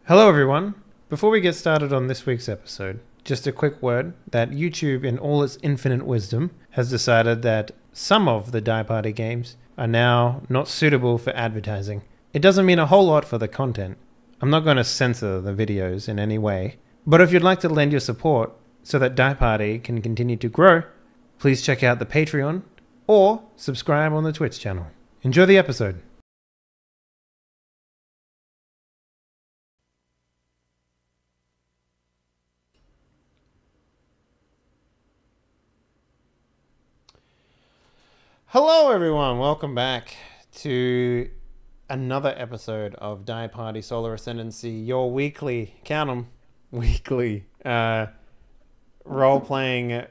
Hello everyone. Before we get started on this week's episode, just a quick word that YouTube in all its infinite wisdom has decided that some of the Die Party games are now not suitable for advertising. It doesn't mean a whole lot for the content. I'm not going to censor the videos in any way, but if you'd like to lend your support so that Die Party can continue to grow, please check out the Patreon or subscribe on the Twitch channel. Enjoy the episode. Hello everyone, welcome back to another episode of Die Party Solar Ascendancy, your weekly, count 'em, weekly role-playing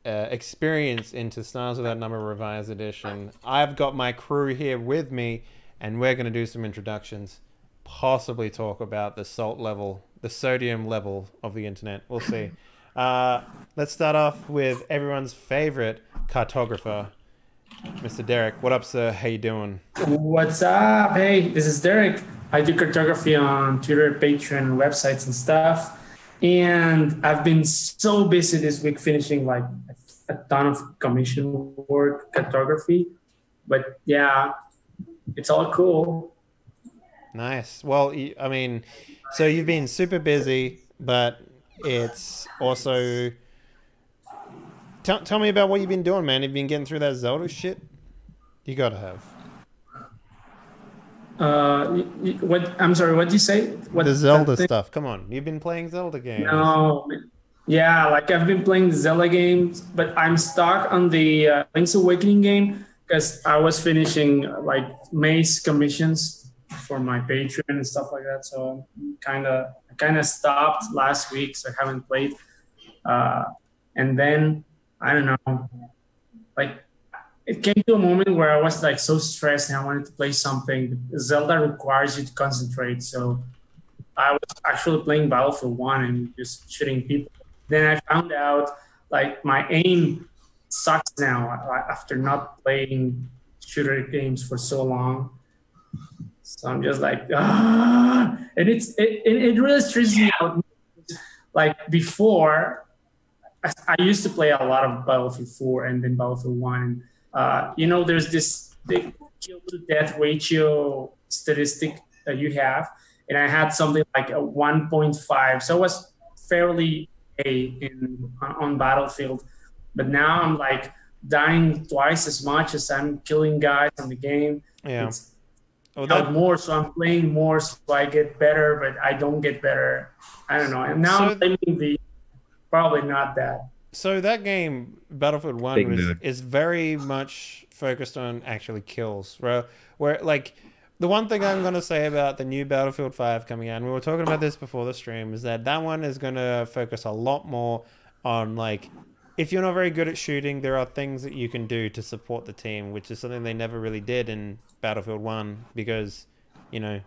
experience into Stars Without Number Revised Edition. I've got my crew here with me, and we're going to do some introductions, possibly talk about the salt level, the sodium level of the internet. We'll see. Let's start off with everyone's favorite cartographer, Mr. Derek. What up, sir? How you doing? What's up? Hey, this is Derek. I do cartography on Twitter, Patreon, websites and stuff. And I've been so busy this week finishing like a ton of commission work, cartography. But yeah, it's all cool. Nice. Well, I mean, so you've been super busy, but it's also... Tell me about what you've been doing, man. Have you been getting through that Zelda shit? You gotta have. What? I'm sorry. What did you say? What the Zelda stuff. Come on, you've been playing Zelda games. No. Yeah, like I've been playing the Zelda games, but I'm stuck on the Link's Awakening game because I was finishing like Maze commissions for my Patreon and stuff like that. So I kind of stopped last week, so I haven't played. And then I don't know, like it came to a moment where I was like so stressed and I wanted to play something. Zelda requires you to concentrate. So I was actually playing Battlefield 1 and just shooting people. Then I found out like my aim sucks now after not playing shooter games for so long. So I'm just like, and it really stresses me out. Like before, I used to play a lot of Battlefield 4 and then Battlefield 1. There's this big kill to death ratio statistic that you have. And I had something like a 1.5. So I was fairly on Battlefield. But now I'm like dying twice as much as I'm killing guys on the game. Yeah. It's more, so I'm playing more so I get better, but I don't get better. I don't know. And now I'm playing probably not that. So that game, Battlefield 1, is very much focused on actually kills. Where like, the one thing I'm going to say about the new Battlefield 5 coming out, and we were talking about this before the stream, is that one is going to focus a lot more on, like, if you're not very good at shooting, there are things that you can do to support the team, which is something they never really did in Battlefield 1 because, it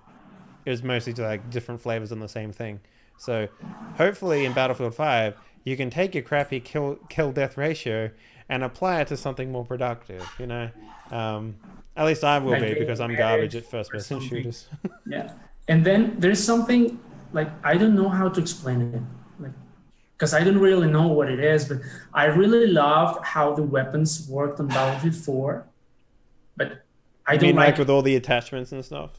was mostly just, like, different flavors on the same thing. So hopefully in Battlefield 5, you can take your crappy kill-death ratio and apply it to something more productive, At least I will be, because I'm garbage at first-person shooters. Yeah. And then there's something, like, I don't know how to explain it. Like, because I don't really know what it is, but I really loved how the weapons worked on Battlefield 4. But I don't like with all the attachments and stuff?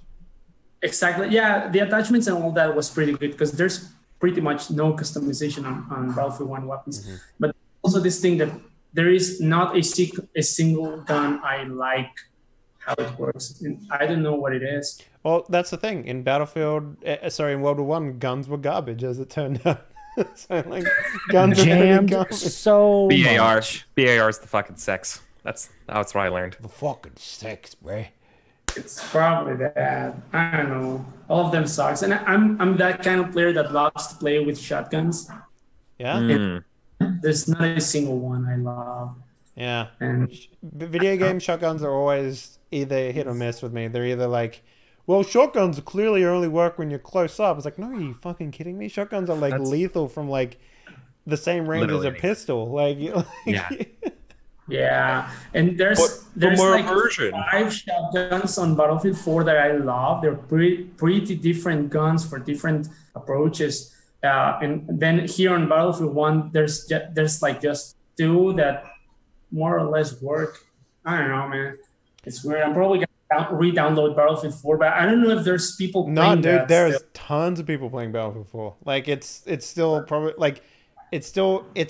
Exactly. Yeah, the attachments and all that was pretty good because there's pretty much no customization on Battlefield 1 weapons. Mm-hmm. But also this thing that there is not a single gun I like how it works. And I don't know what it is. Well, that's the thing. In in World War 1, guns were garbage, as it turned out. So, like, guns jammed are garbage. So BAR is the fucking sex. That's what I learned. The fucking sex, bro. It's probably that. I don't know. All of them sucks. And I'm that kind of player that loves to play with shotguns. Yeah? There's not a single one I love. Yeah. And video game shotguns are always either hit or miss with me. They're either like, well, shotguns clearly only work when you're close up. It's like, no, are you fucking kidding me? Shotguns are like lethal from like the same range as a pistol. Like yeah. Yeah, and there's more like version. 5 shotguns on Battlefield 4 that I love. They're pretty different guns for different approaches. And then here on Battlefield 1, there's like just two that more or less work. I don't know, man. It's weird. I'm probably gonna re-download Battlefield 4, but I don't know if there's people playing that there's still. tons of people playing Battlefield 4. Like it's still probably like it's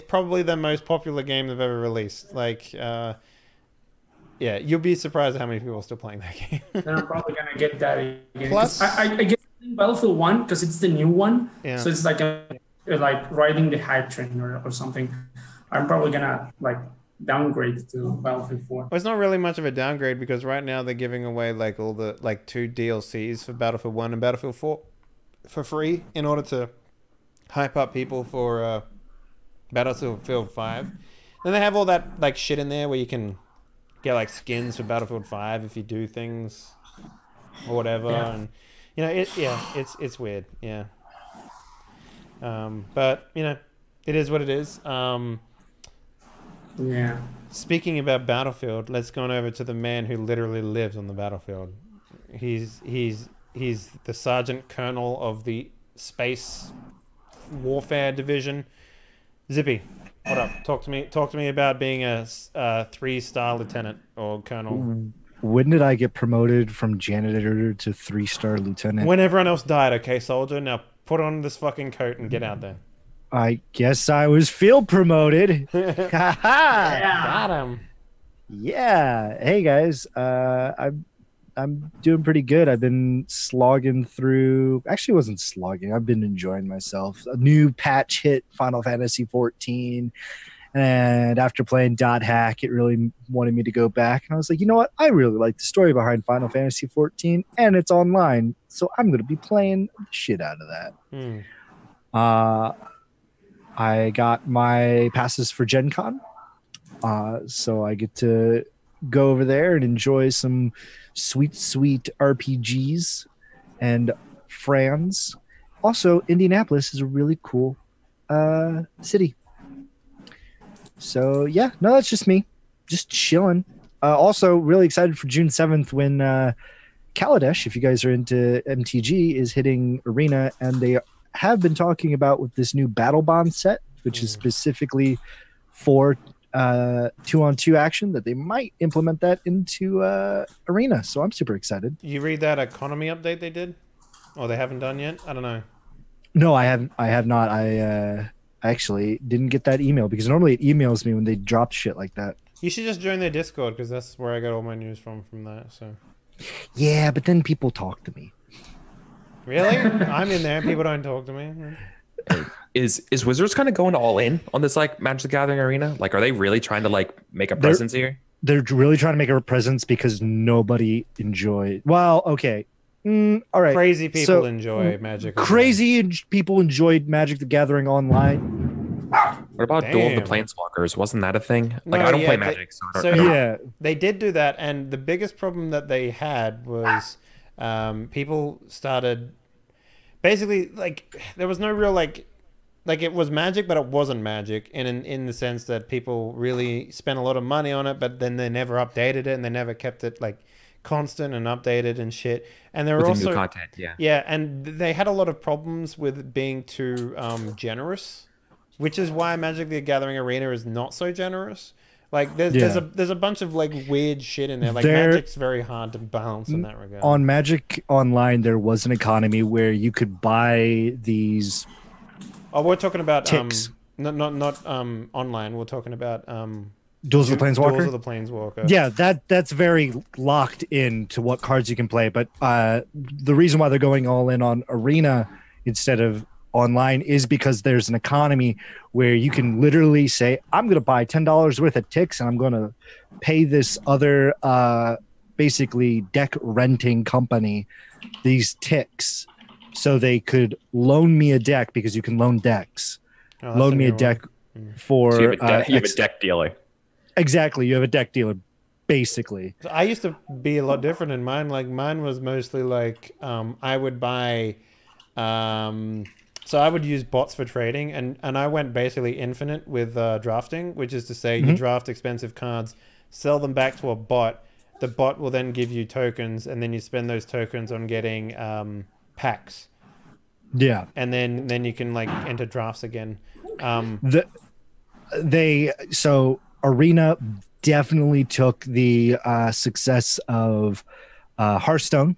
probably the most popular game they've ever released. Like yeah, you'll be surprised at how many people are still playing that game. Then I'm probably gonna get that again. Plus, I get Battlefield 1 because it's the new one, yeah. so it's like like riding the hype train or something. I'm probably gonna like downgrade to Battlefield 4. Well, it's not really much of a downgrade because right now they're giving away like all the like 2 DLCs for Battlefield 1 and Battlefield 4 for free in order to hype up people for Battlefield 5. Then they have all that like shit in there where you can get like skins for Battlefield 5 if you do things or whatever, and you know it's weird, yeah. But you know, it is what it is. Yeah. Speaking about Battlefield, let's go on over to the man who literally lives on the battlefield. He's the Sergeant Colonel of the Space Warfare Division. Zippy, what up? Talk to me about being a 3-star lieutenant or colonel. When did I get promoted from janitor to 3-star lieutenant? When everyone else died, okay, soldier. Now put on this fucking coat and get out there. I guess I was field promoted. Got him. Yeah. Hey guys, I'm doing pretty good. I've been slogging through. Actually, it wasn't slogging. I've been enjoying myself. A new patch hit Final Fantasy 14, and after playing .hack, it really wanted me to go back. And I was like, you know what? I really like the story behind Final Fantasy 14, and it's online, so I'm going to be playing the shit out of that. I got my passes for Gen Con, so I get to go over there and enjoy some sweet RPGs and friends. Also, Indianapolis is a really cool city. So, yeah, no, that's just me. Just chilling. Also, really excited for June 7th when Kaladesh, if you guys are into MTG, is hitting Arena, and they have been talking about with this new Battle Bond set, which is specifically for 2-on-2 action, that they might implement that into Arena. So I'm super excited. You read that economy update they did, or they haven't done yet? I don't know. No, I have not. I actually didn't get that email because normally it emails me when they drop shit like that. You should just join their Discord because that's where I got all my news from that. So. Yeah, but then people talk to me. Really? I'm in there. People don't talk to me. Is Wizards kind of going all in on this like Magic the Gathering arena? Like, are they really trying to like make a presence here? They're really trying to make a presence because nobody enjoyed. Well, okay, all right. Crazy people enjoy Magic. People enjoyed Magic the Gathering online. What about Duel of the Planeswalkers? Wasn't that a thing? Like, I don't play Magic, so I don't know. Yeah, they did do that, and the biggest problem that they had was people started basically like there was no real like it was Magic, but it wasn't Magic, and in the sense that people really spent a lot of money on it, but then they never updated it and they never kept it like constant and updated and shit. And there were also new content, and they had a lot of problems with being too generous, which is why Magic the Gathering Arena is not so generous. Like there's a bunch of like weird shit in there. Like Magic's very hard to balance in that regard. On Magic Online, there was an economy where you could buy these. Oh, we're talking about ticks. Not online. We're talking about Duels of the Planeswalker. Duels of the Planeswalker. Yeah, that's very locked in to what cards you can play. But the reason why they're going all in on Arena instead of online is because there's an economy where you can literally say, I'm going to buy $10 worth of ticks and I'm going to pay this other basically deck renting company these ticks so they could loan me a deck, because you can loan decks. Loan me a deck for so you have a deck dealer. Exactly, you have a deck dealer basically. So I used to be a lot different in mine. Like mine was mostly like I would buy So I would use bots for trading, and I went basically infinite with drafting, which is to say you draft expensive cards, sell them back to a bot. The bot will then give you tokens, and then you spend those tokens on getting packs. Yeah. And then you can like enter drafts again. So Arena definitely took the success of Hearthstone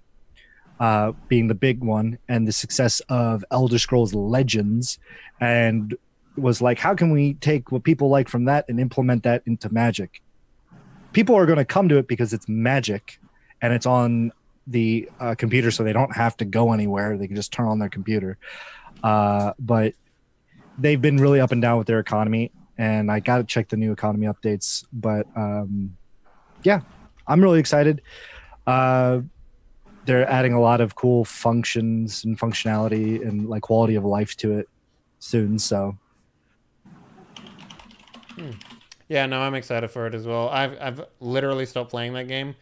being the big one, and the success of Elder Scrolls Legends, and was like, how can we take what people like from that and implement that into Magic? People are going to come to it because it's Magic, and it's on the computer, so they don't have to go anywhere. They can just turn on their computer. But they've been really up and down with their economy, and I got to check the new economy updates. But yeah, I'm really excited. They're adding a lot of cool functions and functionality and like quality of life to it soon. So yeah, no, I'm excited for it as well. I've literally stopped playing that game,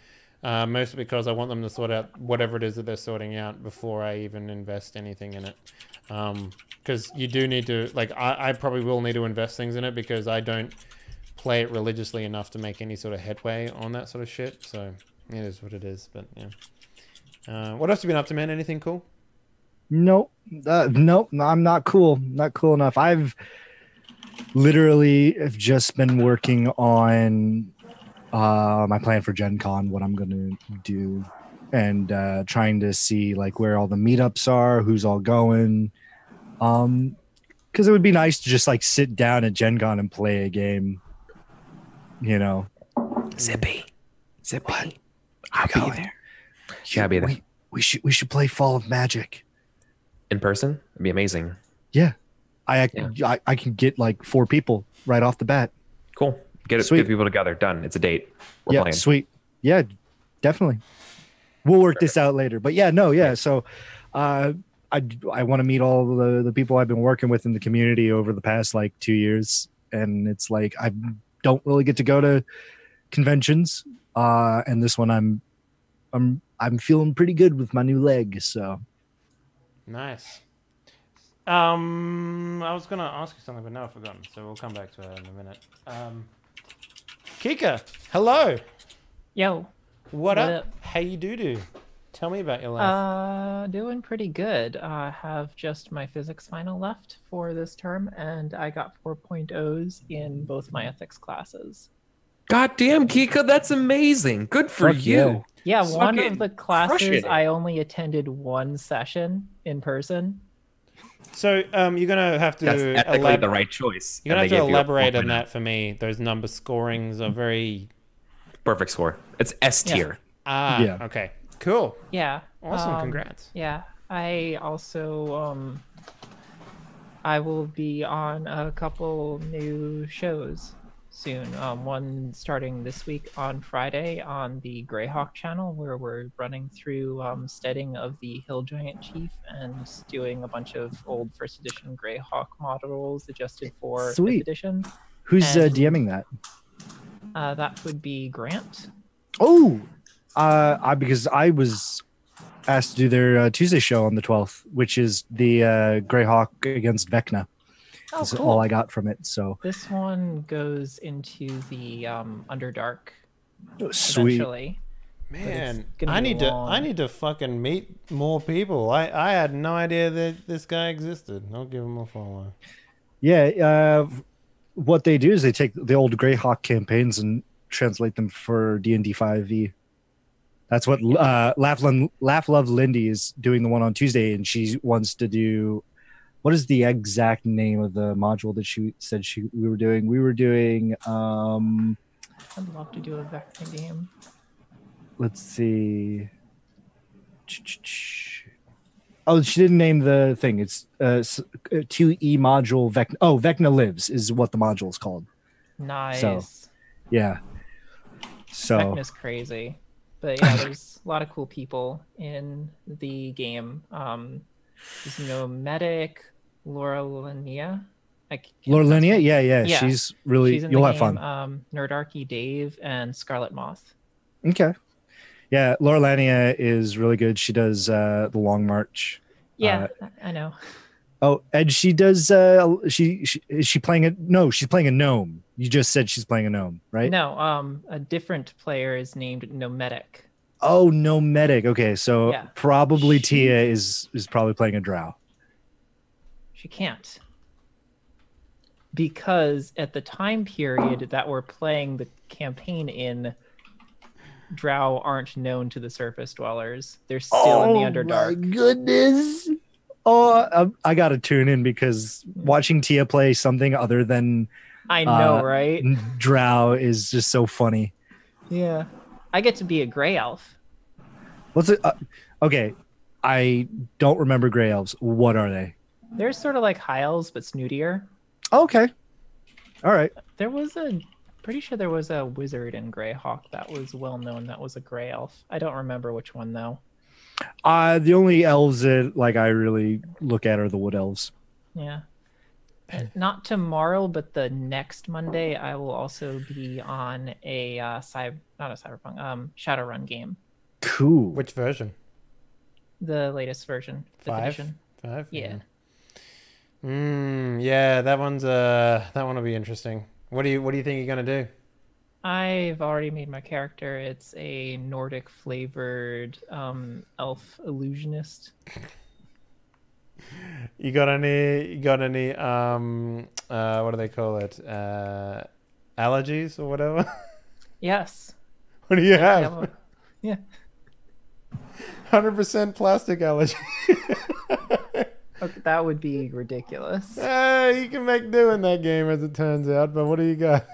mostly because I want them to sort out whatever it is that they're sorting out before I even invest anything in it. Because you do need to, like, I probably will need to invest things in it because I don't play it religiously enough to make any sort of headway on that sort of shit. So it is what it is. But yeah. What else have you been up to, man? Anything cool? Nope. Nope. I'm not cool. Not cool enough. I've literally have just been working on my plan for Gen Con, what I'm going to do, and trying to see like where all the meetups are, who's all going. Because it would be nice to just like sit down at Gen Con and play a game, you know. Zippy. What? I'll be there. Yeah, I'll be there. We should play Fall of Magic in person. It'd be amazing. Yeah. I can get like 4 people right off the bat. Cool. Get people together. Done. It's a date. We're playing. Sweet. Yeah, definitely. We'll work this out later. But yeah, no, yeah. So I want to meet all the people I've been working with in the community over the past like 2 years. And it's like I don't really get to go to conventions. And this one I'm feeling pretty good with my new leg. So nice. I was gonna ask you something, but now I've forgotten. So we'll come back to it in a minute. Kika, hello. Yo. What up? How you do? Tell me about your life. Doing pretty good. I have just my physics final left for this term, and I got 4.0s in both my ethics classes. God damn, Kika, that's amazing. Good for you. Yeah, one of the classes I only attended one session in person. So you're gonna have to. That's ethically the right choice. You're gonna have to elaborate on that for me. Those number scorings are very perfect score. It's S tier. Yeah. Okay. Cool. Yeah. Awesome. Congrats. Yeah. I also I will be on a couple new shows soon. One starting this week on Friday on the Greyhawk channel, where we're running through steading of the Hill Giant Chief and doing a bunch of old first edition Greyhawk models adjusted for 5th edition. Who's DMing that? That would be Grant. Oh, because I was asked to do their Tuesday show on the 12th, which is the Greyhawk against Vecna. That's all I got from it. So this one goes into the Underdark. Sweet. Eventually. Man, I need to fucking meet more people. I had no idea that this guy existed. I'll give him a follow. Yeah, what they do is they take the old Greyhawk campaigns and translate them for D&D 5e. That's what Laugh Love Lindy is doing, the one on Tuesday, and she wants to do. What is the exact name of the module that she said we were doing? We were doing. I'd love to do a Vecna game. Let's see. Oh, she didn't name the thing. It's 2E module. Vecna Lives is what the module is called. Nice. So, yeah. So Vecna's crazy, but yeah, there's a lot of cool people in the game. There's Medic. Laura Linnea. Yeah. She's really. You'll have fun. Nerdarchy Dave and Scarlet Moth. Okay. Yeah, Laura Linnea is really good. She does the Long March. Yeah, I know. Oh, and she does. Is she playing a? No, she's playing a gnome. You just said she's playing a gnome, right? No, a different player is named Nomadic. Oh, no medic. Okay, so Yeah. probably Tia is probably playing a drow. She can't. Because at the time period that we're playing the campaign in, drow aren't known to the surface dwellers. They're still in the Underdark. Oh my goodness. Oh, I got to tune in because watching Tia play something other than I know, right? drow is just so funny. Yeah. I get to be a gray elf. What's it? Okay, I don't remember gray elves. What are they? They're sort of like high elves, but snootier. Okay. All right. Pretty sure there was a wizard in Greyhawk that was well known that was a gray elf. I don't remember which one though. The only elves that like I really look at are the wood elves. Yeah. Not tomorrow, but the next Monday, I will also be on a Shadowrun game. Cool. Which version? The latest version. 5? Edition. 5? Yeah. Yeah, that one will be interesting. What do you think you're gonna do? I've already made my character. It's a Nordic flavored elf illusionist. You got any what do they call it? Allergies or whatever? Yes. What do you have? Yeah. 100% plastic allergy. Okay, that would be ridiculous. You can make do in that game as it turns out, but what do you got?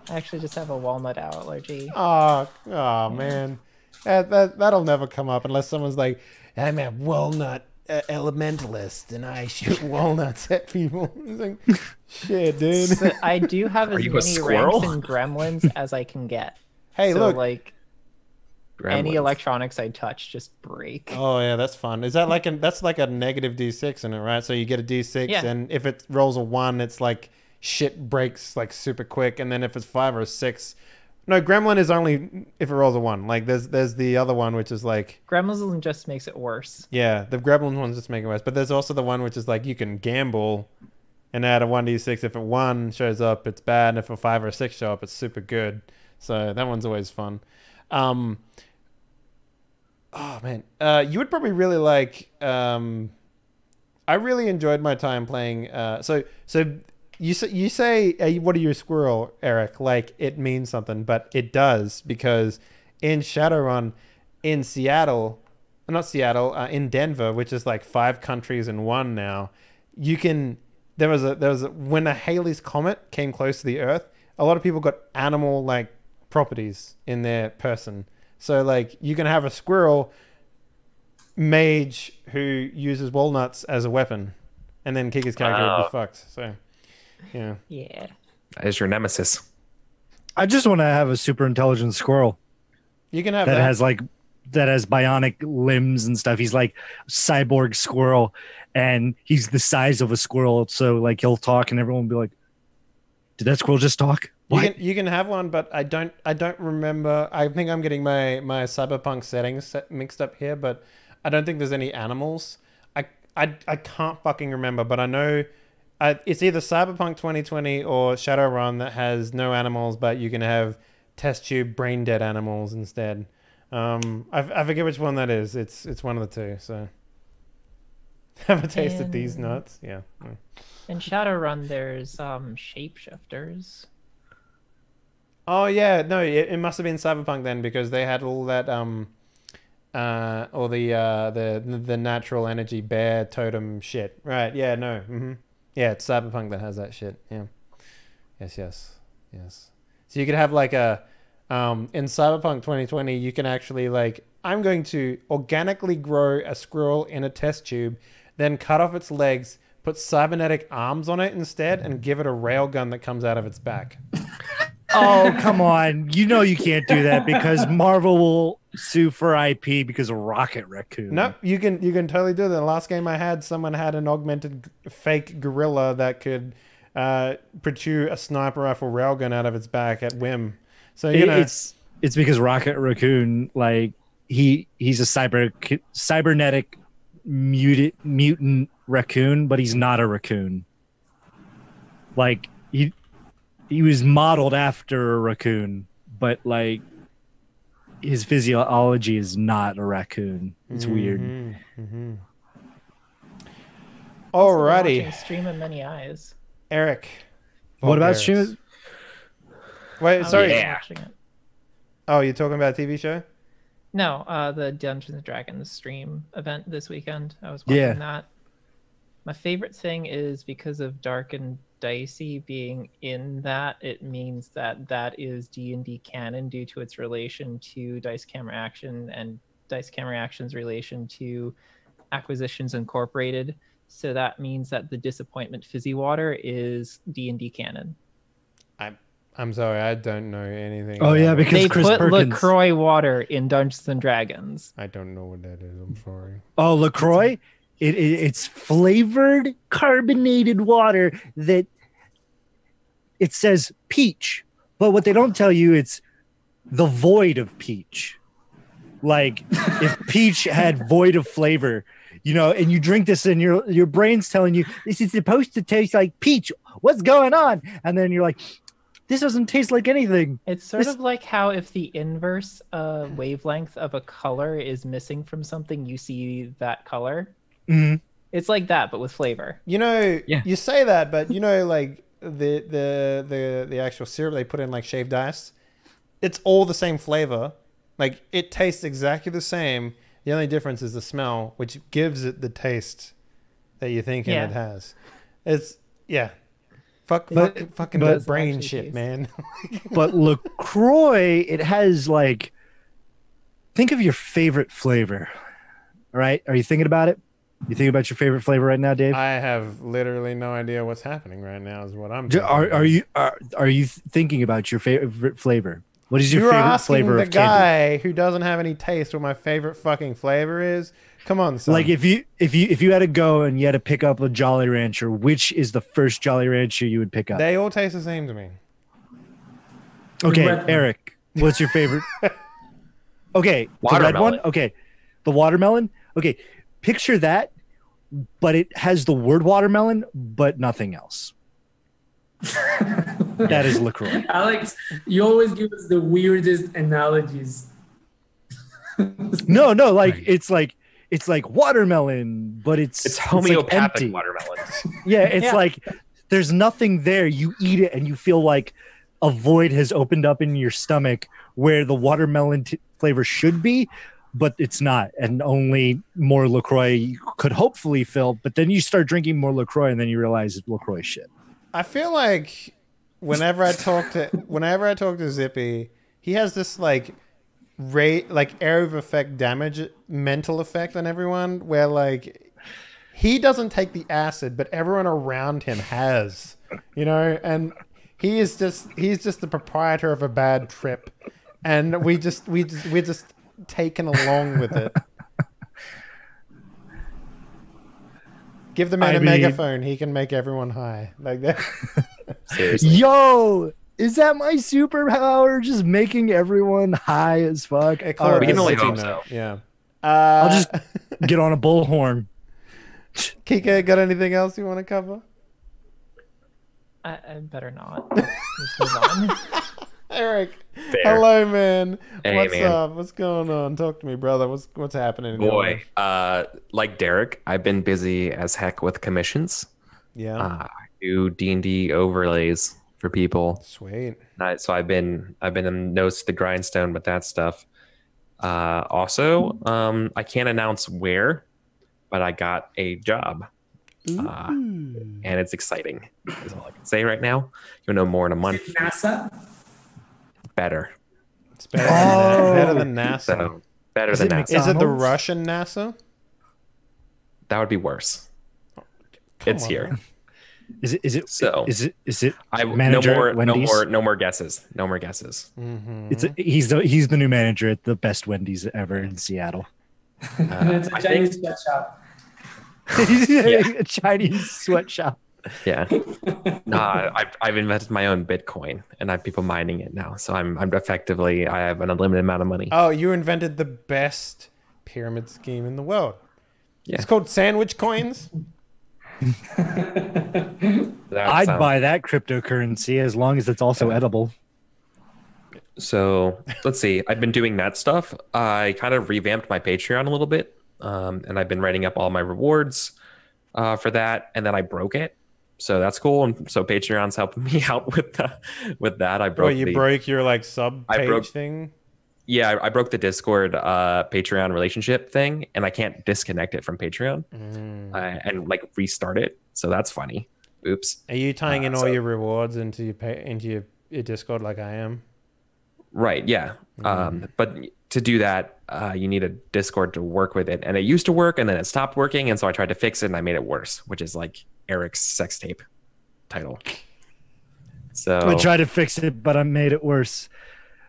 I actually just have a walnut allergy. Oh man. That'll never come up unless someone's like, I'm a walnut elementalist and I shoot walnuts at people. It's like, shit, dude. So I do have as many ranks in gremlins as I can get. Hey, so, look. Like, any electronics I touch just break. Oh yeah, that's fun. Is that that's like a negative D6 in it, right? So you get a D6 and if it rolls a 1, it's like shit breaks like super quick, and then if it's 5 or 6, no, gremlin is only if it rolls a 1. Like there's the other one which is like gremlin just makes it worse. Yeah, the gremlin ones just make it worse. But there's also the one which is like you can gamble and add a 1d6. If a 1 shows up, it's bad, and if a 5 or 6 show up, it's super good. So that one's always fun. Oh man, you would probably really like. I really enjoyed my time playing. So you say what are you, a squirrel, Eric? Like it means something, but it does, because in Shadowrun, in Seattle, not Seattle, in Denver, which is like 5 countries in one now. You can. There was a when a Halley's Comet came close to the Earth, a lot of people got animal like properties in their person. So like you can have a squirrel mage who uses walnuts as a weapon, and then Kika's character would be fucked. So yeah. That is your nemesis. I just want to have a super intelligent squirrel. You can have that has bionic limbs and stuff. He's like cyborg squirrel, and he's the size of a squirrel. So like he'll talk, and everyone will be like, "Did that squirrel just talk?" You can have one, but I don't remember. I think I'm getting my cyberpunk settings mixed up here, but I don't think there's any animals. I can't fucking remember, but I know it's either Cyberpunk 2020 or Shadowrun that has no animals, but you can have test tube brain dead animals instead. I forget which one that is. It's one of the two. So have a taste of these nuts. Yeah. In Shadowrun, there's shapeshifters. Oh yeah, no, it must have been Cyberpunk then, because they had all that or the natural energy bear totem shit. Right? Yeah, no. Mm-hmm. Yeah, it's Cyberpunk that has that shit. Yeah. Yes. So you could have like a in Cyberpunk 2020, you can actually like, I'm going to organically grow a squirrel in a test tube, then cut off its legs, put cybernetic arms on it instead, and give it a railgun that comes out of its back. Oh, come on. You know you can't do that because Marvel will sue for IP because of Rocket Raccoon. No, you can totally do that. The last game I had, someone had an augmented fake gorilla that could protrude a sniper rifle railgun out of its back at whim. So it's because Rocket Raccoon, like he's a cybernetic mutant raccoon, but he's not a raccoon. Like he was modeled after a raccoon, but like his physiology is not a raccoon. It's weird. Mm-hmm. Also Alrighty, watching Stream of Many Eyes. Eric. What about Vulgaris. stream? Wait, sorry. I was watching it. Oh, you're talking about a TV show? No, the Dungeons and Dragons stream event this weekend. I was watching that. My favorite thing is because of Dark and Dicey being in that, it means that that is D&D canon due to its relation to Dice Camera Action and Dice Camera Action's relation to Acquisitions Incorporated. So that means that the Disappointment Fizzy Water is D&D canon. I'm sorry, I don't know anything. Oh yeah, because They Chris put Perkins. LaCroix water in Dungeons and Dragons. I don't know what that is. I'm sorry. Oh, LaCroix. It's flavored carbonated water that it says peach, but what they don't tell you, it's the void of peach. Like if peach had void of flavor, you know, and you drink this and your brain's telling you this is supposed to taste like peach. What's going on? And then you're like, this doesn't taste like anything. It's sort of like how if the inverse wavelength of a color is missing from something, you see that color. Mm-hmm. It's like that, but with flavor. You know, you say that, but you know, like the actual syrup they put in like shaved ice, it's all the same flavor. Like it tastes exactly the same. The only difference is the smell, which gives it the taste that you think it has. It's fucking brain shit, man. But LaCroix, it has like, think of your favorite flavor. All right, are you thinking about it? You thinking about your favorite flavor right now, Dave? I have literally no idea what's happening right now. Is what I'm. Are you thinking about your favorite flavor? What is your You're favorite asking flavor the of guy candy? who doesn't have any taste what my favorite fucking flavor is? Come on, son. Like if you had to go and you had to pick up a Jolly Rancher, which is the first Jolly Rancher you would pick up? They all taste the same to me. Okay, Eric, what's your favorite? Okay, the red one. Okay, the watermelon. Okay, picture that, but it has the word watermelon, but nothing else. That is LaCroix. Alex, you always give us the weirdest analogies. No, like it's like watermelon, but it's homeopathic like watermelon. Yeah, it's like there's nothing there. You eat it and you feel like a void has opened up in your stomach where the watermelon flavor should be, but it's not. And only more LaCroix could hopefully fill. But then you start drinking more LaCroix and then you realize it's LaCroix shit. I feel like whenever I talk to Zippy, he has this like area of effect damage mental effect on everyone where like he doesn't take the acid, but everyone around him has, you know, and he's just the proprietor of a bad trip, and we're just taken along with it. Give the man a megaphone, he can make everyone high like that. Seriously. Yo, is that my superpower? Just making everyone high as fuck. We can only hope so. Yeah. I'll just get on a bullhorn. Kika, got anything else you want to cover? I better not. Let's move on. Eric, Fair. hello, man. Hey, What's man. up? What's going on? Talk to me, brother. What's happening? in your Boy, life? like Derek, I've been busy as heck with commissions. Yeah. I do D&D overlays for people. Sweet. So I've been in nose to the grindstone with that stuff. Also, I can't announce where, but I got a job. And it's exciting. That's all I can say right now. You'll know more in a month. NASA? Better. It's better than NASA. So better Is than it NASA. Is it the McDonald's? Russian NASA? That would be worse. Come It's on, here. man. Is it I manager no at Wendy's? more guesses. No more guesses. Mhm. He's the new manager at the best Wendy's ever in Seattle. It's a I Chinese think- sweatshop. A Chinese sweatshop. Yeah. I've invested my own Bitcoin and I have people mining it now. So I'm effectively I have an unlimited amount of money. Oh, you invented the best pyramid scheme in the world. It's called sandwich coins. I'd buy that cryptocurrency as long as it's also edible. So let's see. I've been doing that stuff. I kind of revamped my Patreon a little bit, and I've been writing up all my rewards for that. And then I broke it, so that's cool. And so Patreon's helping me out with that. I broke. You broke your like sub page thing. Yeah, I broke the Discord Patreon relationship thing, and I can't disconnect it from Patreon and like restart it. So that's funny. Oops. Are you tying in all your rewards into your Discord like I am? Right. Yeah. But to do that, you need a Discord to work with it, and it used to work, and then it stopped working, and so I tried to fix it, and I made it worse, which is like Eric's sex tape title. So I tried to fix it, but I made it worse.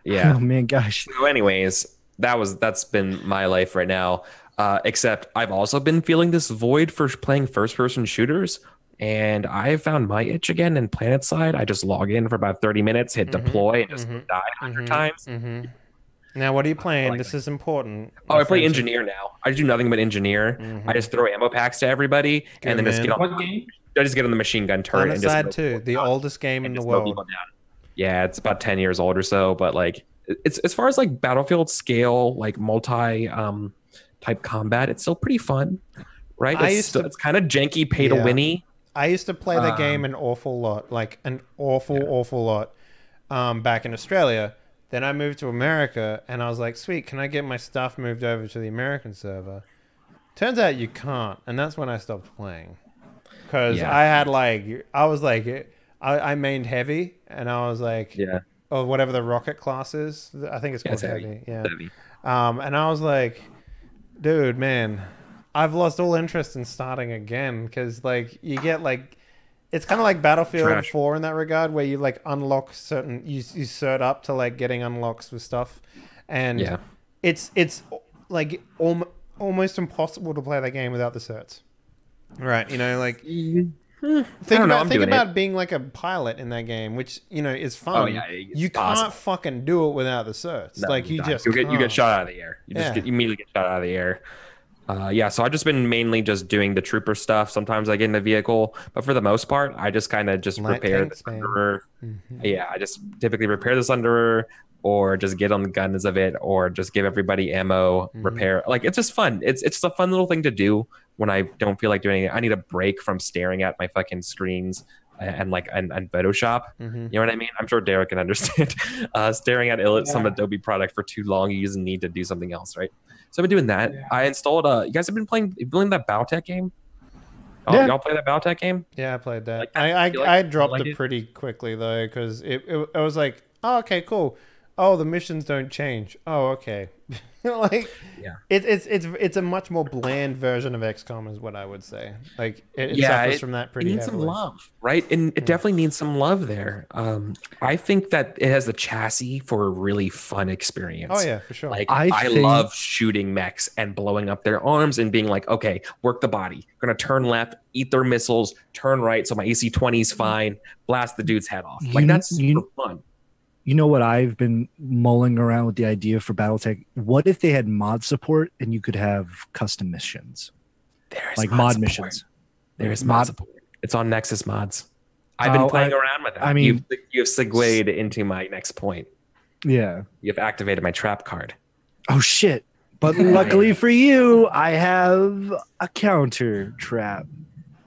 Yeah. Oh man, gosh. So anyways, that's been my life right now. Except I've also been feeling this void for playing first-person shooters, and I found my itch again in PlanetSide. I just log in for about 30 minutes, hit deploy, and just die 100 times. Now, what are you playing? This is important. I play Engineer now. I do nothing but Engineer. I just throw ammo packs to everybody, and then just get on. What game? I just get on the machine gun turret and just PlanetSide 2, the oldest game in the world. Yeah, it's about 10 years old or so, but like it's as far as like Battlefield scale, like multi type combat, it's still pretty fun, right? It's kind of janky, pay to winny. I used to play that game an awful lot, like an awful lot, back in Australia. Then I moved to America, and I was like, sweet, can I get my stuff moved over to the American server? Turns out you can't, and that's when I stopped playing. Because I mained heavy, and I was like, or whatever the rocket class is. I think it's called heavy. Yeah. Heavy. And I was like, dude, man, I've lost all interest in starting again, because like you get like, it's kind of like Battlefield 4 in that regard, where you like unlock certain, you cert up to like getting unlocks with stuff, and it's like almost impossible to play that game without the certs. Right, you know, like think about being like a pilot in that game, which you know is fun. Oh yeah, you can't fucking do it without the certs. No, like you get shot out of the air. You immediately get shot out of the air. So I've just been mainly just doing the trooper stuff. Sometimes I get in the vehicle, but for the most part, I just kind of just repair the Thunderer. Yeah, I just typically repair the Thunderer, or just get on the guns of it, or just give everybody ammo, repair. Like it's just fun. It's a fun little thing to do when I don't feel like doing it. I need a break from staring at my fucking screens and Photoshop. You know what I mean? I'm sure Derek can understand. Staring at some Adobe product for too long, you just need to do something else, right? So I've been doing that. I installed you guys have been playing that Battletech game? Y'all play that Battletech game? Yeah, I played that. I dropped it pretty quickly though, because it was like, oh, okay, cool. Oh, the missions don't change. Oh, okay. Like, it's a much more bland version of XCOM, is what I would say. Like, it suffers from that pretty heavily. It needs some love, right? And it definitely needs some love there. I think that it has the chassis for a really fun experience. Oh yeah, for sure. Like, I love shooting mechs and blowing up their arms and being like, okay, work the body. I'm gonna turn left, eat their missiles, turn right, so my AC-20 is fine. Blast the dude's head off. Like that's super fun. You know what I've been mulling around with the idea for Battletech? What if they had mod support and you could have custom missions? There's like mod missions. There's mod support. It's on Nexus mods. I've been playing around with it. I mean, you have segued into my next point. Yeah. You've activated my trap card. Oh shit. But luckily for you, I have a counter trap.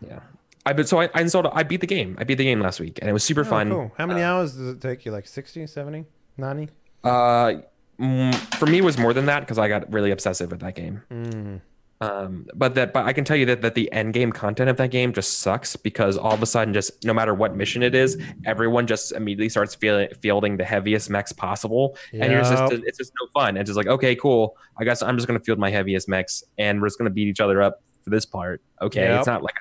Yeah. I beat the game. I beat the game last week, and it was super fun. Cool. How many hours does it take you? Like 60, 70, 90? For me, it was more than that because I got really obsessive with that game. But I can tell you that the end game content of that game just sucks, because all of a sudden, just no matter what mission it is, everyone just immediately starts fielding the heaviest mechs possible, and it's just no fun. It's just like, okay, cool. I guess I'm just gonna field my heaviest mechs, and we're just gonna beat each other up for this part. Okay, it's not like.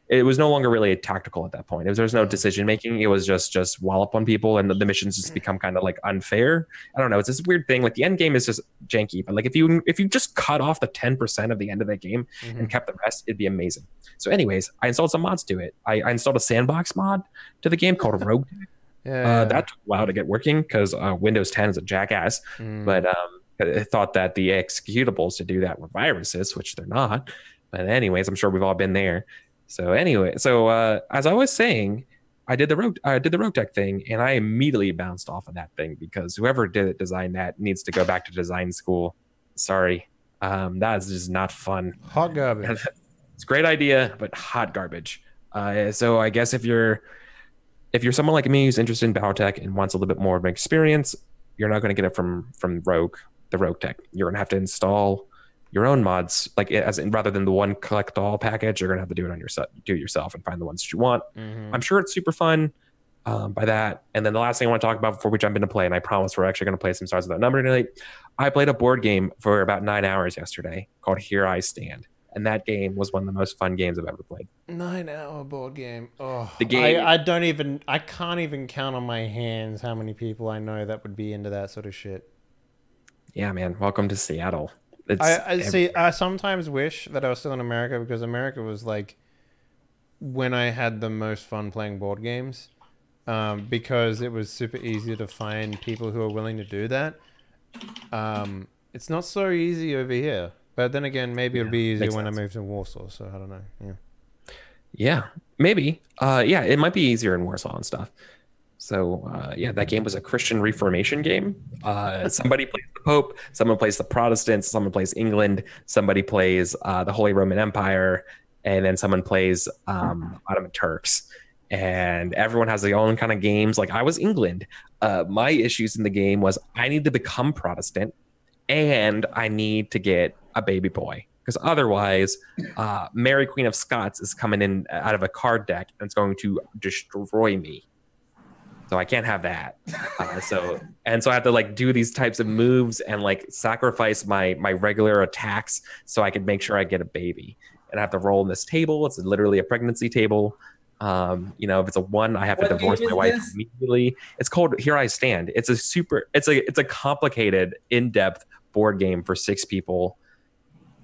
It was no longer really tactical at that point. There was no decision making. It was just wallop on people, and the missions just become kind of like unfair. I don't know. It's this weird thing. Like the end game is just janky, but like if you just cut off the 10% of the end of that game and kept the rest, it'd be amazing. So, anyways, I installed some mods to it. I installed a sandbox mod to the game called Rogue. That took a while to get working because Windows 10 is a jackass. But I thought that the executables to do that were viruses, which they're not. But anyways, I'm sure we've all been there. So anyway, as I was saying, I did the rogue tech thing, and I immediately bounced off of that thing because whoever design that needs to go back to design school. Sorry, that is just not fun. Hot garbage. It's a great idea, but hot garbage. So I guess if you're someone like me who's interested in BattleTech and wants a little bit more of an experience, you're not going to get it from Rogue, the Rogue Tech. You're going to have to install your own mods, like rather than the one collect all package. You're going to have to do it on yourself and find the ones that you want. I'm sure it's super fun by that. And then the last thing I want to talk about before we jump into play, and I promise we're actually going to play some Stars Without Number tonight. I played a board game for about 9 hours yesterday called Here I Stand. And that game was one of the most fun games I've ever played. 9-hour board game. Oh, the game. I can't even count on my hands how many people I know that would be into that sort of shit. Yeah, man. Welcome to Seattle. I see. I sometimes wish that I was still in America, because America was like when I had the most fun playing board games, because it was super easy to find people who are willing to do that. It's not so easy over here. But then again, maybe it'll be easier when I move to Warsaw, so I don't know. Yeah, maybe. Yeah, it might be easier in Warsaw and stuff. So, that game was a Christian Reformation game. Somebody plays the Pope, someone plays the Protestants, someone plays England, somebody plays the Holy Roman Empire, and then someone plays Ottoman Turks. And everyone has their own kind of games. Like, I was England. My issues in the game was I need to become Protestant, and I need to get a baby boy, because otherwise Mary Queen of Scots is coming in out of a card deck and it's going to destroy me, so I can't have that. So I have to like do these types of moves and like sacrifice my regular attacks so I can make sure I get a baby. And I have to roll in this table. It's literally a pregnancy table. If it's a 1, I have to divorce my wife immediately. It's called Here I Stand. It's a complicated, in-depth board game for 6 people.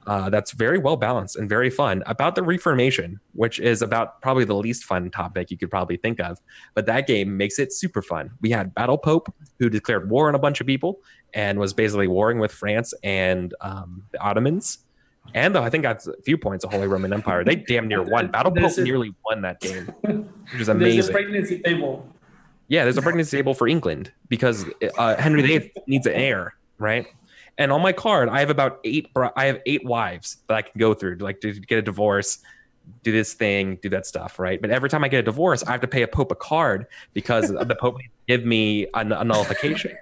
That's very well balanced and very fun, about the Reformation, which is about probably the least fun topic you could probably think of. But that game makes it super fun. We had Battle Pope, who declared war on a bunch of people and was basically warring with France and the Ottomans. And I think that's a few points of Holy Roman Empire. They damn near won. Battle Pope nearly won that game, which is amazing. There's a pregnancy table. Yeah, there's a pregnancy table for England because Henry VIII needs an heir, right? And on my card, I have 8 wives that I can go through to get a divorce, do this thing, do that stuff, right? But every time I get a divorce, I have to pay a Pope a card because the Pope give me a nullification.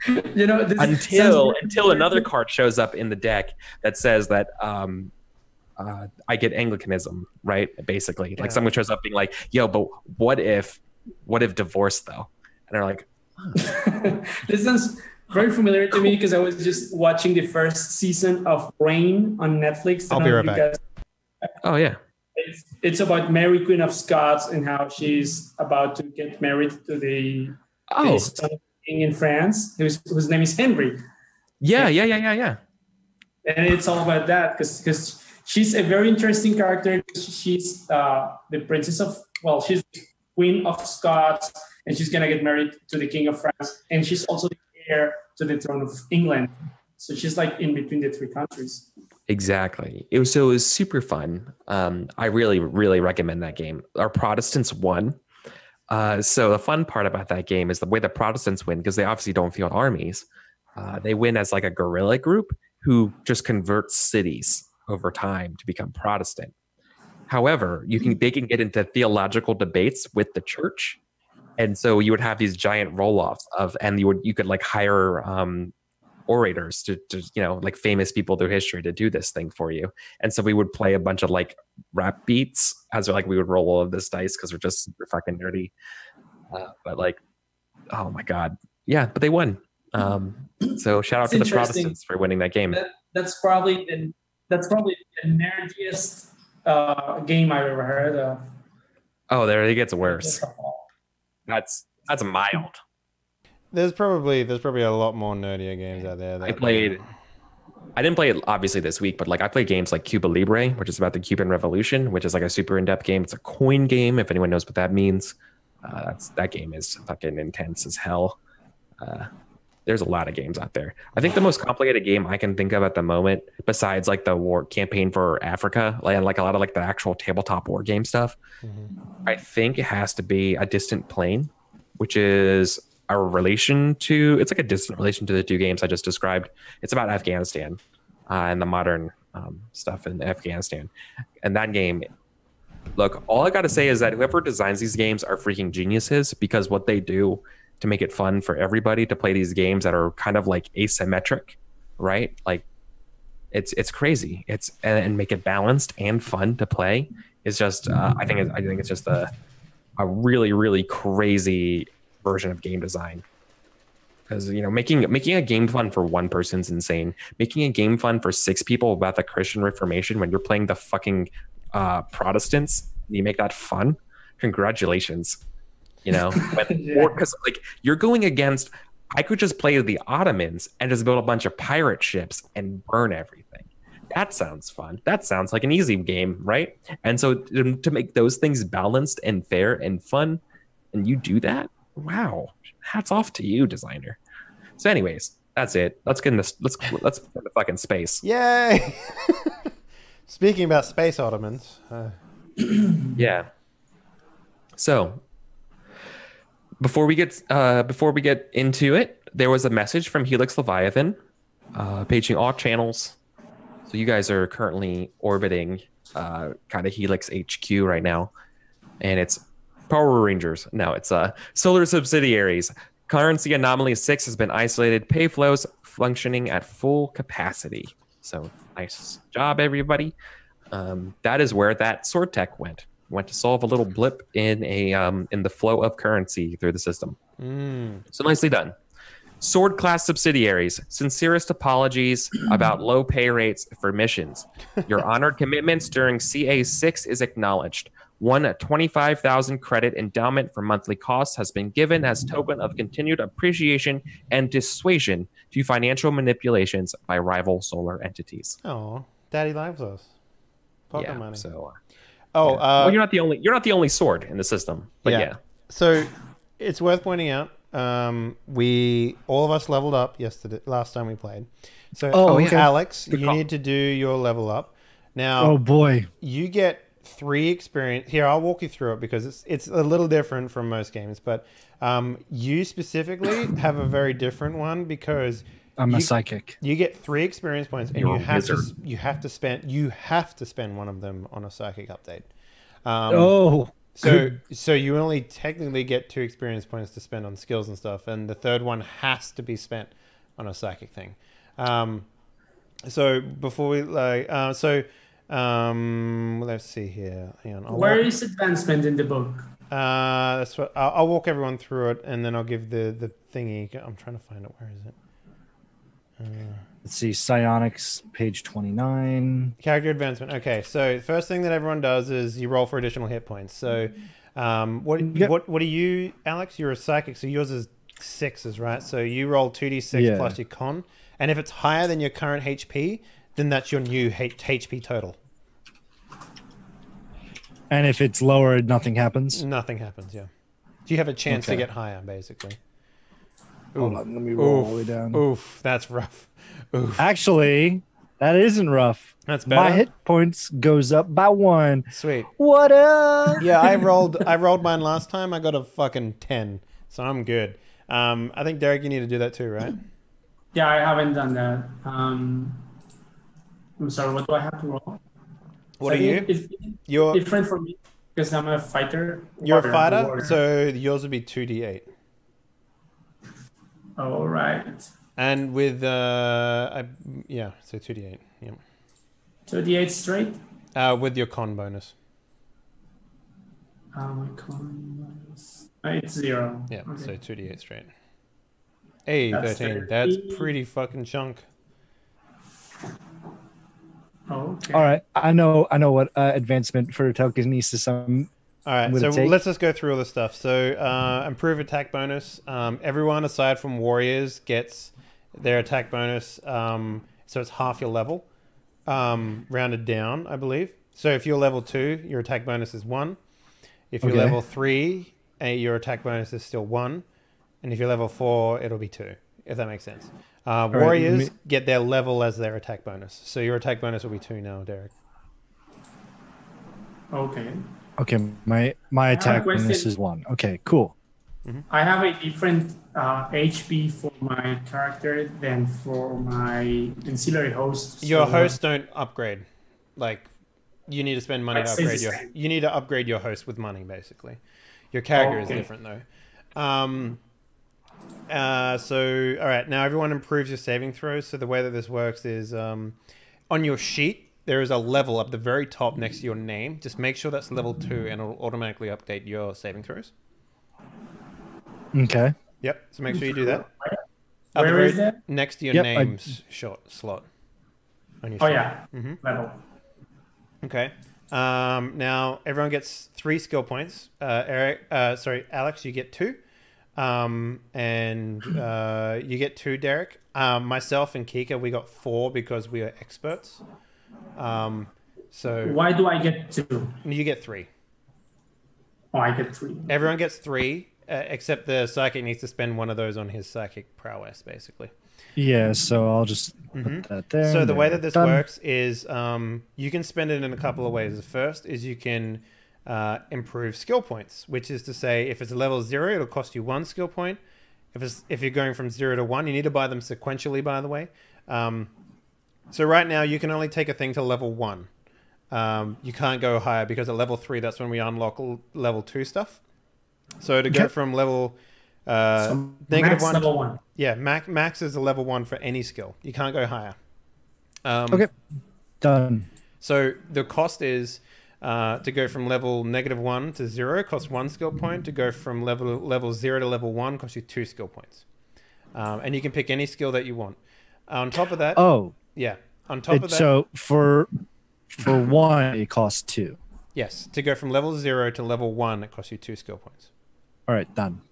Until another card shows up in the deck that says that I get Anglicanism, right? Basically, like someone shows up being like, "Yo, but what if divorce though?" And they're like, oh. This sounds very familiar to me because I was just watching the first season of Reign on Netflix. I'll be right back. Oh yeah. It's about Mary Queen of Scots and how she's about to get married to the son of the king in France, whose name is Henry. Yeah. And it's all about that because she's a very interesting character. She's the princess of, she's the Queen of Scots, and she's gonna get married to the King of France, and she's also the heir to the throne of England. So she's like in between the 3 countries. Exactly. It was super fun. I really, really recommend that game. Our Protestants won. So the fun part about that game is the way the Protestants win, because they obviously don't field armies. They win as like a guerrilla group who just converts cities over time to become Protestant. However, they can get into theological debates with the church. And so you would have these giant roll-offs and you could like hire orators to like famous people through history to do this thing for you. And so we would play a bunch of like rap beats as we would roll all of this dice because we're just super fucking nerdy. But like, oh my God. Yeah, but they won. So shout out to the Protestants for winning that game. That's probably the nerdiest game I've ever heard of. Oh, there it gets worse. That's mild. There's probably a lot more nerdier games out there. I didn't play it obviously this week, but like I played games like Cuba Libre, which is about the Cuban Revolution, which is like a super in-depth game. It's a coin game, if anyone knows what that means. That game is fucking intense as hell. There's a lot of games out there. I think the most complicated game I can think of at the moment, besides like the war campaign for Africa, like a lot of like the actual tabletop war game stuff, I think it has to be A Distant Plane, which is it's like a distant relation to the two games I just described. It's about Afghanistan and the modern stuff in Afghanistan. And that game, look, all I got to say is that whoever designs these games are freaking geniuses, because what they do to make it fun for everybody to play these games that are kind of like asymmetric, right? Like it's crazy. And make it balanced and fun to play is just I think it's just a really, really crazy version of game design. Because making a game fun for one person's insane. Making a game fun for 6 people about the Christian Reformation when you're playing the fucking Protestants, you make that fun. Congratulations. Because like you're going against, I could just play the Ottomans and just build a bunch of pirate ships and burn everything. That sounds fun. That sounds like an easy game, right? And so to make those things balanced and fair and fun, and you do that, wow, hats off to you, designer. So, anyways, that's it. Let's get in this. Let's get into fucking space. Yay! Speaking about space Ottomans. Yeah. So, before we get into it, there was a message from Helix Leviathan, paging all channels. So you guys are currently orbiting kind of Helix HQ right now, and it's Power Rangers. No, it's Solar Subsidiaries. Currency Anomaly 6 has been isolated. Pay flows functioning at full capacity. So nice job, everybody. That is where that sword tech went. Went to solve a little blip in the flow of currency through the system. So nicely done. Sword class subsidiaries, sincerest apologies about low pay rates for missions. Your honored commitments during CA6 is acknowledged. One 25,000 credit endowment for monthly costs has been given as token of continued appreciation and dissuasion to financial manipulations by rival solar entities. Oh, Daddy loves us. Pocket money. So, well, you're not the only sword in the system, but yeah. So it's worth pointing out, all of us leveled up last time we played. So, okay. Alex, you need to do your level up now. Oh boy, you get 3 experience. Here, I'll walk you through it because it's a little different from most games, but you specifically have a very different one because I'm a psychic. You get 3 experience points, and you have to spend one of them on a psychic update. So you only technically get 2 experience points to spend on skills and stuff, and the third one has to be spent on a psychic thing. So before we let's see here. Hang on. Where is advancement in the book? That's what I'll walk everyone through it, and then I'll give the thingy. I'm trying to find it. Where is it? Let's see, psionics, page 29. Character advancement. Okay, so the first thing that everyone does is you roll for additional hit points. So, what are you, Alex? You're a psychic, so yours is 6s, right? So you roll 2d6 plus your con, and if it's higher than your current HP, then that's your new HP total. And if it's lower, nothing happens? Nothing happens, yeah. Do you have a chance to get higher, basically? Hold on, let me roll all the way down. Oof, that's rough. Oof. Actually, that isn't rough. That's better. My hit points goes up by 1. Sweet. What up? Yeah, I rolled mine last time. I got a fucking 10, so I'm good. I think Derek, you need to do that too, right? Yeah, I haven't done that. I'm sorry. What do I have to roll? What are you? You're different from me because I'm a fighter. You're a fighter, so yours would be 2d8. All right. And with so 2d8. Yeah. 2d8 straight. With your con bonus. My con bonus. It's 0. Yeah. Okay. So 2d8 straight. Hey, that's 13. 30. That's pretty fucking chunk. Okay. All right. I know what advancement for telekinesis all right, so let's just go through all this stuff. So, improve attack bonus. Everyone aside from warriors gets their attack bonus. So it's half your level, rounded down, I believe. So if you're level 2, your attack bonus is 1. If you're level 3, your attack bonus is still 1. And if you're level 4, it'll be 2. if that makes sense. Warriors get their level as their attack bonus. So your attack bonus will be 2 now, Derek. Okay. Okay, my attack bonus is 1. Okay, cool. I have a different HP for my character than for my ancillary host. Your hosts don't upgrade. Like, you need to spend money to upgrade your. You need to upgrade your host with money, basically. Your character is different though. So all right, now everyone improves your saving throws. So the way that this works is on your sheet there is a level up the very top next to your name. Just make sure that's level 2, and it'll automatically update your saving throws. Okay. Yep. So make sure you do that. Where is that? Next to your name's slot. On your sheet. Yeah. Level. Okay. Now everyone gets 3 skill points. Alex, you get 2. And you get 2, Derek. Myself and Kika, we got 4 because we are experts. So why do I get 2? You get 3. Oh, I get 3. Everyone gets 3, except the psychic needs to spend one of those on his psychic prowess, basically. Yeah, so I'll just put that there. So the way that this works is you can spend it in a couple of ways. The first is you can improve skill points, which is to say if it's a level 0, it'll cost you 1 skill point. If you're going from 0 to 1, you need to buy them sequentially, by the way. So right now you can only take a thing to level 1. You can't go higher because at level 3, that's when we unlock level 2 stuff. So to go from level negative max level 1. Yeah, max is a level 1 for any skill. You can't go higher. Okay, done. So the cost is to go from level -1 to 0 costs 1 skill point. To go from level 0 to level 1 costs you 2 skill points. And you can pick any skill that you want. On top of that, on top of that, so for 1 it costs 2. Yes, to go from level 0 to level 1 it costs you 2 skill points. All right, done.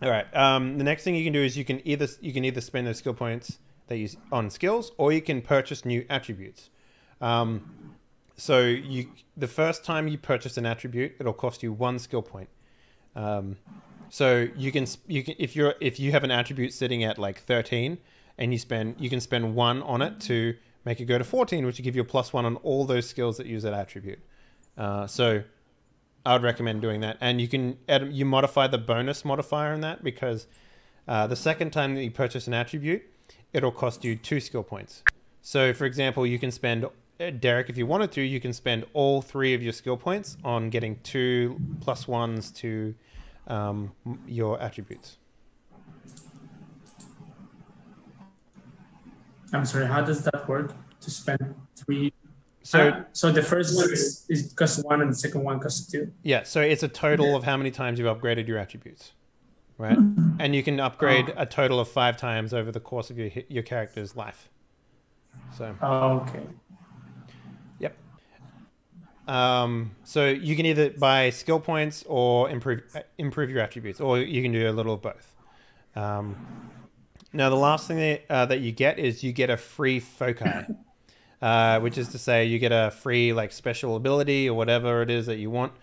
All right. The next thing you can do is you can either spend those skill points that you on skills, or you can purchase new attributes. So the first time you purchase an attribute, it'll cost you 1 skill point. So you can if you have an attribute sitting at like 13, and you can spend 1 on it to make it go to 14, which will give you a +1 on all those skills that use that attribute. So I would recommend doing that. And you modify the bonus modifier in that, because the second time that you purchase an attribute, it'll cost you 2 skill points. So for example, you can spend, Derek, if you wanted to, you can spend all 3 of your skill points on getting 2 +1s to your attributes. I'm sorry, how does that work? To spend 3? So the first one is cost 1 and the second one costs 2? Yeah, so it's a total of how many times you've upgraded your attributes, right? And you can upgrade a total of 5 times over the course of your character's life. So. Okay. Yep. So you can either buy skill points or improve your attributes, or you can do a little of both. Now the last thing that you get is you get a free foci. Which is to say you get a free like special ability or whatever it is that you want.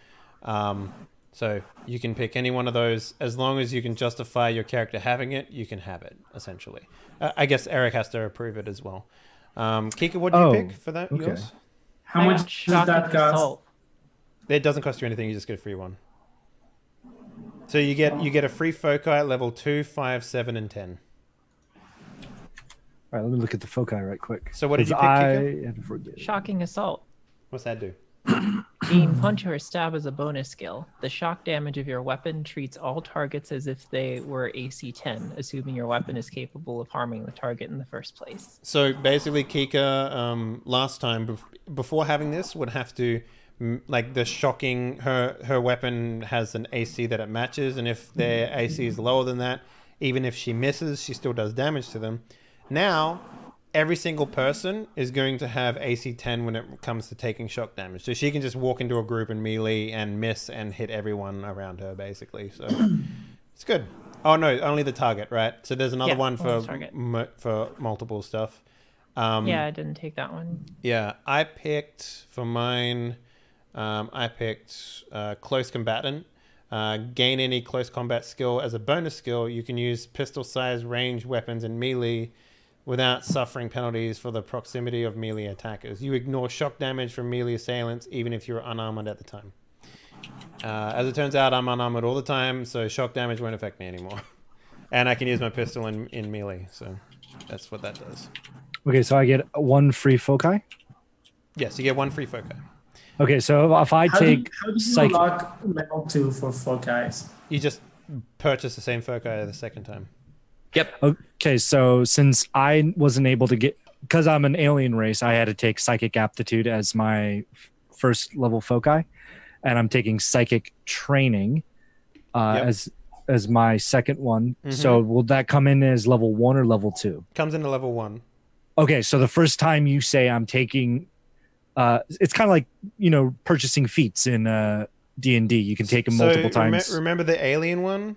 So you can pick any one of those. As long as you can justify your character having it, you can have it, essentially. I guess Eric has to approve it as well. Kika, what did you pick for that? Okay. Yours? How much does that cost? It doesn't cost you anything, you just get a free one. So you get a free foci at level 2, 5, 7, and 10. All right, let me look at the foci right quick. So what did you pick, Kika? I had to forget. Shocking Assault. What's that do? Being punch or stab is a bonus skill. The shock damage of your weapon treats all targets as if they were AC 10, assuming your weapon is capable of harming the target in the first place. So basically, Kika, last time, before having this, would have to, like the shocking, her weapon has an AC that it matches, and if their AC is lower than that, even if she misses, she still does damage to them. Now, every single person is going to have AC 10 when it comes to taking shock damage. So she can just walk into a group and melee and miss and hit everyone around her, basically. So it's good. Oh, no, only the target, right? So there's another one for multiple stuff. Yeah, I didn't take that one. Yeah, I picked, for mine, Close Combatant. Gain any close combat skill as a bonus skill. You can use pistol-sized ranged weapons and melee without suffering penalties for the proximity of melee attackers. You ignore shock damage from melee assailants even if you're unarmored at the time. As it turns out, I'm unarmored all the time, so shock damage won't affect me anymore. And I can use my pistol in melee, so that's what that does. Okay, so I get 1 free foci? Yes, you get 1 free foci. Okay, so if I take... How do you unlock level 2 for foci? You just purchase the same foci the second time. Yep. Okay, so since I wasn't able to get... Because I'm an alien race, I had to take psychic aptitude as my first level foci. And I'm taking psychic training as my second one. Mm-hmm. So will that come in as level 1 or level 2? Comes into level 1. Okay, so the first time you say I'm taking... it's kind of like, purchasing feats in D&D. You can take them multiple times. Remember the alien one?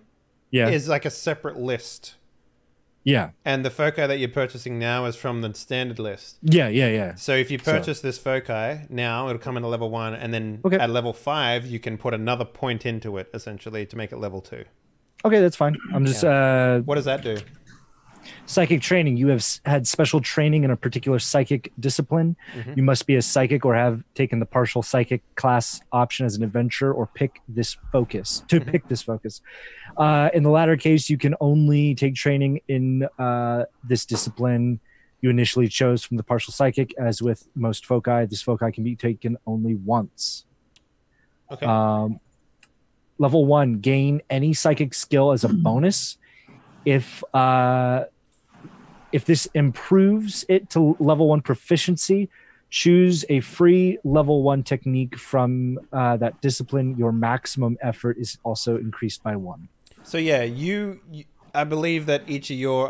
Yeah. Is like a separate list. Yeah. And the foci that you're purchasing now is from the standard list. Yeah. So if you purchase this foci now, it'll come into level 1, and then at level 5, you can put another point into it, essentially, to make it level 2. Okay, that's fine. I'm just... what does that do? Psychic training. You have had special training in a particular psychic discipline. Mm-hmm. You must be a psychic or have taken the partial psychic class option as an adventurer or pick this focus. Pick this focus. In the latter case, you can only take training in this discipline you initially chose from the partial psychic. As with most foci, this foci can be taken only once. Okay. Level 1, gain any psychic skill as a bonus. If this improves it to level 1 proficiency, choose a free level 1 technique from that discipline. Your maximum effort is also increased by 1. So yeah, I believe that each of your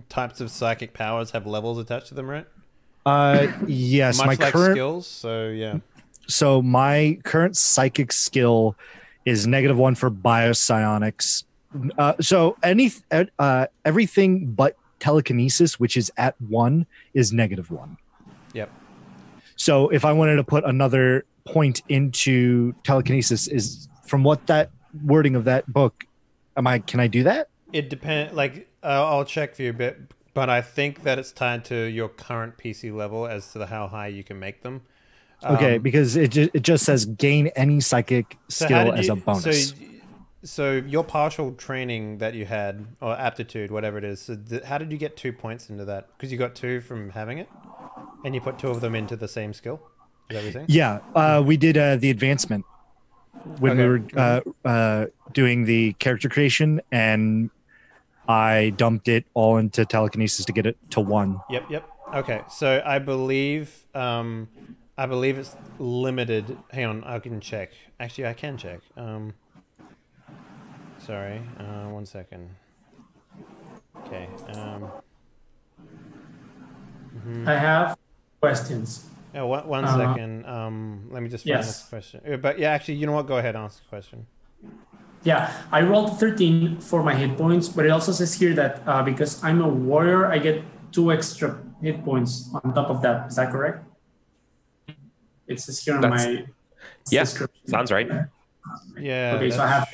types of psychic powers have levels attached to them, right? Yes. Much like current skills. So yeah. So my current psychic skill is -1 for biopsionics. So everything but telekinesis, which is at 1, is -1. Yep. So if I wanted to put another point into telekinesis, is from what that wording of that book, can I do that? It depends. Like I'll check for you a bit, but I think that it's tied to your current PC level as to how high you can make them. Okay, because it just says gain any psychic skill as a bonus. So your partial training that you had, or aptitude, whatever it is, how did you get 2 points into that? Because you got 2 from having it, and you put 2 of them into the same skill? Is that what you're saying? Yeah, we did the advancement when we were doing the character creation, and I dumped it all into telekinesis to get it to 1. Yep. Okay, so I believe it's limited. Hang on, I can check. Actually, I can check. Sorry, 1 second. Okay. I have questions. Oh, one second. Let me just find this question. But yeah, actually, you know what? Go ahead, ask the question. Yeah, I rolled 13 for my hit points, but it also says here that because I'm a warrior, I get 2 extra hit points on top of that. Is that correct? It says here on my description. Sounds right. Yeah. Okay, so I have.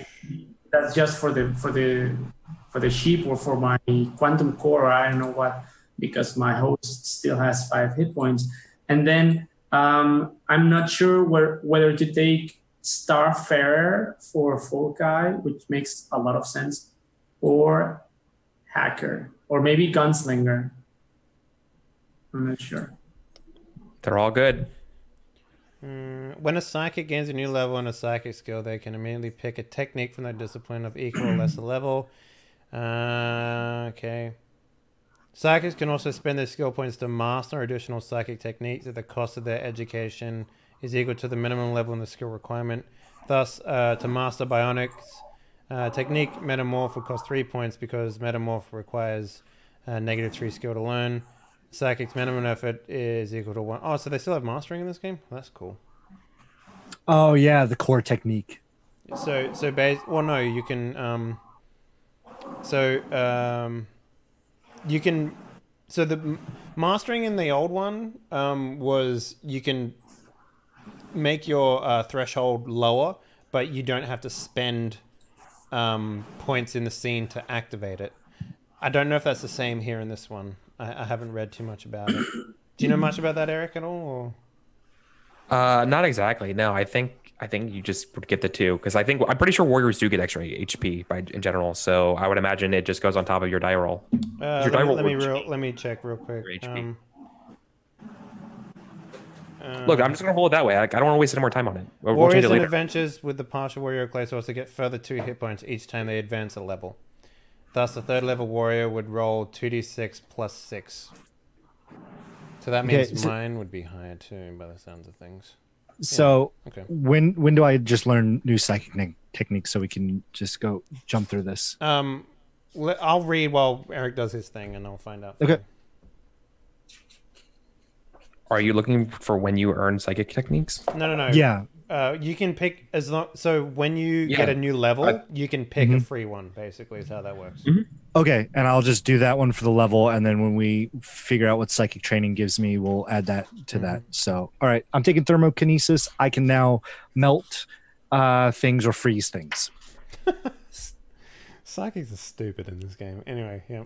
That's just for the sheep or for my quantum core. I don't know what, because my host still has 5 hit points. And then I'm not sure whether to take Starfarer for foci, which makes a lot of sense, or Hacker, or maybe Gunslinger. I'm not sure. They're all good. When a psychic gains a new level in a psychic skill, they can immediately pick a technique from that discipline of equal or lesser level. Okay. Psychics can also spend their skill points to master additional psychic techniques at the cost of their education is equal to the minimum level in the skill requirement. Thus, to master bionics technique, Metamorph would cost 3 points because Metamorph requires -3 skill to learn. Psychic's minimum effort is equal to 1. Oh, so they still have mastering in this game? That's cool. Oh yeah, the core technique. No, you can you can. So the mastering in the old one was you can make your threshold lower but you don't have to spend points in the scene to activate it. I don't know if that's the same here in this one. I haven't read too much about it. Do you know much about that, Eric, at all? Or? Not exactly. No, I think you just would get the 2 because I'm pretty sure warriors do get extra HP in general. So I would imagine it just goes on top of your die roll. Let me check real quick. Look, I'm just gonna hold it that way. I don't want to waste any more time on it. Warriors and adventures with the partial warrior clay source to get further 2 hit points each time they advance a level. Thus, the 3rd level warrior would roll 2d6 plus 6. So that means mine would be higher too, by the sounds of things. So when do I just learn new psychic techniques so we can just go jump through this? I'll read while Eric does his thing, and I'll find out. Okay. Are you looking for when you earn psychic techniques? No. Yeah. You can pick as long. So when you get a new level, you can pick a free one. Basically, is how that works. Okay, and I'll just do that one for the level, and then when we figure out what psychic training gives me, we'll add that to that. So, all right, I'm taking thermokinesis. I can now melt things or freeze things. Psychics are stupid in this game. Anyway, yeah.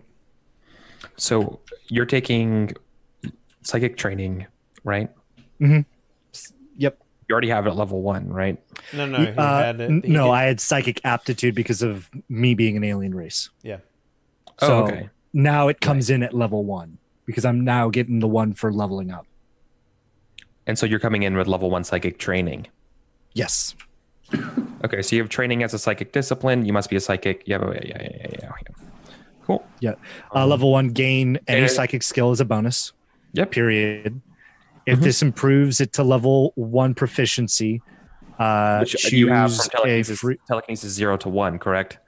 So you're taking psychic training, right? Yep. You already have it at level 1, right? No. He had it. I had psychic aptitude because of me being an alien race. Yeah. So now it comes in at level 1 because I'm now getting the 1 for leveling up. And so you're coming in with level 1 psychic training. Yes. Okay, so you have training as a psychic discipline. You must be a psychic. Yeah. Cool. Yeah. Level 1 gain any psychic skill as a bonus. Yep. Period. If this improves it to level 1 proficiency, which you have from telekinesis 0 to 1, correct?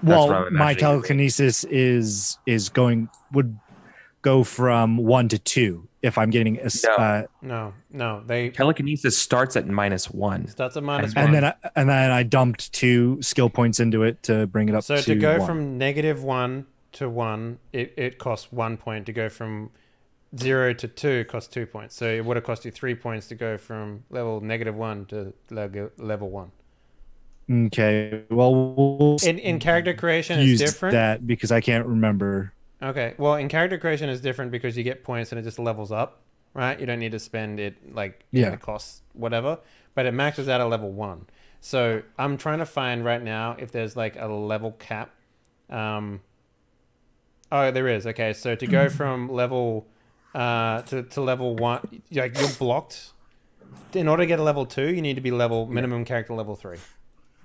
Well, my telekinesis would go from 1 to 2 if I'm getting a no. Telekinesis starts at -1. Starts at -1, and then I dumped 2 skill points into it to bring it up. So to go from -1 to 1, it costs 1 point. To go from 0 to 2 costs 2 points. So it would have cost you 3 points to go from level -1 to level 1. Okay. Well, in character creation is different. That because I can't remember. Okay. Well, in character creation is different because you get points and it just levels up, right? You don't need to spend it it costs whatever, but it maxes out at level 1. So I'm trying to find right now if there's like a level cap. Oh, there is. Okay. So to go from level to level 1, you're blocked. In order to get a level 2, you need to be minimum character level 3.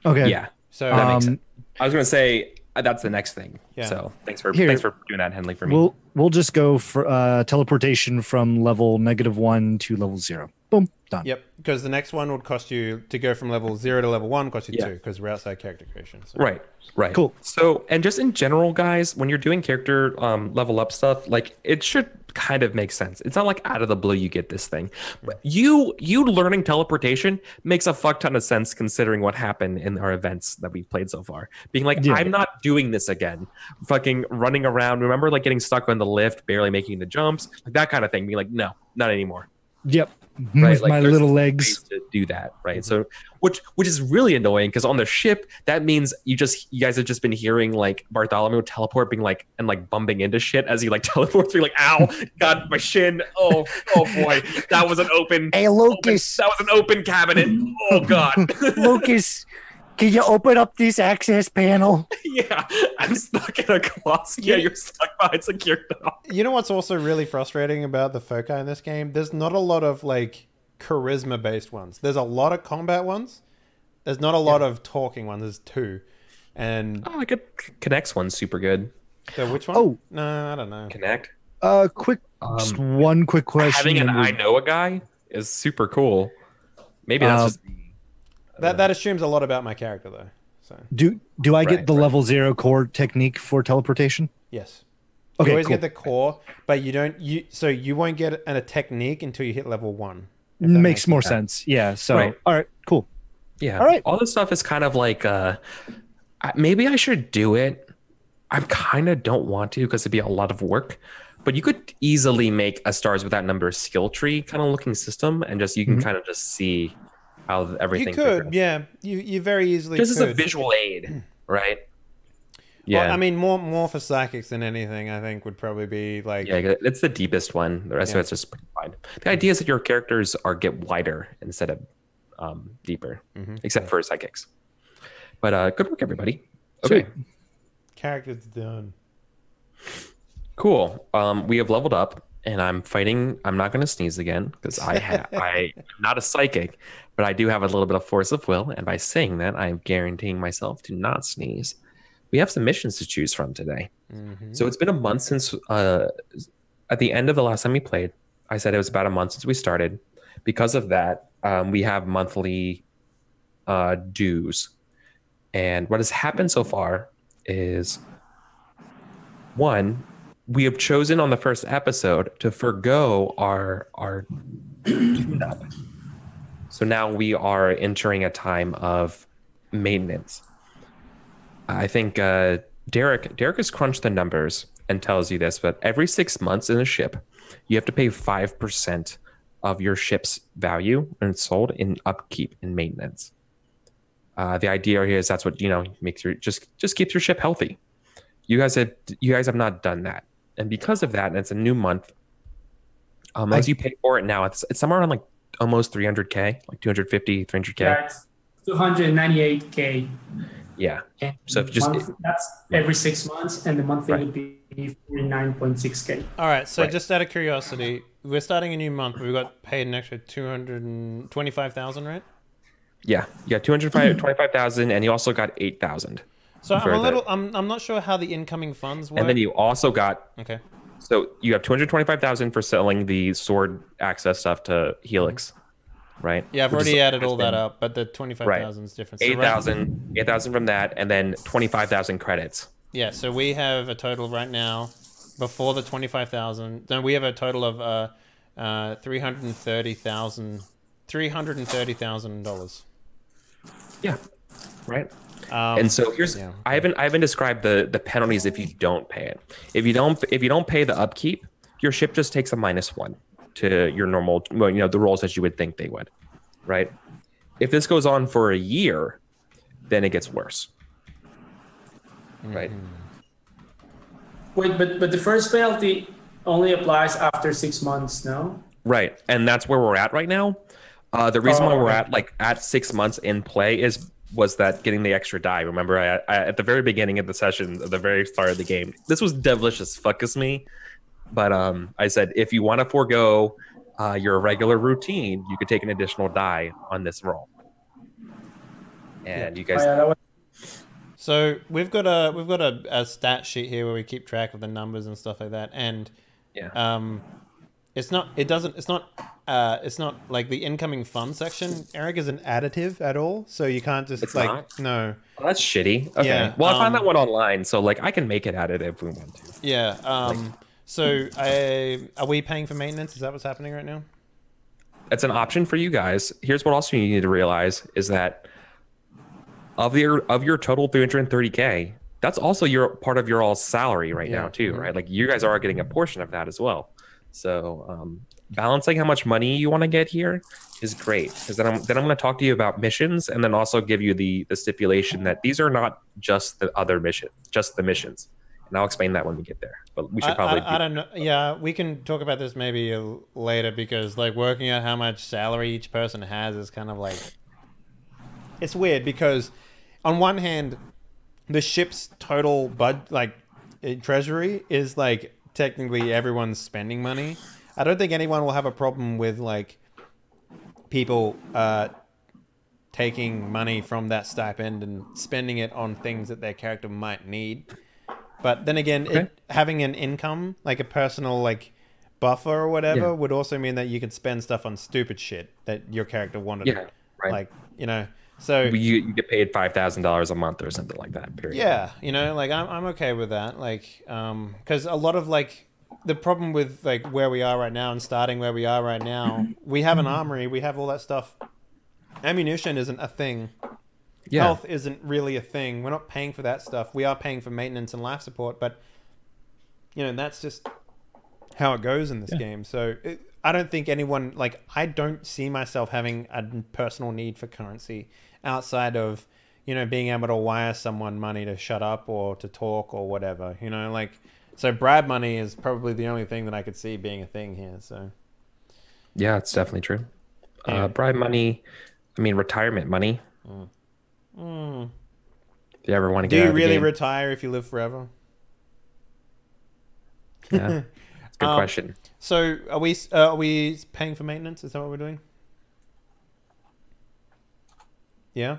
Okay. Yeah. So that makes sense. I was going to say that's the next thing. Yeah. So thanks for doing that, Henley, for me. We'll just go for teleportation from level -1 to level 0. Boom. Done. Yep. Because the next one would cost you to go from level 0 to level 1 cost you 2 because we're outside character creation. So. Right. Cool. So, and just in general, guys, when you're doing character level up stuff, like it should kind of make sense. It's not like out of the blue you get this thing. But you learning teleportation makes a fuck ton of sense considering what happened in our events that we've played so far. Being like, I'm not doing this again. Fucking running around. Remember like getting stuck on the lift, barely making the jumps, like that kind of thing. Being like, no, not anymore. Yep. Right? With like, my little legs to do that, right? So which is really annoying because on the ship that means you guys have just been hearing like Bartholomew teleport being like and like bumping into shit as he like teleports, being like, ow, god, my shin, oh boy, that was an open Lucas, that was an open cabinet, oh god. Lucas, can you open up this access panel? Yeah, I'm stuck in a closet. Yeah, you're stuck behind secure door. You know what's also really frustrating about the foci in this game? There's not a lot of like charisma-based ones. There's a lot of combat ones. There's not a lot of talking ones. There's 2. And like it connects one's super good. So which one? Oh, no, I don't know. Connect. Just one quick question. Having an I know a guy is super cool. Maybe that's just that assumes a lot about my character though. So do I get the level 0 core technique for teleportation? Yes. Okay, you always cool. get the core, but you won't get a technique until you hit level 1. Makes more sense. Yeah. So all right, cool. Yeah. All right. All this stuff is kind of like maybe I should do it. I kind of don't want to because it'd be a lot of work. But you could easily make a stars without number skill tree kind of looking system, and just you can kind of just see how everything. You could, yeah. You very easily just could. as a visual aid, right? Yeah, well, I mean, more for psychics than anything. I think would probably be like. Yeah, it's the deepest one. The rest of it's just fine. The idea is that your characters get wider instead of deeper, except for psychics. But good work, everybody. Okay, characters done. Cool. We have leveled up, and I'm fighting. I'm not going to sneeze again because I'm not a psychic, but I do have a little bit of force of will, and by saying that, I am guaranteeing myself to not sneeze. We have some missions to choose from today. So it's been a month since, at the end of the last time we played, I said it was about a month since we started. Because of that, we have monthly dues. And what has happened so far is, one, we have chosen on the first episode to forgo our tune-up. So now we are entering a time of maintenance. I think Derek has crunched the numbers and tells you this, but every 6 months in a ship, you have to pay 5% of your ship's value when it's sold in upkeep and maintenance. The idea here is that's what makes your just keeps your ship healthy. You guys have not done that, and because of that, and it's a new month. As you pay for it now, it's somewhere around like almost 300K, like 250, 300K. Yeah, it's 298K. Yeah. And so if just that's every 6 months, and the monthly would be 49.6K. All right. So just out of curiosity, we're starting a new month. But we got paid an extra 225,000, right? Yeah. You got 225,000, and you also got 8,000. So I'm not sure how the incoming funds work. And then you also got So you have 225,000 for selling the sword access stuff to Helix. Right. Yeah, I've already added all that up, but the 25,000 is different. So 8,000 from that, and then 25,000 credits. Yeah, so we have a total right now, before the 25,000. No, we have a total of $330,000. Yeah. Right. And so here's I haven't described the penalties if you don't pay it. If you don't pay the upkeep, your ship just takes a -1 to your normal, the rolls that you would think they would, right? If this goes on for a year, then it gets worse, right? Wait, but the first penalty only applies after 6 months, no? Right, and that's where we're at right now. The reason why we're at 6 months in play was that getting the extra die. Remember, I at the very beginning of the session, at the very start of the game, this was devilish as fuck as me. But I said, if you want to forego your regular routine, you could take an additional die on this roll. And you guys. So we've got a stat sheet here where we keep track of the numbers and stuff like that. And it's not like the incoming fund section, Eric, isn't additive at all. So you can't just no. Well, that's shitty. Okay. Yeah, well, I found that one online, so like I can make it additive if we want to. Yeah. So are we paying for maintenance? Is that what's happening right now? It's an option for you guys. Here's what also you need to realize is that of your total 330K, that's also part of your all salary right now too, right? Like you guys are getting a portion of that as well. So balancing how much money you want to get here is great, because then I'm going to talk to you about missions, and then also give you the stipulation that these are not just the other missions, just the missions. And I'll explain that when we get there. But we should probably. I don't know. Yeah, we can talk about this maybe later, because like working out how much salary each person has is kind of like, it's weird, because on one hand, the ship's total treasury is like technically everyone's spending money. I don't think anyone will have a problem with like people taking money from that stipend and spending it on things that their character might need. But then again, having an income, like a personal like buffer or whatever, would also mean that you could spend stuff on stupid shit that your character wanted. Yeah, right. Like, so you get paid $5,000 a month or something like that. Period. Yeah, like I'm okay with that. Like, because a lot of like the problem with like where we are right now and starting where we are right now, we have an armory, we have all that stuff. Ammunition isn't a thing. Yeah. Health isn't really a thing. We're not paying for that stuff. We are paying for maintenance and life support, but that's just how it goes in this game. So I don't think anyone, like, I don't see myself having a personal need for currency outside of, you know, being able to wire someone money to shut up or to talk or whatever, you know, like, so bribe money is probably the only thing that I could see being a thing here. So yeah, it's definitely true. Anyway. Bribe money, I mean, retirement money. If you ever want to do get out you of the really game. retire if you live forever? Yeah, that's a good question. So are we paying for maintenance? Is that what we're doing? Yeah.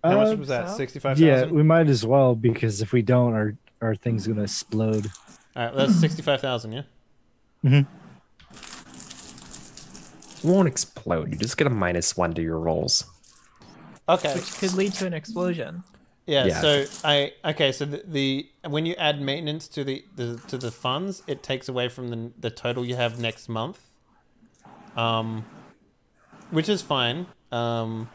How much was that? so. 65,000. Yeah, we might as well, because if we don't, our thing's gonna explode. All right, that's 65,000. Yeah. Mm-hmm. It won't explode. You just get a -1 to your rolls. Okay. Which could lead to an explosion. Yeah. Yeah. So so the when you add maintenance to the funds, it takes away from the total you have next month. Which is fine. But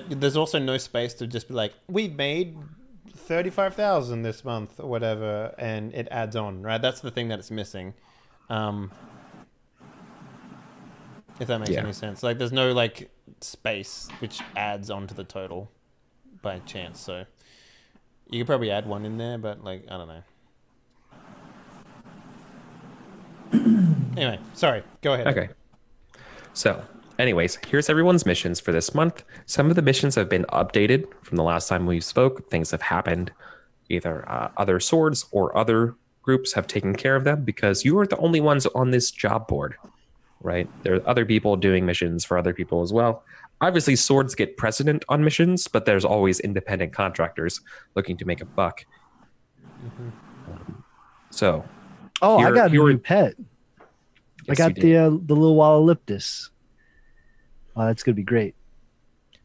there's also no space to just be like, we made 35,000 this month or whatever, and it adds on, right? That's the thing that it's missing. If that makes any sense. Like, there's no, like, space which adds onto the total by chance. So you could probably add one in there, but, like, I don't know. Anyway, sorry. Go ahead. Okay. So, anyways, here's everyone's missions for this month. Some of the missions have been updated from the last time we spoke. Things have happened. Either other swords or other groups have taken care of them, because you are the only ones on this job board, right? There are other people doing missions for other people as well. Obviously, swords get precedent on missions, but there's always independent contractors looking to make a buck. So, I got a new pet. I got the little Wallalyptus. Oh, that's gonna be great.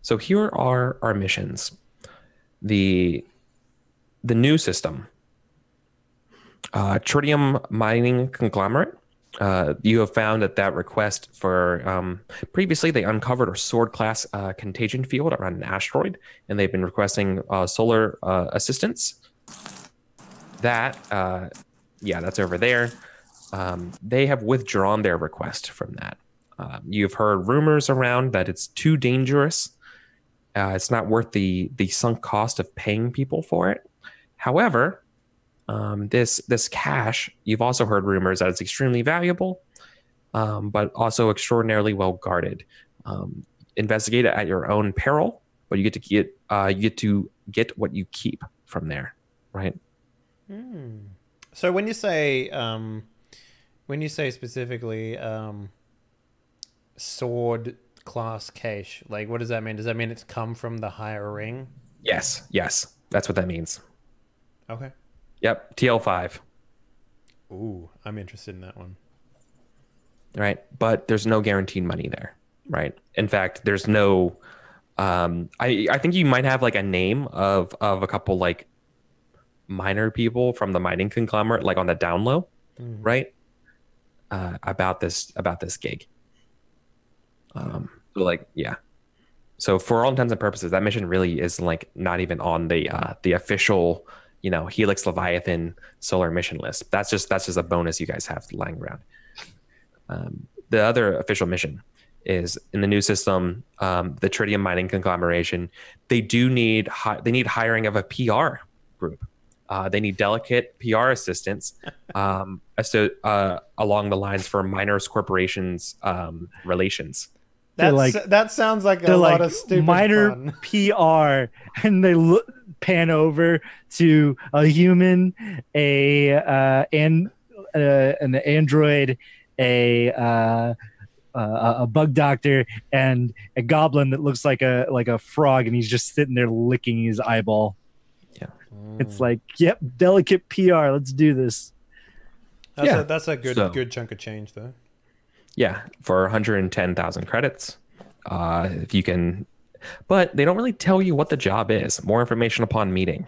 So here are our missions. The new system, tritium mining conglomerate. You have found that request for previously they uncovered a sword class contagion field around an asteroid, and they've been requesting solar assistance. That's over there. They have withdrawn their request from that. You've heard rumors around that it's too dangerous. It's not worth the sunk cost of paying people for it. However, this cash, you've also heard rumors that it's extremely valuable, but also extraordinarily well guarded. Investigate it at your own peril, but you get to get what you keep from there, right? So when you say specifically sword class cache, like, what does that mean? Does that mean it's come from the higher ring? Yes, that's what that means. Okay. Yep, TL5. Ooh, I'm interested in that one. Right, but there's no guaranteed money there, right? In fact, there's no. I think you might have like a name of a couple like miner people from the mining conglomerate, like on the down low, right? About this gig. So for all intents and purposes, that mission really is like not even on the official, Helix Leviathan solar mission list. That's just a bonus you guys have lying around. The other official mission is in the new system, the tritium mining conglomeration. They need hiring of a PR group. They need delicate PR assistance along the lines for miners corporations relations. That sounds like a lot of stupid minor fun. PR, and they pan over to a human, an android, a bug doctor, and a goblin that looks like a frog, and he's just sitting there licking his eyeball. Yeah, it's like, yep, delicate PR. Let's do this. That's a good chunk of change, though. Yeah, for 110,000 credits, if you can, but they don't really tell you what the job is. More information upon meeting.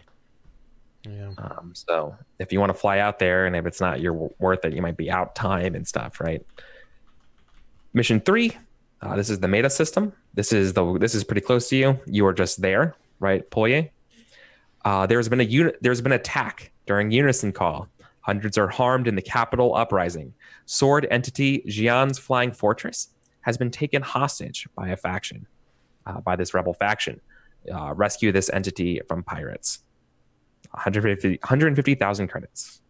Yeah. So if you want to fly out there, and if it's not worth it, you might be out time and stuff, right? Mission 3. This is the meta system. This is pretty close to you. You are just there, right, Polye? There's been attack during Unison Call. Hundreds are harmed in the capital uprising. Sword entity Xi'an's flying fortress has been taken hostage by a faction, by this rebel faction. Rescue this entity from pirates. 150,000 credits.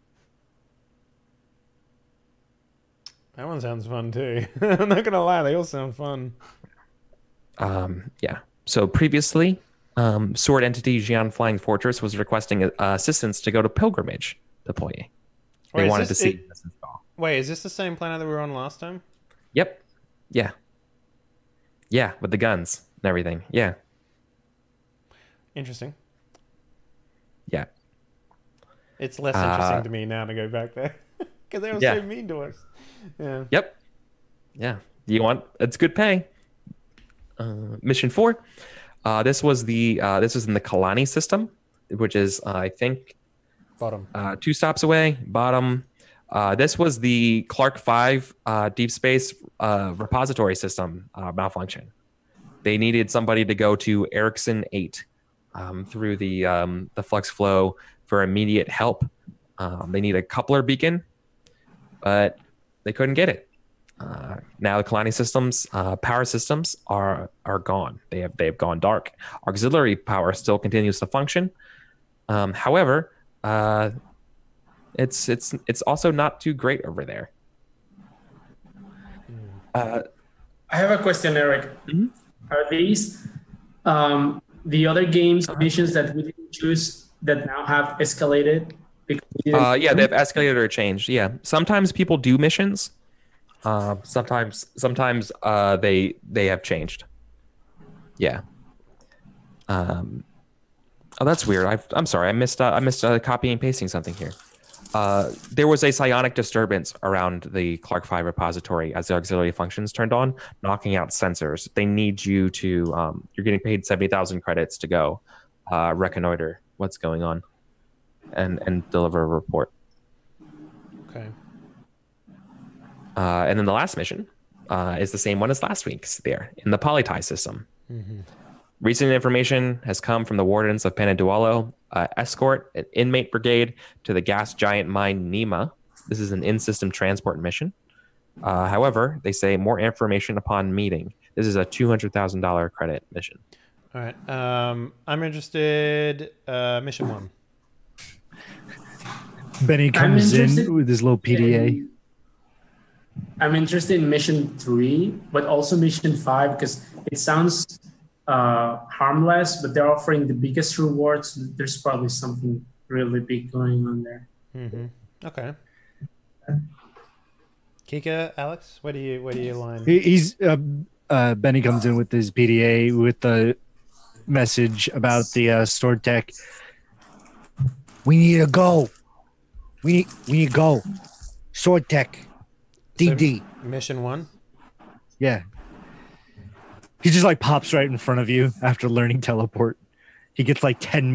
That one sounds fun too. I'm not gonna lie, they all sound fun. Yeah. So previously, Sword entity Xi'an Flying Fortress was requesting assistance to go to pilgrimage deploy. They wanted to see this install. Wait, is this the same planet that we were on last time? Yep. Yeah. Yeah, with the guns and everything. Yeah. Interesting. Yeah. It's less interesting to me now to go back there because they were so mean to us. Yeah. Yep. Yeah. It's good pay. Mission 4. This was in the Kalani system, which is I think bottom. 2 stops away. Bottom. This was the Clark 5 deep space repository system malfunction. They needed somebody to go to Erickson 8 through the flux flow for immediate help. They need a coupler beacon, but they couldn't get it. Now the Kalani systems, power systems are gone. They have gone dark. Auxiliary power still continues to function. However, it's also not too great over there. I have a question, Eric. Mm-hmm. Are these the other games missions that we didn't choose that now have escalated? Yeah, they've escalated or changed. Yeah, sometimes people do missions. Sometimes they have changed. Yeah. Oh, that's weird. I'm sorry. I missed copying and pasting something here. There was a psionic disturbance around the Clark 5 repository as the auxiliary functions turned on, knocking out sensors. They need you to, you're getting paid 70,000 credits to go reconnoiter what's going on and deliver a report. Okay. And then the last mission is the same one as last week's there in the Polytie system. Mm-hmm. Recent information has come from the wardens of Peneduolo. Escort an inmate brigade to the gas giant mine Nima. This is an in-system transport mission. However, they say more information upon meeting. This is a $200,000 credit mission. All right. I'm interested. Mission 1. Benny comes in with his little PDA. I'm interested in mission 3, but also mission 5 because it sounds harmless, but they're offering the biggest rewards. There's probably something really big going on there. Mm-hmm. Okay. Kika, Alex, where do you line? He's Benny comes in with his PDA with the message about the stored tech. We need to go. We need to go. Sword tech. DD. So, mission 1? Yeah. He just like pops right in front of you after learning teleport. He gets like 10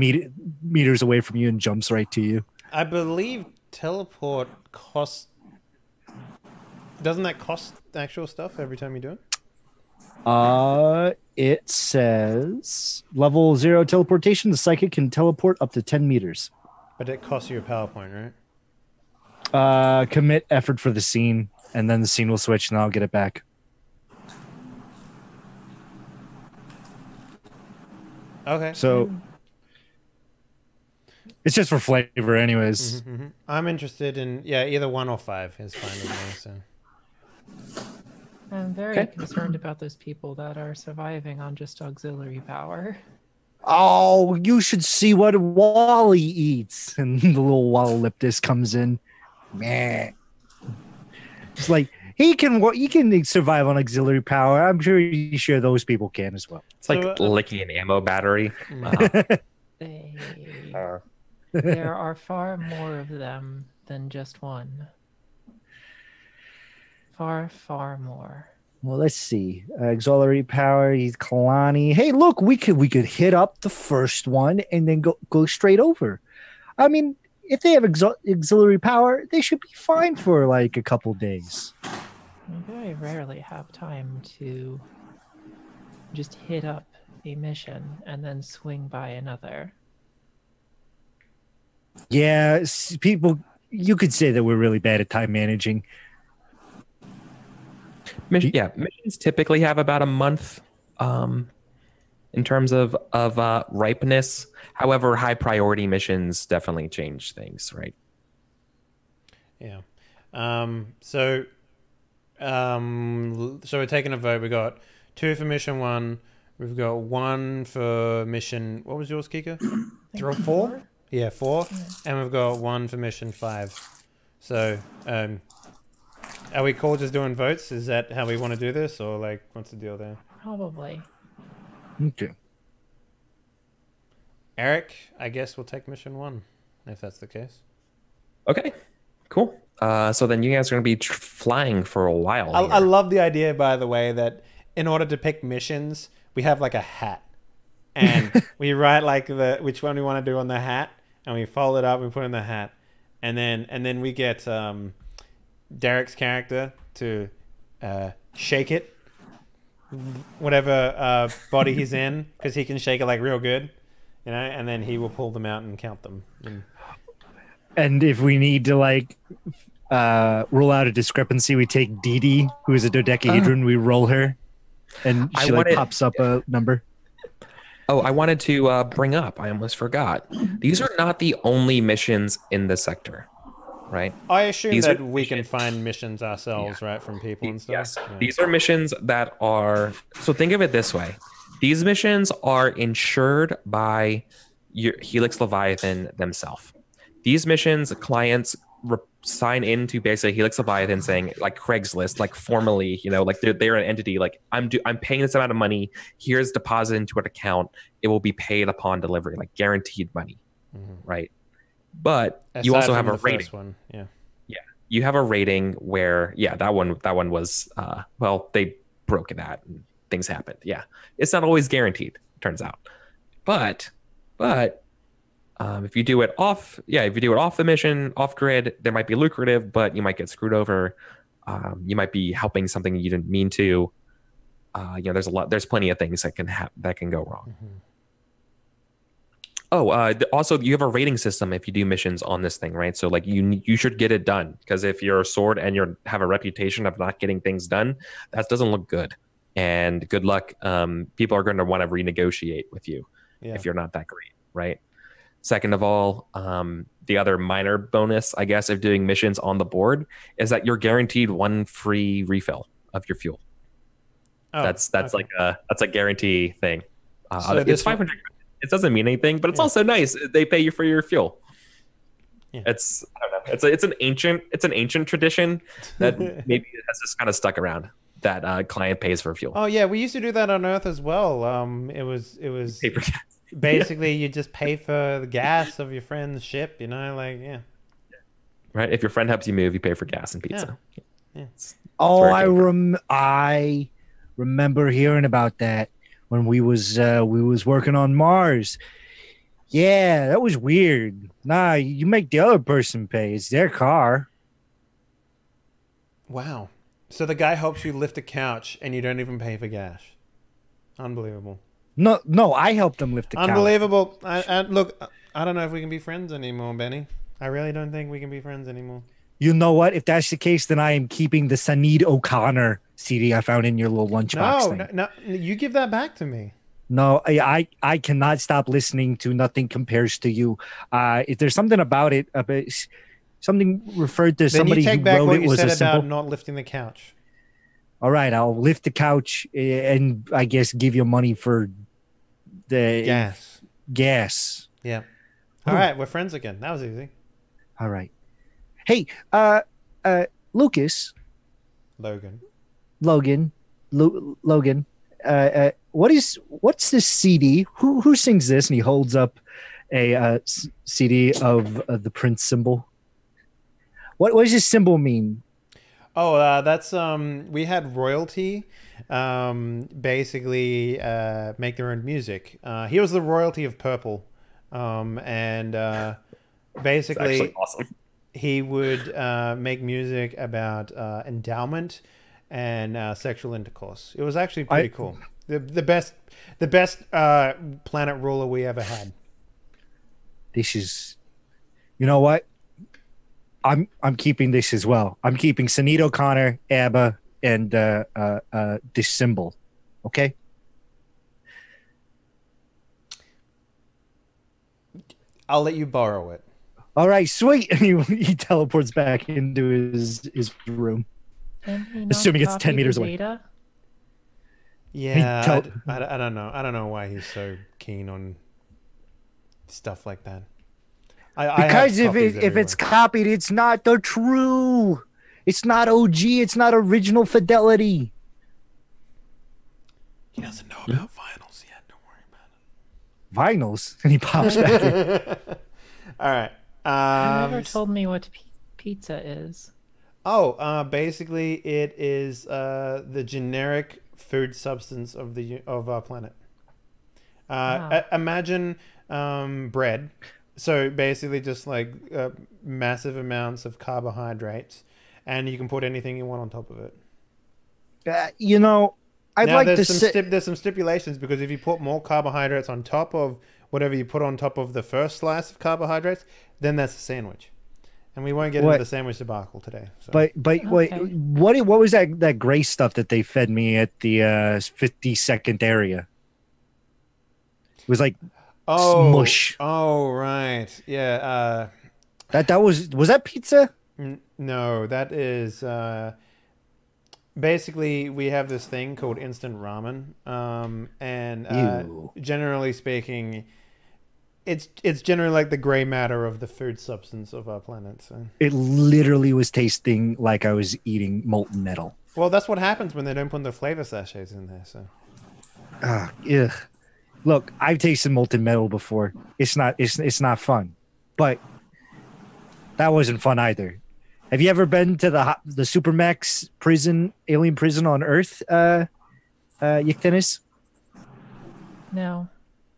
meters away from you and jumps right to you. I believe teleport costs... Doesn't that cost actual stuff every time you do it? It says level 0 teleportation. The psychic can teleport up to 10 meters. But it costs you a PowerPoint, right? Commit effort for the scene, and then the scene will switch, and I'll get it back. Okay. So it's just for flavor, anyways. Mm-hmm, mm-hmm. I'm interested in either 1 or 5 is fine with me. So I'm very concerned about those people that are surviving on just auxiliary power. Oh, you should see what Wally eats. And the little Walloleptus comes in. Meh. It's like he can survive on auxiliary power. I'm sure those people can as well. It's like licking an ammo battery. There are far more of them than just one. Far, far more. Well, let's see. Auxiliary power. He's Kalani. Hey, look, we could hit up the first one and then go straight over. I mean, if they have auxiliary power, they should be fine for like a couple days. I very rarely have time to just hit up a mission and then swing by another. Yeah, people you could say that we're really bad at time managing. Missions typically have about a month in terms of ripeness. However, high priority missions definitely change things, right? Yeah. So we're taking a vote. We got 2 for mission 1. We've got 1 for mission. What was yours, Kika? 3 or 4? Yeah, 4. Yeah. And we've got 1 for mission 5. So, are we cool just doing votes? Is that how we want to do this, or like, what's the deal there? Probably. Okay. Eric, I guess we'll take mission 1, if that's the case. Okay, cool. So then you guys are going to be flying for a while. I love the idea, by the way, that in order to pick missions, we have like a hat, and we write like which one we want to do on the hat, and we fold it up and put it in the hat, and then we get Derek's character to shake it, whatever body he's in, because he can shake it like real good, you know, and then he will pull them out and count them. And if we need to like rule out a discrepancy, we take Dee Dee, who is a dodecahedron, we roll her, and she pops up a number. Oh, I wanted to bring up, I almost forgot. These are not the only missions in the sector, right? I assume that we can find missions ourselves, right, from people and stuff? Yes. Yeah. These are missions that are... So think of it this way. These missions are insured by Helix Leviathan themselves. These missions, clients sign into basically Helix Leviathan saying, like Craigslist, like formally, you know, like they're an entity, like I'm paying this amount of money, here's deposit into an account, it will be paid upon delivery, like guaranteed money, right? But aside you also have a rating. One. Yeah, you have a rating where that one was well, they broke that and things happened. Yeah, it's not always guaranteed, turns out, but if you do it off the mission, off grid, there might be lucrative, but you might get screwed over. You might be helping something you didn't mean to. There's plenty of things that can go wrong. Also, you have a rating system if you do missions on this thing, right? So like you should get it done, because if you're a sword and you have a reputation of not getting things done, that doesn't look good. And good luck. People are going to want to renegotiate with you if you're not that great, right? Second of all, the other minor bonus, I guess, of doing missions on the board is that you're guaranteed 1 free refill of your fuel. That's okay. That's a guarantee thing. So it's 500. It doesn't mean anything, but it's also nice. They pay you for your fuel. Yeah. I don't know. It's an ancient tradition that maybe has just kind of stuck around. That client pays for fuel. Oh yeah, we used to do that on Earth as well. It was paper gas. Basically, you just pay for the gas of your friend's ship, you know, like, right. If your friend helps you move, you pay for gas and pizza. Yeah. I remember hearing about that when we was working on Mars. Yeah, that was weird. Nah, you make the other person pay. It's their car. Wow. So the guy helps you lift a couch and you don't even pay for gas. Unbelievable. No, I helped them lift the couch. Unbelievable. Look, I don't know if we can be friends anymore, Benny. I really don't think we can be friends anymore. You know what? If that's the case, then I am keeping the Sinead O'Connor CD I found in your little lunchbox thing. No, you give that back to me. No, I cannot stop listening to Nothing Compares to You. If there's something about it, something referred to somebody who wrote it was a simple... about not lifting the couch. All right, I'll lift the couch and I guess give you money for the gas. Yeah. All right, we're friends again. That was easy. All right. Hey, Lucas. Logan. What's this CD? Who sings this? And he holds up a CD of the Prince symbol. What does this symbol mean? Oh, that's we had royalty basically make their own music. He was the royalty of purple, and basically actually awesome. He would make music about endowment and sexual intercourse. It was actually pretty cool. The best planet ruler we ever had. This is, you know what? I'm keeping this as well. I'm keeping Sinead O'Connor, ABBA, and this symbol. Okay. I'll let you borrow it. All right, sweet. And he teleports back into his room, assuming it's 10 meters away. Data? Yeah, I don't know. I don't know why he's so keen on stuff like that. Because if it's copied, it's not the true. It's not OG. It's not original fidelity. He doesn't know about vinyls yet. Don't worry about it. Vinyls? And he pops back in. All right. You never told me what pizza is. Oh, basically, it is the generic food substance of our planet. Wow. Imagine bread. So basically, just like massive amounts of carbohydrates, and you can put anything you want on top of it. I'd now, like there's to some there's some stipulations, because if you put more carbohydrates on top of whatever you put on top of the first slice of carbohydrates, then that's a sandwich. And we won't get into the sandwich debacle today. So. But Okay. wait, what was that gray stuff that they fed me at the 52nd area? It was like smush. Oh, right. Yeah. That was that pizza? No, that is basically, we have this thing called instant ramen, and generally speaking, it's generally like the gray matter of the food substance of our planet. So it literally was tasting like I was eating molten metal. Well, that's what happens when they don't put the flavor sachets in there. So ugh. Look, I've tasted molten metal before. It's not fun, but that wasn't fun either. Have you ever been to the Supermax prison, alien prison on Earth, Yictenis? No.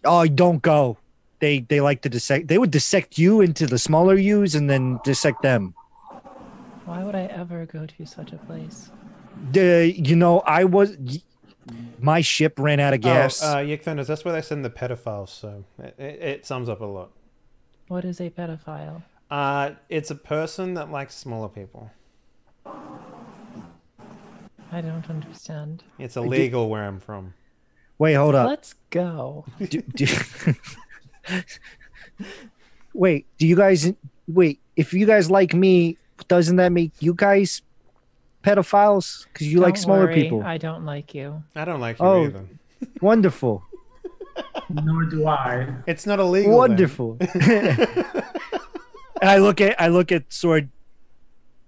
Oh, don't go. They like to dissect. They would dissect you into the smaller yous and then dissect them. Why would I ever go to such a place? My ship ran out of gas. Yictenis, that's where they send the pedophiles. So it sums up a lot. What is a pedophile? It's a person that likes smaller people. I don't understand. It's illegal where I'm from. Wait, hold up. Let's go. Wait, if you guys like me, doesn't that make you guys pedophiles? Because you like smaller people. I don't like you. I don't like you either. Wonderful. Nor do I. It's not illegal. Wonderful. And I look at Sword.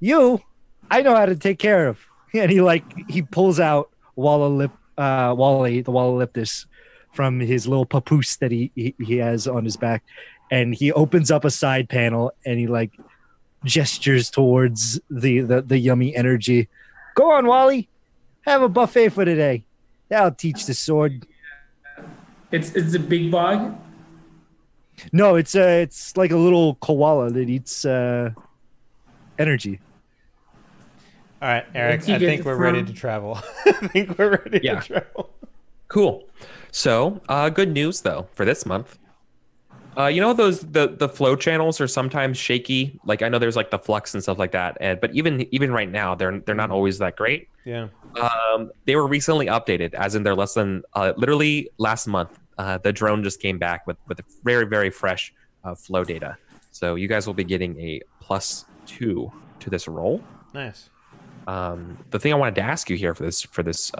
I know how to take care of. And he pulls out Wally, the Wallalyptus, from his little papoose that he has on his back, and he opens up a side panel and he gestures towards the yummy energy. Go on, Wally, have a buffet for today. That'll teach the sword. It's a big bug. No, it's like a little koala that eats energy. All right, Eric, I think we're ready to travel. To travel. Cool. So, good news though for this month. The flow channels are sometimes shaky. Like I know there's like the flux and stuff like that, but even right now they're not always that great. Yeah. They were recently updated, as in they're less than literally last month. The drone just came back with very, very fresh flow data. So you guys will be getting a +2 to this roll. Nice. The thing I wanted to ask you here for this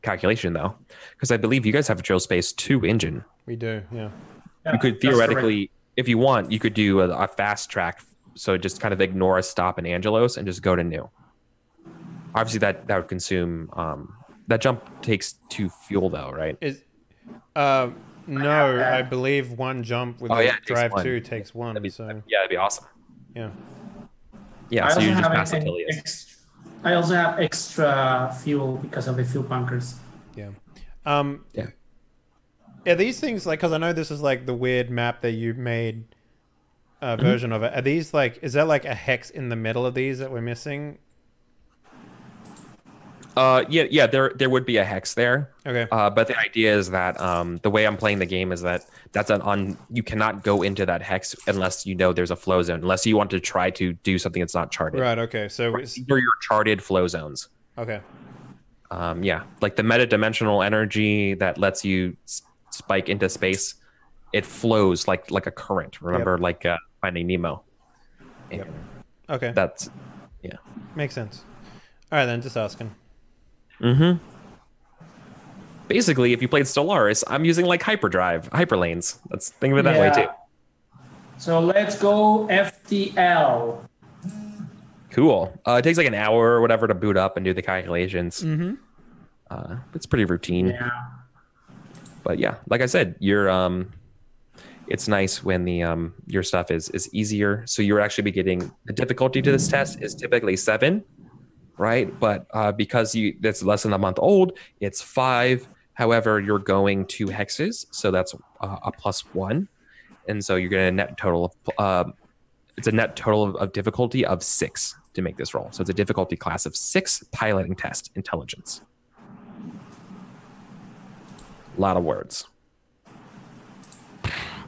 calculation though, because I believe you guys have a Geospace 2 engine. We do, yeah. You could theoretically, if you want, you could do a fast track. So just kind of ignore a stop in Angelos and just go to new. Obviously that would consume, that jump takes 2 fuel though, right? No, I believe one jump with drive 2 takes 1. That'd be awesome. Yeah. Yeah, so you just pass the Tilius. I also have extra fuel because of the fuel bunkers. Yeah. Are these things because I know this is the weird map that you made version of it. Are these is there a hex in the middle of these that we're missing? Yeah. There would be a hex there. Okay. But the idea is that the way I'm playing the game is that you cannot go into that hex unless you know there's a flow zone, unless you want to try to do something that's not charted. Right. Okay. So these are your charted flow zones. Okay. Yeah, like the metadimensional energy that lets you spike into space, it flows like a current. Remember, like Finding Nemo. Yep. Okay. That's makes sense. All right, then, just asking. Mm-hmm. Basically, if you played Stellaris, I'm using like hyperdrive, hyperlanes. Let's think of it that way too. So let's go FTL. Cool. It takes like an hour or whatever to boot up and do the calculations. Mm-hmm. It's pretty routine. Yeah. But yeah, like I said, it's nice when the your stuff is easier. So you're actually be getting the difficulty to this test is typically 7, right? But because that's less than a month old, it's 5. However, you're going 2 hexes, so that's a +1, and so you're getting a net total of it's a net total of difficulty of 6 to make this roll. So it's a difficulty class of 6 piloting test intelligence. A lot of words.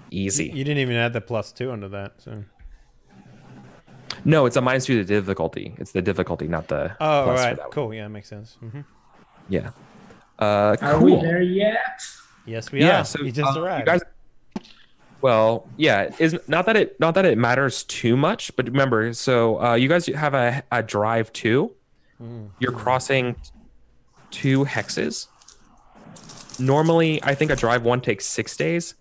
Easy. You didn't even add the +2 under that, so. No, it's a -2 to difficulty. It's the difficulty, not the. Oh, plus right. for that Cool. Yeah, makes sense. Mm-hmm. Yeah. Are cool. we there yet? Yes, we are. So you just arrived. You guys, well, yeah. Is not that it matters too much, but remember. So you guys have a drive 2. You're crossing 2 hexes. Normally, I think a drive 1 takes 6 days.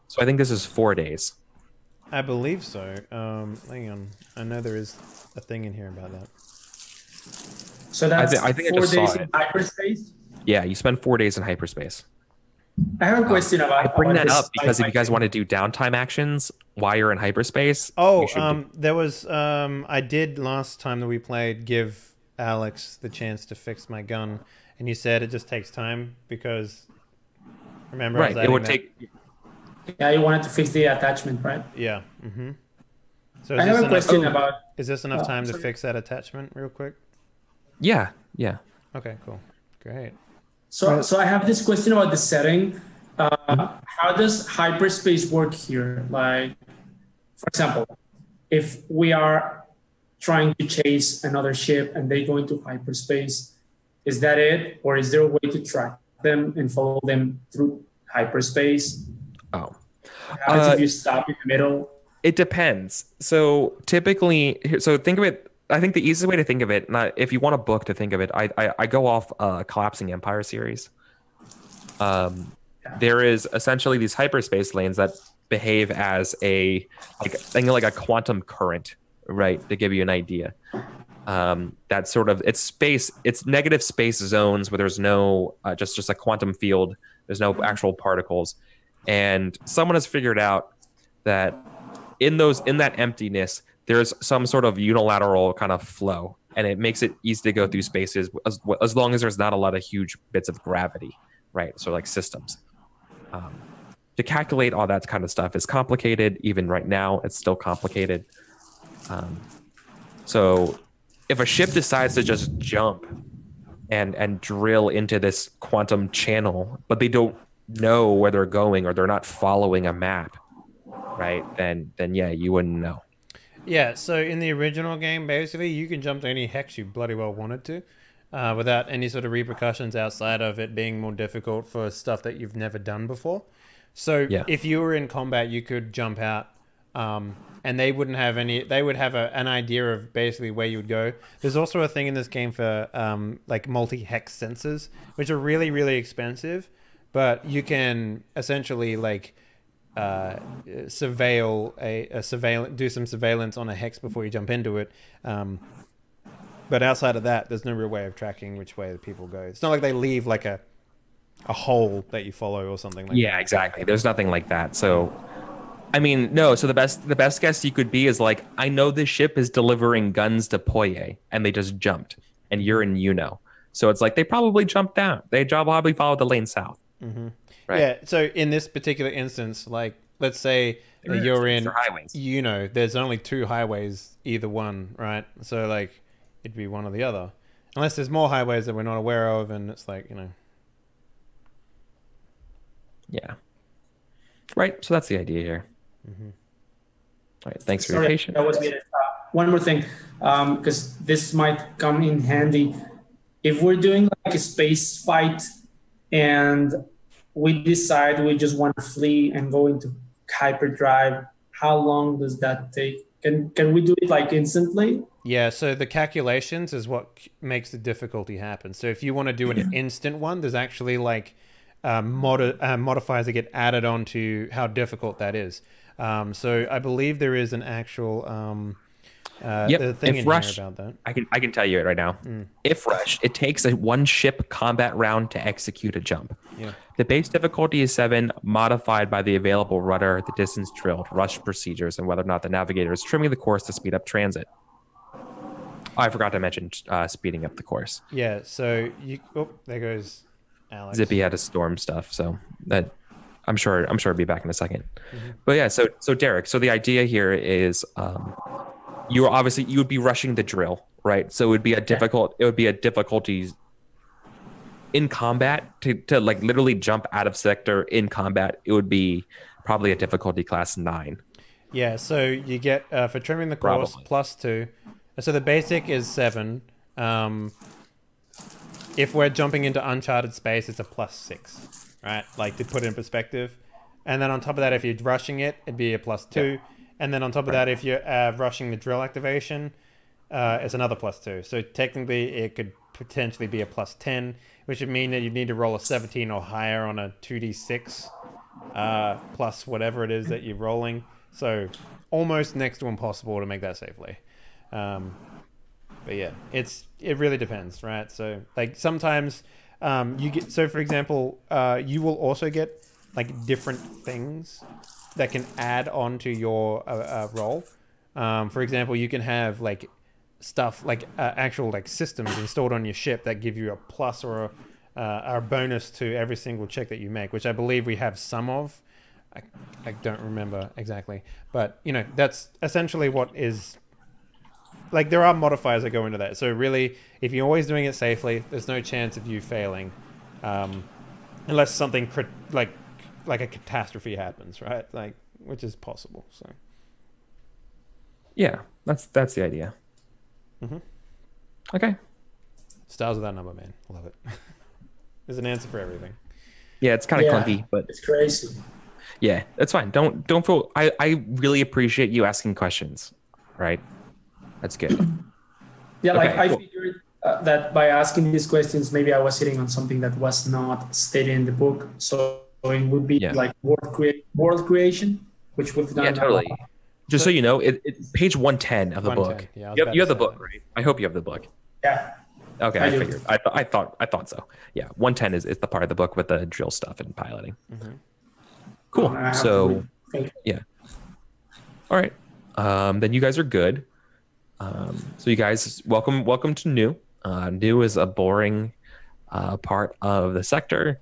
So I think this is 4 days. I believe so. Hang on. I know there is a thing in here about that. So that's I think 4 I just days saw in it. hyperspace? Yeah, you spend 4 days in hyperspace. I have a question about I bring that this up because if you guys thing. want to do downtime actions while you're in hyperspace. Oh, there was I did last time that we played give Alex the chance to fix my gun, and you said it just takes time because remember I was Right, it would adding that- take. Yeah, you wanted to fix the attachment, right? Yeah. Mm-hmm. So I have a question about... Is this enough time to sorry. fix that attachment real quick? Yeah. Okay, cool. Great. So I have this question about the setting. How does hyperspace work here? Like, for example, if we are trying to chase another ship and they go into hyperspace, is that it? Or is there a way to track them and follow them through hyperspace? Oh. What happens if you stop in the middle? It depends. So typically, think of it. I think the easiest way to think of it, not if you want a book to think of it, I go off Collapsing Empire series. There is essentially these hyperspace lanes that behave as a quantum current, right? To give you an idea. That sort of it's negative space zones where there's no just a quantum field. There's no actual particles, and someone has figured out that in that emptiness, there's some sort of unilateral kind of flow, and it makes it easy to go through spaces as long as there's not a lot of huge bits of gravity, right? So like systems. To calculate all that kind of stuff is complicated. Even right now, it's still complicated. So if a ship decides to just jump and drill into this quantum channel, but they don't know where they're going or they're not following a map, right? Then yeah, you wouldn't know. Yeah, so in the original game, basically, you can jump to any hex you bloody well wanted to without any sort of repercussions outside of it being more difficult for stuff that you've never done before. So if you were in combat, you could jump out and they wouldn't have any... They would have an idea of basically where you would go. There's also a thing in this game for like multi-hex sensors, which are really, really expensive, but you can essentially like... do some surveillance on a hex before you jump into it. But outside of that, there's no real way of tracking which way the people go. It's not like they leave like a hole that you follow or something like that. Yeah, exactly. There's nothing like that. So, I mean, no. So the best guess you could be is like, I know this ship is delivering guns to Poye, and they just jumped, and you're in Uno. So it's like they probably jumped down. They probably followed the lane south. Mm-hmm. Right. Yeah, so in this particular instance, like, let's say that you're in, there's only 2 highways, either one, right? So, like, it'd be one or the other. Unless there's more highways that we're not aware of, and it's like, Yeah. Right. So that's the idea here. Mm-hmm. All right. Thanks for your patience. That was me. One more thing, because this might come in handy. If we're doing like a space fight and we decide we just want to flee and go into hyperdrive, how long does that take? Can we do it like instantly? Yeah, so the calculations is what makes the difficulty happen. So if you want to do an instant one, there's actually like modifiers that get added on to how difficult that is. So I believe there is an actual thing in Rush, here about that. I can tell you it right now. If Rush, it takes a 1-ship combat round to execute a jump. Yeah. The base difficulty is 7, modified by the available rudder, the distance drilled, rush procedures, and whether or not the navigator is trimming the course to speed up transit. Oh, I forgot to mention speeding up the course. Yeah, so there goes Alex. Zippy had a storm stuff, so that I'm sure it'll be back in a second. But yeah, so Derek, so the idea here is you would be rushing the drill, right? So it would be a difficulty in combat to like literally jump out of sector in combat. It would be probably a difficulty class 9. Yeah, so you get for trimming the course +2. So the basic is 7. If we're jumping into uncharted space, it's a +6, right? Like to put it in perspective. And then on top of that, if you're rushing it, it'd be a +2. Yeah. And then on top of that, if you're rushing the drill activation, it's another +2. So technically, it could potentially be a +10, which would mean that you'd need to roll a 17 or higher on a 2d6 plus whatever it is that you're rolling. So almost next to impossible to make that safely. But yeah, it really depends, right? So like sometimes you get, so for example, you will also get like different things that can add on to your roll. For example, you can have like stuff like actual like systems installed on your ship that give you a plus or a bonus to every single check that you make, which I believe we have some of. I don't remember exactly, but that's essentially what is. Like there are modifiers that go into that. So really, if you're always doing it safely, there's no chance of you failing, unless something like a catastrophe happens, right? Like which is possible. So yeah, that's the idea. Okay. Stars with that number, man. Love it. There's an answer for everything. Yeah, it's kind of clunky, but it's crazy. Yeah, that's fine. Don't feel. I really appreciate you asking questions. Right. That's good. Yeah, okay, I figured that by asking these questions, maybe I was hitting on something that was not stated in the book. So it would be like world creation, which we've done. Yeah, totally. Just so you know, it's page 110 of the book. Yeah, you have the book, right? I hope you have the book. Yeah. Okay, I figured. I thought so. Yeah, 110 is the part of the book with the drill stuff and piloting. Cool. So yeah. All right. Then you guys are good. So you guys, welcome to New. New is a boring part of the sector.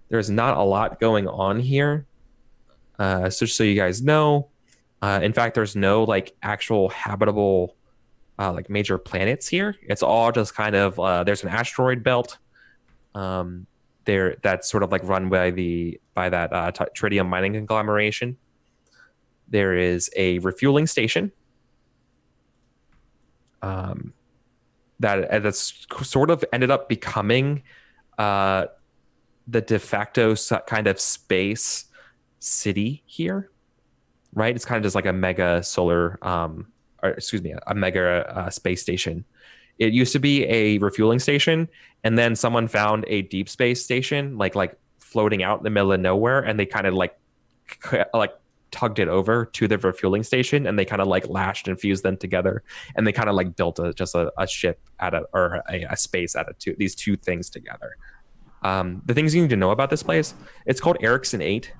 There's not a lot going on here. So just so you guys know, in fact, there's no like actual habitable like major planets here. It's all just kind of there's an asteroid belt there that's sort of like run by that tritium mining conglomeration. There is a refueling station. That's sort of ended up becoming the de facto kind of space city here, right? It's kind of just like a mega solar, a mega space station. It used to be a refueling station, and then someone found a deep space station like floating out in the middle of nowhere, and they kind of like tugged it over to the refueling station, and they kind of like lashed and fused them together, and they kind of like built a ship a space out of these two things together. The things you need to know about this place, it's called Erickson 8.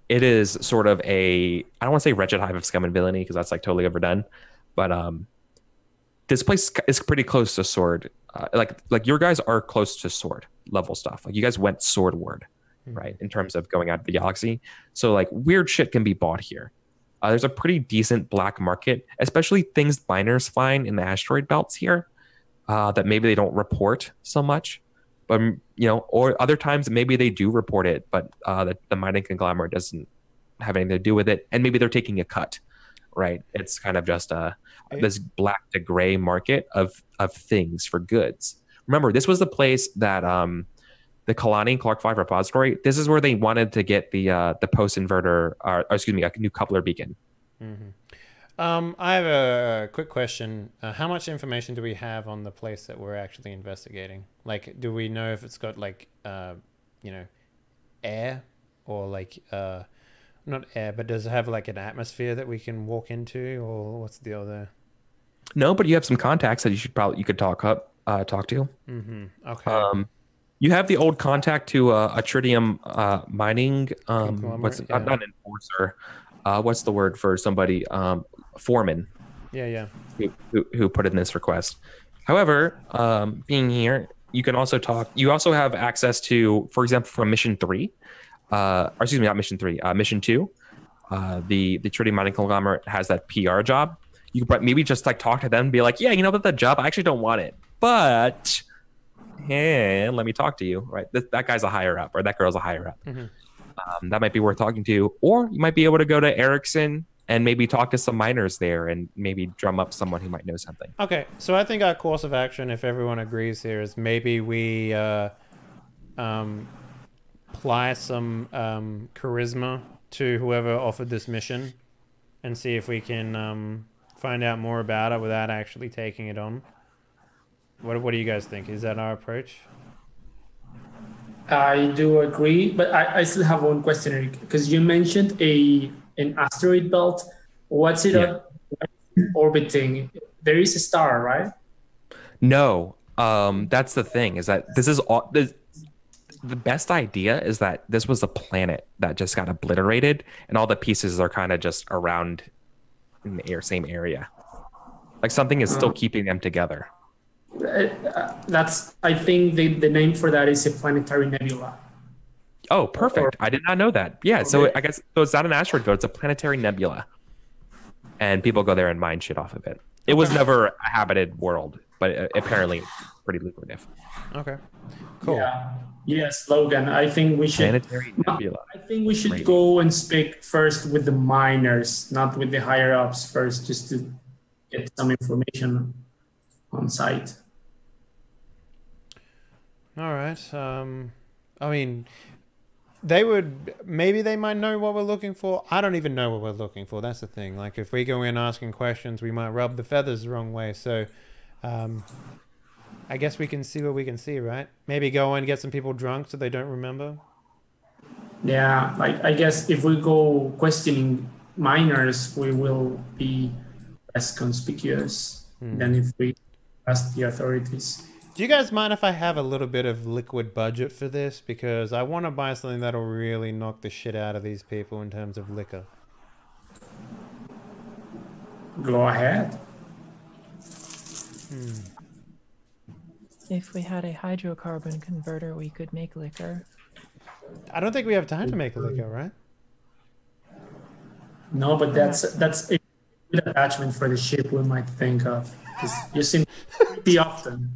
It is sort of I don't want to say wretched hive of scum and villainy because that's like totally overdone, but this place is pretty close to Sword. Like your guys are close to Sword level stuff. Like you guys went Swordward, right? In terms of going out of the galaxy. So like weird shit can be bought here. there's a pretty decent black market, especially things miners find in the asteroid belts here that maybe they don't report so much. But, or other times maybe they do report it, but the mining conglomerate doesn't have anything to do with it. And maybe they're taking a cut, right? It's kind of just this black to gray market of things for goods. Remember, this was the place that the Kalani Clark 5 repository, this is where they wanted to get the post inverter, or excuse me, a new coupler beacon. I have a quick question. How much information do we have on the place that we're actually investigating? Like, do we know if it's got like, air or like, not air, but does it have like an atmosphere that we can walk into, or what's the deal there? No, but you have some contacts that you could talk to. Okay. You have the old contact to a tritium mining. What's not an enforcer? What's the word for somebody? Foreman. Yeah. Who put in this request? However, being here, you can also talk. You also have access to, for example, from Mission 3. Or excuse me, not Mission 3. Mission 2. The tritium mining conglomerate has that PR job. You could maybe just like talk to them and be like, yeah, you know what, that job, I actually don't want it, but hey, let me talk to you, right? That guy's a higher up, or that girl's a higher up. That might be worth talking to. Or you might be able to go to Ericsson and maybe talk to some miners there and maybe drum up someone who might know something. Okay, so I think our course of action, if everyone agrees here, is maybe we apply some charisma to whoever offered this mission and see if we can find out more about it without actually taking it on. What do you guys think? Is that our approach? I do agree, but I still have one question, because you mentioned an asteroid belt. What's it orbiting? There is a star, right? No, that's the thing, is that this is all the best idea is that this was a planet that just got obliterated and all the pieces are kind of just around in the same area. Like something is still keeping them together. That's, I think the name for that is a planetary nebula. Oh, perfect. I did not know that. Yeah, so I guess it's not an asteroid belt, it's a planetary nebula. And people go there and mine shit off of it. It was never a habited world, but apparently pretty lucrative. Okay. Cool. Yeah. Yes, Logan. I think we should. Planetary nebula. I think we should go and speak first with the miners, not with the higher ups first, just to get some information on site. All right. I mean, they might know what we're looking for. I don't even know what we're looking for. That's the thing. Like, if we go in asking questions, we might rub the feathers the wrong way. So, I guess we can see what we can see, right? Maybe go and get some people drunk so they don't remember. Yeah, like I guess if we go questioning miners, we will be less conspicuous than if we ask the authorities. Do you guys mind if I have a little bit of liquid budget for this? Because I want to buy something that'll really knock the shit out of these people in terms of liquor. Go ahead. If we had a hydrocarbon converter, we could make liquor. I don't think we have time to make liquor, right? No, but that's a good attachment for the ship we might think of. Because you seem pretty often.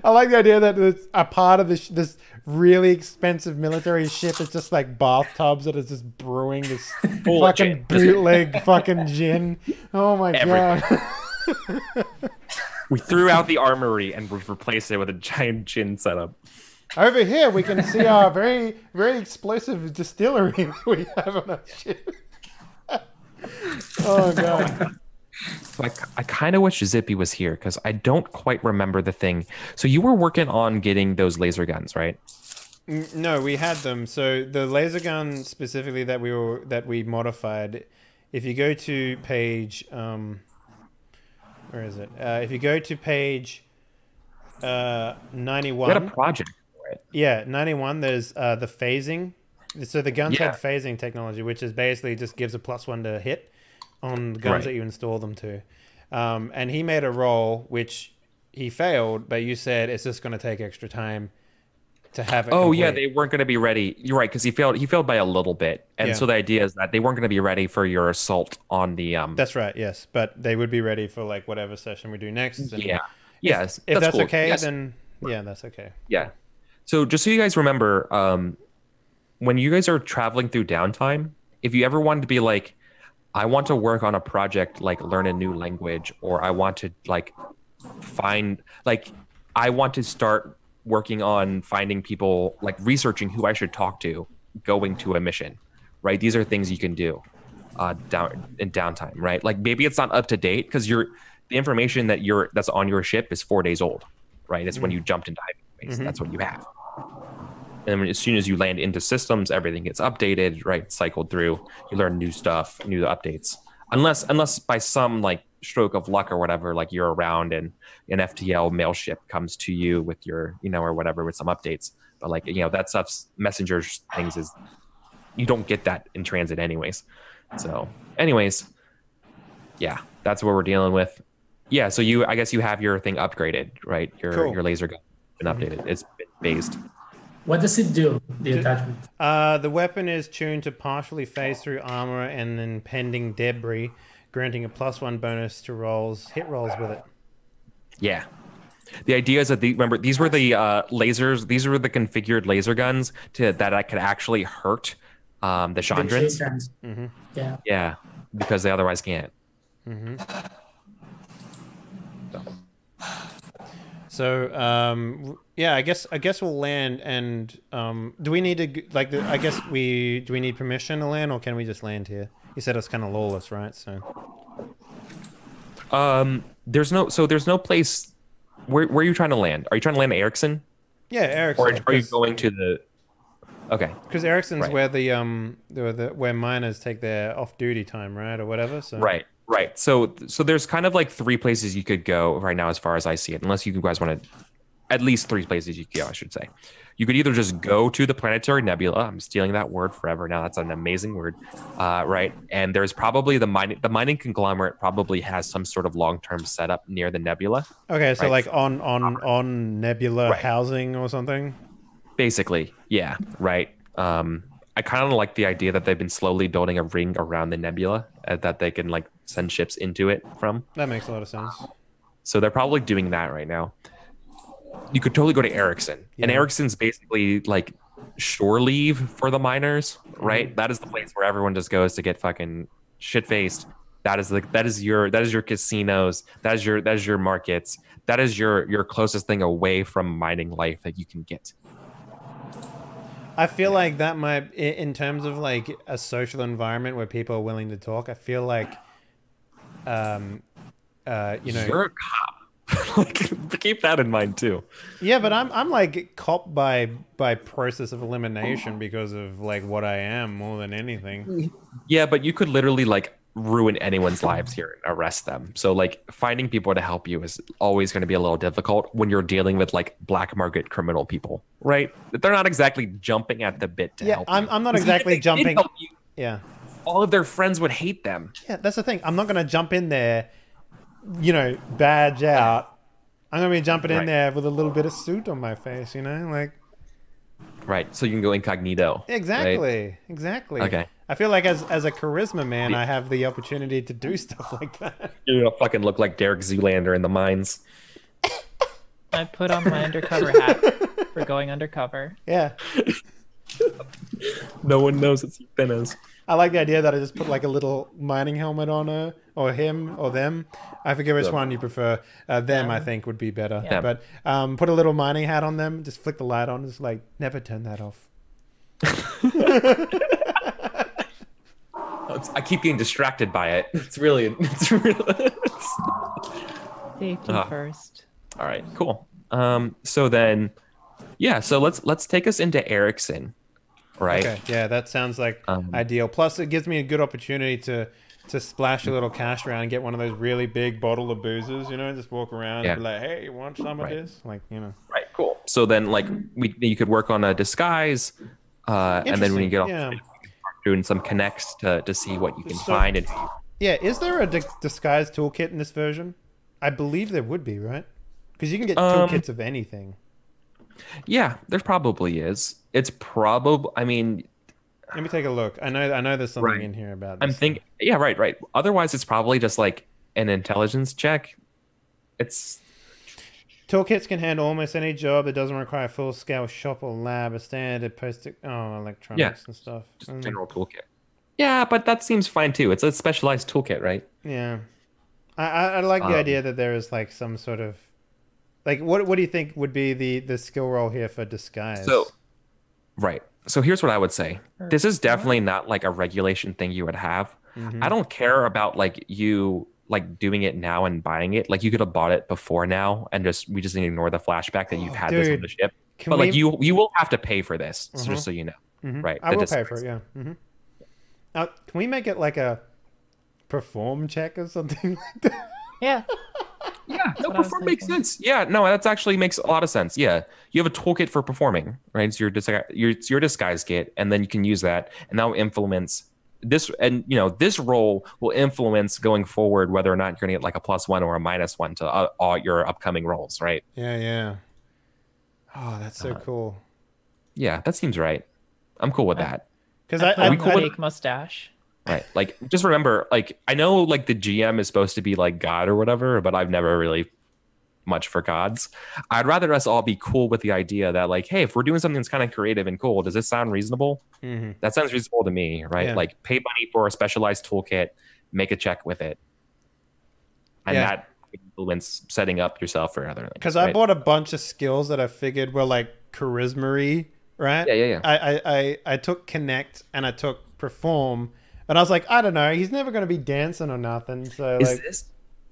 I like the idea that a part of this really expensive military ship is just like bathtubs that is just brewing this fucking bootleg fucking gin. Oh my god. We threw out the armory and we've replaced it with a giant gin setup. Over here, we can see our very, very explosive distillery we have on our ship. Oh god. I kind of wish Zippy was here because I don't quite remember the thing. So you were working on getting those laser guns, right? No, we had them. So the laser gun specifically that we modified. If you go to page, where is it? If you go to page 91. You had a project, right? Yeah, 91. There's the phasing. So the guns had phasing technology, which is basically just gives a +1 to hit on the guns that you install them to. And he made a roll, which he failed, but you said it's just going to take extra time. to have it. Oh complete. yeah, they weren't going to be ready. You're right, because he failed by a little bit, and so the idea is that they weren't going to be ready for your assault on the. That's right. Yes, but they would be ready for like whatever session we do next. And yeah. Yes. If that's cool. okay, yes. then yeah, that's okay. Yeah. So just so you guys remember, when you guys are traveling through downtime, if you ever wanted to be like, I want to work on a project, like learn a new language, or I want to like I want to start working on finding people, like researching who I should talk to, going to a mission, right? These are things you can do down in downtime, right? Like maybe it's not up to date because the information that's on your ship is 4 days old, right? It's when you jumped into hyperspace. That's what you have. And as soon as you land into systems, everything gets updated, right? Cycled through. You learn new stuff, new updates. Unless by some like stroke of luck or whatever, like you're around and an FTL mail ship comes to you with your, or whatever with some updates. But like, that stuff's messenger things is, you don't get that in transit anyways. So anyways, yeah, that's what we're dealing with. Yeah. So I guess you have your thing upgraded, right? Your laser gun been updated. It's been phased. What does it do, the attachment? The weapon is tuned to partially phase through armor and impending debris, granting a +1 bonus to hit rolls with it. Yeah. The idea is that remember, these were the lasers. These were the configured laser guns that I could actually hurt the Chandrins. Mm-hmm. Yeah. Yeah, because they otherwise can't. Mm-hmm. So yeah, I guess we'll land. And do we need to do we need permission to land, or can we just land here? You said it's kind of lawless, right? So there's no place. Where are you trying to land? Are you trying to land at Ericsson? Yeah, Ericsson. Or are you going to the? Okay. Because Ericsson's where where miners take their off-duty time, right, or whatever. So Right. So there's kind of like 3 places you could go right now, as far as I see it. Unless you guys want to, at least 3 places you could go, I should say. You could either just go to the planetary nebula. I'm stealing that word forever now. That's an amazing word, right? And there's probably the mining conglomerate probably has some sort of long-term setup near the nebula. Okay, so like on nebula housing or something. Basically, yeah, right. I kind of like the idea that they've been slowly building a ring around the nebula that they can like send ships into it from. That makes a lot of sense. So they're probably doing that right now. You could totally go to Ericsson, and Ericsson's basically like shore leave for the miners, right? That is the place where everyone just goes to get fucking shit faced. That is your casinos. That is your markets. That is your closest thing away from mining life that you can get. I feel like that might, in terms of like a social environment where people are willing to talk, I feel like, you're a cop. Like, keep that in mind too. Yeah, but I'm like cop by process of elimination because of like what I am more than anything. Yeah, but you could literally like ruin anyone's lives here and arrest them. So like finding people to help you is always going to be a little difficult when you're dealing with like black market criminal people, right? They're not exactly jumping at the bit to help you. I'm not exactly jumping. Yeah. All of their friends would hate them. Yeah, that's the thing. I'm not going to jump in there, badge out. I'm going to be jumping in there with a little bit of suit on my face, like. Right. So you can go incognito. Exactly. Right? Exactly. Okay. I feel like as a charisma man, I have the opportunity to do stuff like that. You're going to fucking look like Derek Zoolander in the mines. I put on my undercover hat for going undercover. Yeah. No one knows it's Dennis. I like the idea that I just put like a little mining helmet on her, or him, or them. I forget which one you prefer. Them, I think, would be better. Yeah. But put a little mining hat on them, just flick the light on, just like, never turn that off. I keep getting distracted by it. It's really Safety first. All right, cool. So then, so let's take us into Ericsson, right? Okay, yeah, that sounds like ideal. Plus, it gives me a good opportunity to splash a little cash around and get one of those really big bottle of boozers, just walk around and be like, hey, you want some of this? Like, Right, cool. So then, like, you could work on a disguise, and then when you get off, doing some connects to see what you can find. And is there a disguise toolkit in this version? I believe there would be, right? Because you can get toolkits of anything. Yeah, there probably is. It's probably. I mean, Let me take a look. I know there's something right. in here about I'm this. thinking. Yeah, right. Otherwise, it's probably just like an intelligence check. It's Toolkits can handle almost any job that doesn't require a full-scale shop or lab, a standard electronics and stuff. just general toolkit. Yeah, but that seems fine too. It's a specialized toolkit, right? Yeah. I like the Um, idea that there is like some sort of like what do you think would be the skill roll here for disguise? So, right. So here's what I would say. This is definitely not like a regulation thing you would have. Mhm. I don't care about like you like doing it now and buying it. Like you could have bought it before now and we just need to ignore the flashback that you've had this on dude, the ship. can But like we- you will have to pay for this, Mhm. just so you know. Right. I The will pay disguise. for it, yeah. Now, can we make it like a perform check or something like that? Yeah. Yeah, no, what I was perform makes thinking. sense. Yeah, no, that's actually makes a lot of sense. Yeah, you have a toolkit for performing, right? It's your disguise kit, and then you can use that, and that will influence this. And this role will influence going forward whether or not you're going to get like a +1 or a -1 to all your upcoming roles, right? Yeah. Oh, that's so cool. Yeah, that seems right. I'm cool with that. Because I I put cool on with- a fake mustache. Right. Like, just remember, like, I know like the GM is supposed to be like God or whatever, but I've never really much for gods. I'd rather us all be cool with the idea that, like, hey, if we're doing something that's kind of creative and cool, does this sound reasonable? That sounds reasonable to me, right? Yeah. Like, pay money for a specialized toolkit, make a check with it, and that influence setting up yourself for other things. Because right? I bought a bunch of skills that I figured were like charisma-y, right? Yeah. I took connect and I took perform, and I was like, I don't know, he's never going to be dancing or nothing. So Is like, this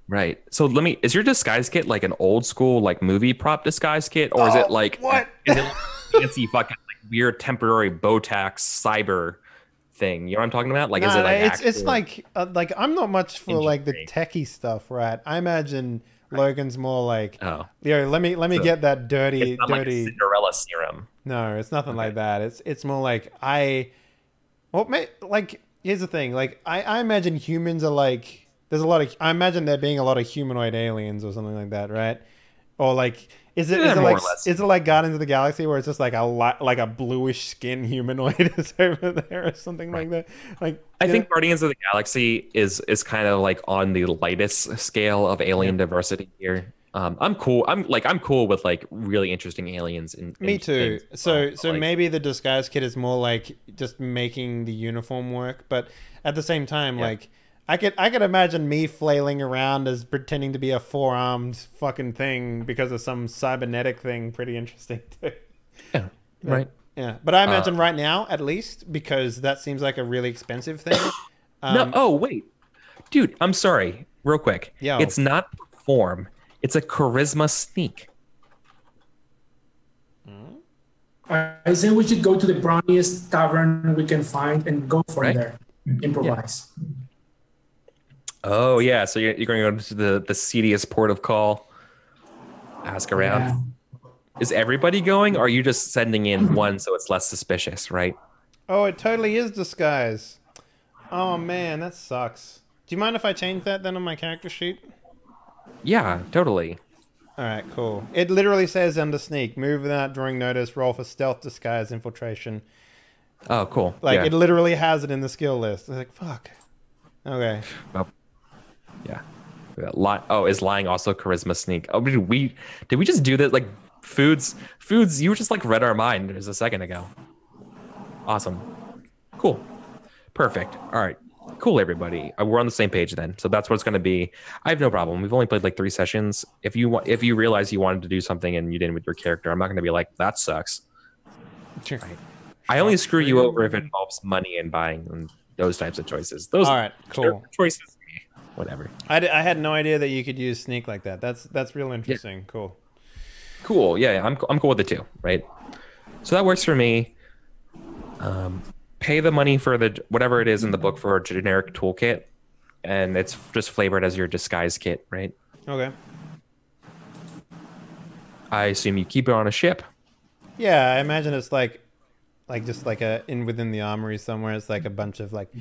right? So is your disguise kit like an old school like movie prop disguise kit, or is it like what? Is it like fancy fucking like weird temporary Botox cyber thing? You know what I'm talking about? Like, is it like it's like I'm not much for like the engineering? techie stuff, right? I imagine Logan's more like, Oh, let me So, get that dirty. it's not like a Cinderella serum. No, it's nothing like Okay. that. It's more like here's the thing. Like I imagine humans are like I imagine there being a lot of humanoid aliens or something like that, right? Or like is it Yeah, more like or less. is it like Guardians of the Galaxy where it's just like like a bluish skin humanoid is over there or something like that? Like I think Guardians of the Galaxy is kind of like on the lightest scale of alien diversity here. I'm cool. I'm cool with like really interesting aliens. Me too. things. So Like, maybe the disguise kit is more like just making the uniform work, but at the same time, like I could imagine me flailing around as pretending to be a four-armed fucking thing because of some cybernetic thing. Pretty interesting too. yeah, right. Yeah, but I imagine right now, at least, because that seems like a really expensive thing. No. Oh wait, dude. I'm sorry. Real quick. Yo. It's not perform. It's a charisma sneak. I say we should go to the browniest tavern we can find and go from Right. there. Improvise. Oh yeah. So you're going to go to the seediest port of call. Ask around. Yeah. Is everybody going, or are you just sending in one so it's less suspicious, right? Oh, it totally is disguise. Oh man, that sucks. Do you mind if I change that then on my character sheet? Yeah, totally. All right, cool. It literally says under sneak, move without drawing notice, roll for stealth, disguise, infiltration. Oh, cool. Like yeah. it literally has it in the skill list. It's like fuck. Okay. Well, yeah. Is lying also charisma sneak? Oh, did we just do that? Like foods. You just like read our mind just a second ago. Awesome. Cool. Perfect. All right. Cool, everybody. We're on the same page then. So that's what it's going to be. I have no problem. We've only played like 3 sessions. If you realize you wanted to do something and you didn't with your character, I'm not going to be like, that sucks. Sure. I only screw you over if it involves money and buying and those types of choices. Those All right, cool. choices. Whatever. I had no idea that you could use sneak like that. That's real interesting. Cool. Cool. Yeah, I'm cool with it too. Right. So that works for me. Pay the money for the whatever it is in the book for a generic toolkit, and it's just flavored as your disguise kit, right? Okay. I assume you keep it on a ship. Yeah, I imagine it's like just like within the armory somewhere. It's like a bunch of like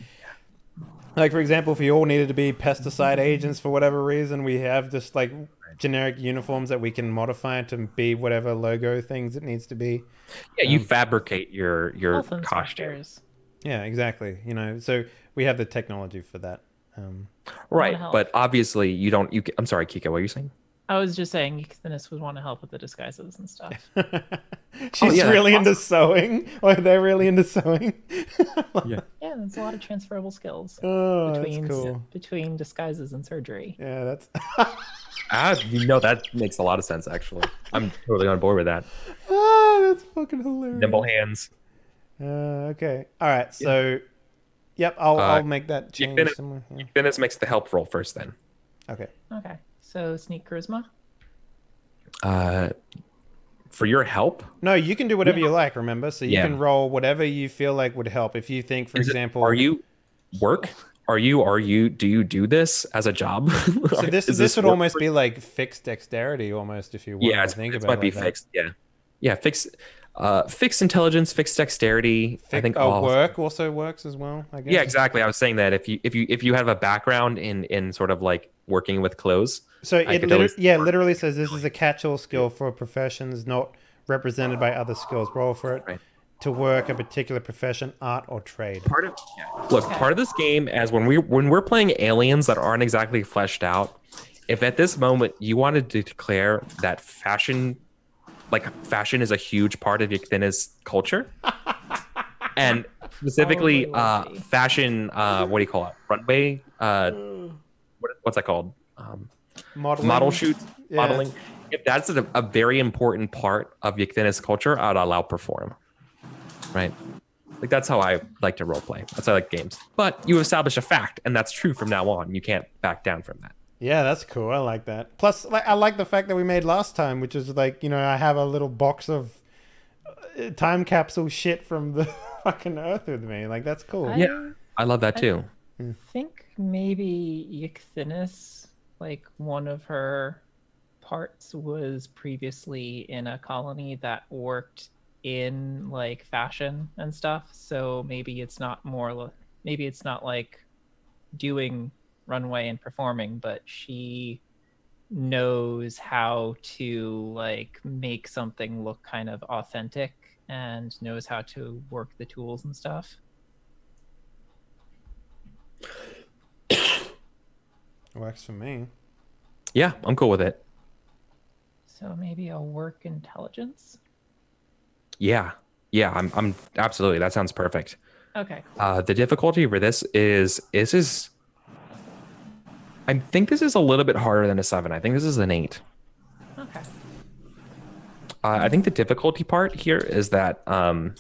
Like, for example, if we all needed to be pesticide agents for whatever reason, we have just like generic uniforms that we can modify to be whatever logo things it needs to be. Yeah, you fabricate your Health costume. inspectors. Yeah, exactly. You know, so we have the technology for that. Right, but obviously you don't. I'm sorry, Kika. What are you saying? I was just saying Eucthenus would want to help with the disguises and stuff. She's really into sewing. Or they're really into sewing. Yeah. Yeah, there's a lot of transferable skills That's cool. between disguises and surgery. Yeah, that's... that makes a lot of sense, actually. I'm totally on board with that. That's fucking hilarious. Nimble hands. Okay. All right, so... Yep, I'll make that change. Eucthenus makes the help roll first, then. Okay. Okay. So sneak charisma? For your help? No, you can do whatever you like, remember? So you can roll whatever you feel like would help. If you think, for example... Are you work? Do you do this as a job? So this would almost be like fixed dexterity almost, if you want to think about it. Yeah, it might be fixed, yeah. Yeah, fixed intelligence, fixed dexterity. I think work also works as well, I guess. Yeah, exactly. I was saying that if you have a background in sort of like working with clothes. So it literally says this is a catch-all skill for professions not represented by other skills. Roll for it to work a particular profession, art, or trade. Part of this game, as when we're playing aliens that aren't exactly fleshed out, if at this moment you wanted to declare that fashion is a huge part of Eucthenus culture, and specifically fashion, what do you call it? Runway? What's that called? Model shoots, modeling. If that's a very important part of Eucthenus culture, I'd allow perform. Right? Like that's how I like to roleplay. That's how I like games. But you establish a fact, and that's true from now on. You can't back down from that. Yeah, that's cool. I like that. Plus, I like the fact that we made last time, which is like, you know, I have a little box of time capsule shit from the fucking Earth with me. Like, that's cool. Yeah, I love that too. I think maybe Eucthenus, like one of her parts was previously in a colony that worked in like fashion and stuff. So maybe it's not like doing runway and performing, but she knows how to like make something look kind of authentic and knows how to work the tools and stuff. Works for me. Yeah, I'm cool with it. So maybe a work intelligence. Yeah, I'm absolutely. That sounds perfect. Okay. The difficulty for this is I think this is a little bit harder than a 7. I think this is an 8. Okay. I think the difficulty part here is that the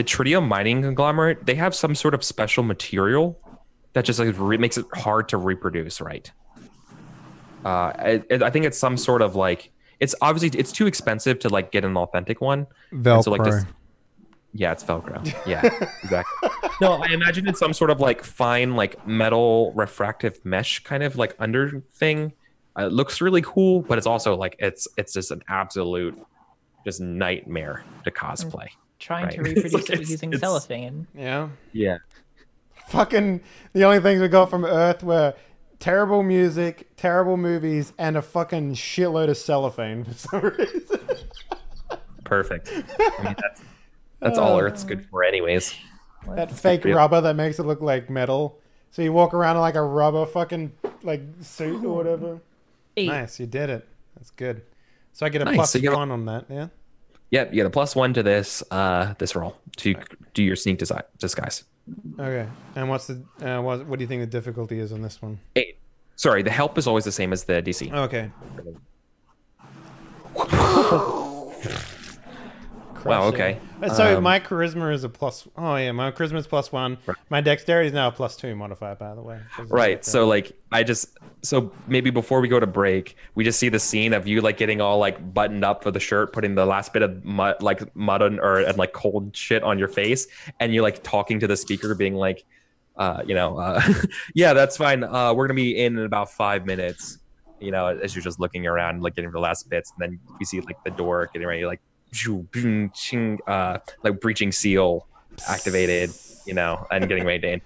Tritium mining conglomerate, they have some sort of special material that just like makes it hard to reproduce, right? I think it's some sort of like it's too expensive to like get an authentic one. Velcro. So like yeah, it's Velcro. Yeah, exactly. No, I imagine it's some sort of like fine, like metal refractive mesh kind of like under thing. It looks really cool, but it's also like it's just an absolute just nightmare to cosplay. Trying to reproduce it using cellophane. Yeah. Yeah. Fucking the only things we got from Earth were terrible music, terrible movies, and a fucking shitload of cellophane for some reason. Perfect. I mean, that's all Earth's good for anyways. That fake rubber that makes it look like metal. So you walk around in like a rubber fucking like suit or whatever. 8. Nice, you did it. That's good. So I get a +1 on that, yeah? Yep, you get a +1 to this roll to do your sneak disguise. Okay. And what's the what do you think the difficulty is on this one? 8. Sorry, the help is always the same as the DC. Okay. Wow, okay. So my charisma is a plus. Oh yeah, my charisma is +1. Right. My dexterity is now a +2 modifier, by the way. Right. So like so maybe before we go to break, we just see the scene of you like getting all like buttoned up for the shirt, putting the last bit of mud and like cold shit on your face, and you're like talking to the speaker, being like, yeah, that's fine. We're gonna be in about 5 minutes. You know, as you're just looking around, like getting the last bits, and then you see like the door getting ready, like breaching seal activated, you know, and getting ready to enter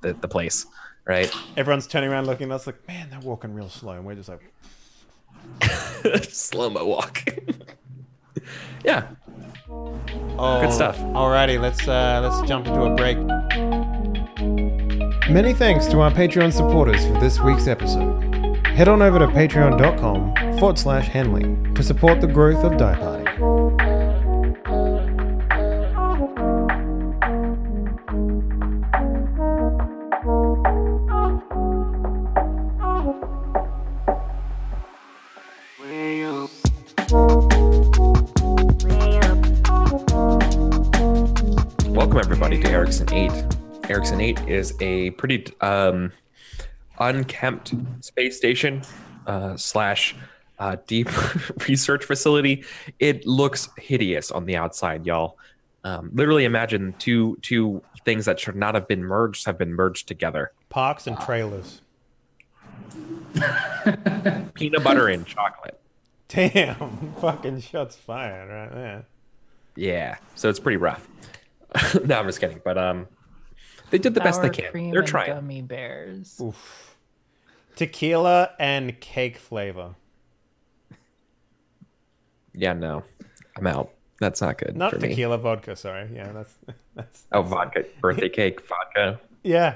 the place, right? Everyone's turning around looking at us like, man, they're walking real slow, and we're just like slow-mo walk. Yeah. Oh, good stuff. Alrighty, let's jump into a break. Many thanks to our Patreon supporters for this week's episode. Head on over to patreon.com/Henley to support the growth of Die Party. Welcome everybody to Ericsson 8. Ericsson 8 is a pretty unkempt space station slash deep research facility. It looks hideous on the outside, y'all. Literally imagine two things that should not have been merged together. Parks and trailers. Peanut butter and chocolate. Damn, fucking shots fired right there. Yeah, so it's pretty rough. No, I'm just kidding. But they did the best they can. They're trying. Gummy bears. Oof. Tequila and cake flavor. Yeah, no, I'm out. That's not good. Not for tequila, me. Vodka. Sorry. Yeah, that's. Oh, vodka, birthday cake, vodka. Yeah,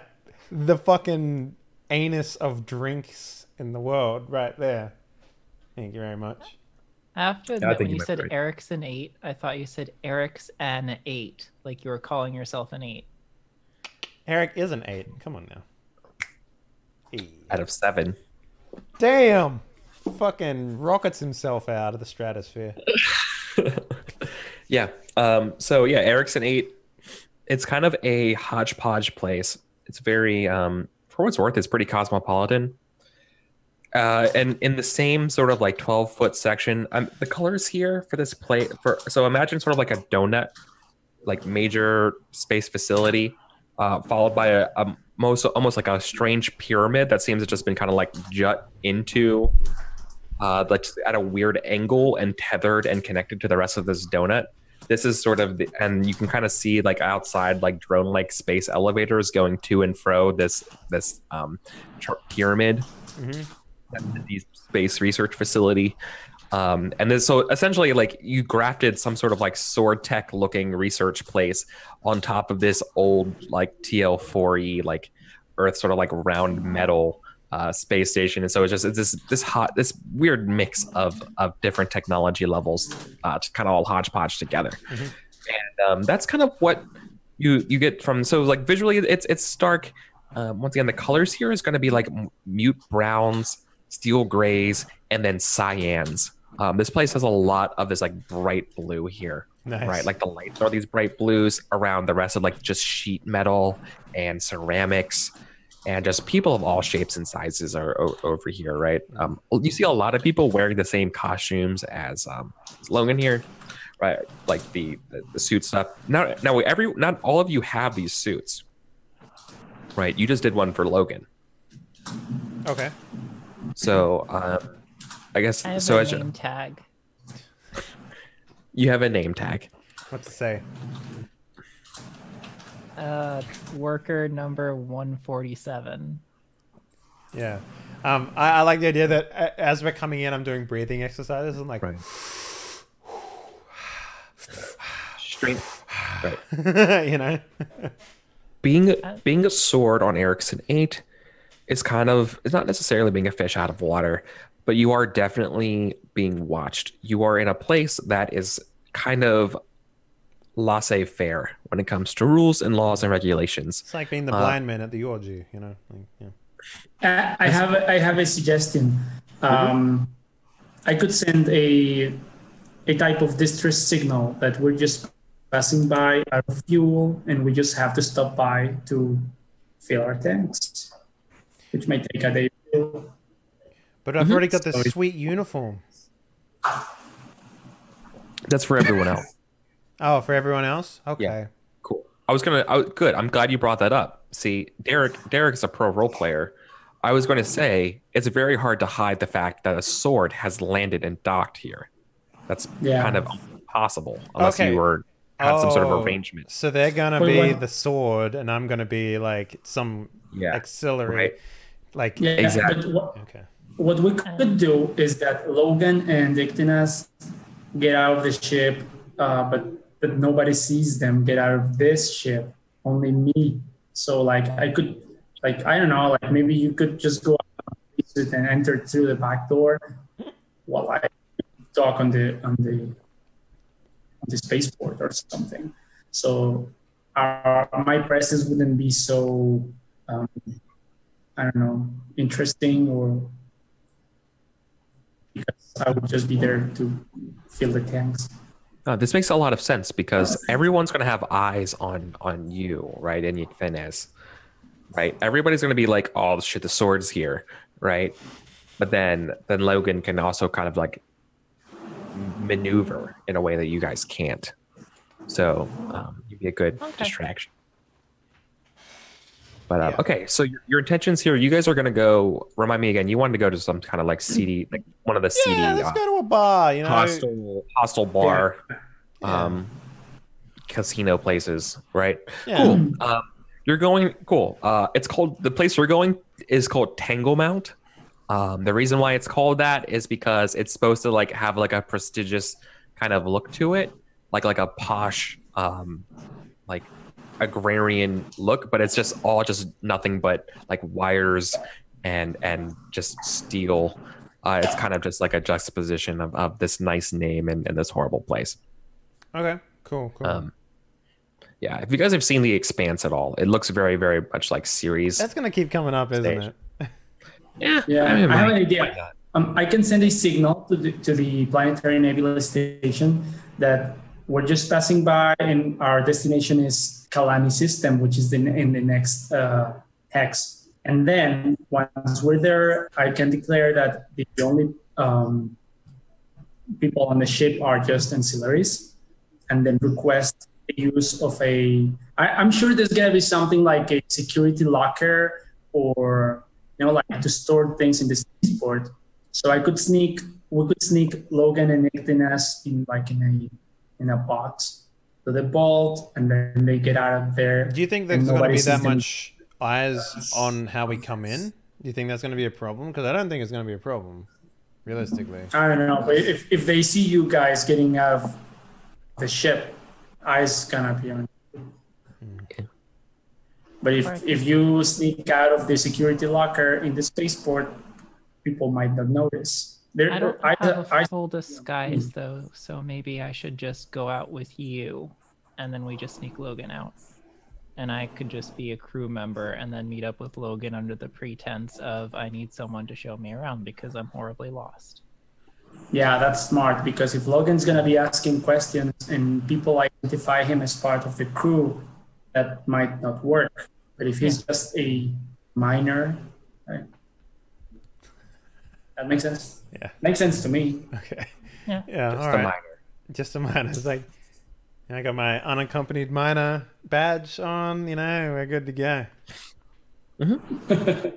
the fucking anus of drinks in the world, right there. Thank you very much. After that, when you said right. Ericsson 8, I thought you said Ericsson 8, like you were calling yourself an 8. Eric is an 8. Come on now. 8 out of 7. Damn! Fucking rockets himself out of the stratosphere. Yeah. So yeah, Ericsson 8. It's kind of a hodgepodge place. It's very, for what it's worth, it's pretty cosmopolitan. And in the same sort of like 12-foot section, the colors here for this play so imagine sort of like a donut, like major space facility, followed by almost like a strange pyramid that seems to just been kind of like jut into, like just at a weird angle and tethered and connected to the rest of this donut. This is sort of and you can kind of see like outside like drone-like space elevators going to and fro this pyramid. Mm-hmm. The space research facility, and then so essentially like you grafted some sort of like sword tech looking research place on top of this old like TL4E like Earth sort of like round metal space station, and so it's this weird mix of different technology levels, kind of all hodgepodge together. Mm-hmm. And that's kind of what you get from. So like visually it's stark. Once again, the colors here is going to be like mute browns, steel grays, and then cyans. This place has a lot of this like bright blue here. Nice. Right? Like the lights are these bright blues around the rest of like just sheet metal and ceramics, and just people of all shapes and sizes are over here, right? You see a lot of people wearing the same costumes as Logan here, right? Like the suit stuff. Not all of you have these suits, right? You just did one for Logan. Okay. So, I guess I have so. A name tag. You have a name tag. What to say? Worker number 147. Yeah. I like the idea that as we're coming in, I'm doing breathing exercises and like. Right. Strength. Right. You know. Being a sword on Ericsson 8. It's not necessarily being a fish out of water, but you are definitely being watched. You are in a place that is kind of laissez-faire when it comes to rules and laws and regulations. It's like being the blind man at the orgy, you know. Like, yeah. I have a suggestion. I could send a type of distress signal that we're just passing by our fuel, and we just have to stop by to fill our tanks, which may take a day. But I've already got this sweet uniform. That's for everyone else. Oh, for everyone else? Okay. Yeah. Cool. Good. I'm glad you brought that up. See, Derek's a pro role player. I was going to say it's very hard to hide the fact that a sword has landed and docked here. That's kind of impossible unless you were had some sort of arrangement. So they're gonna be the sword, and I'm gonna be like some auxiliary. Right. Like exactly. But what we could do is that Logan and Ictinas get out of the ship, but nobody sees them get out of this ship. Only me. So like I could, like I don't know, like maybe you could just go out and enter through the back door while I talk on the spaceport or something. So my presence wouldn't be so I don't know, interesting, or because I would just be there to fill the tanks. This makes a lot of sense because everyone's going to have eyes on you, right? And Finesse, right? Everybody's going to be like, "Oh shit, the sword's here," right? But then Logan can also kind of like maneuver in a way that you guys can't. So you'd be a good distraction. But okay, so your intentions here, you guys are going to go, remind me again, you wanted to go to some kind of like seedy, like one of the seedy, let's go to a bar, you know, hostile bar, casino places, right? Yeah. Cool. You're going, cool. It's called, the place you're going is called Tangle Mount. The reason why it's called that is because it's supposed to like have like a prestigious kind of look to it, like a posh, like agrarian look, but it's just all just nothing but like wires and just steel. It's kind of just like a juxtaposition of this nice name and this horrible place. Okay, cool. Yeah, if you guys have seen The Expanse at all, it looks very, very much like series. That's gonna keep coming up, isn't it? Yeah. I have an idea. I can send a signal to the planetary nebula station that we're just passing by, and our destination is Kalani system, which is in the next hex. And then once we're there, I can declare that the only people on the ship are just ancillaries, and then request the use of I'm sure there's gonna be something like a security locker, or like to store things in the spaceport. So we could sneak Logan and Ictinas in a box to the vault, and then they get out of there. Do you think there's going to be that much eyes on how we come in? Do you think that's going to be a problem? Because I don't think it's going to be a problem, realistically. I don't know, but if they see you guys getting out of the ship, eyes gonna be on. Okay. But if you sneak out of the security locker in the spaceport, people might not notice. I don't have a full disguise though, so maybe I should just go out with you, and then we just sneak Logan out. And I could just be a crew member and then meet up with Logan under the pretense of I need someone to show me around because I'm horribly lost. Yeah, that's smart, because if Logan's gonna be asking questions and people identify him as part of the crew, that might not work. But if he's just a minor, right? That makes sense. Yeah. Makes sense to me. Okay. Yeah. Just a minor. Just a minor. It's like, I got my unaccompanied minor badge on, we're good to go. Mm-hmm.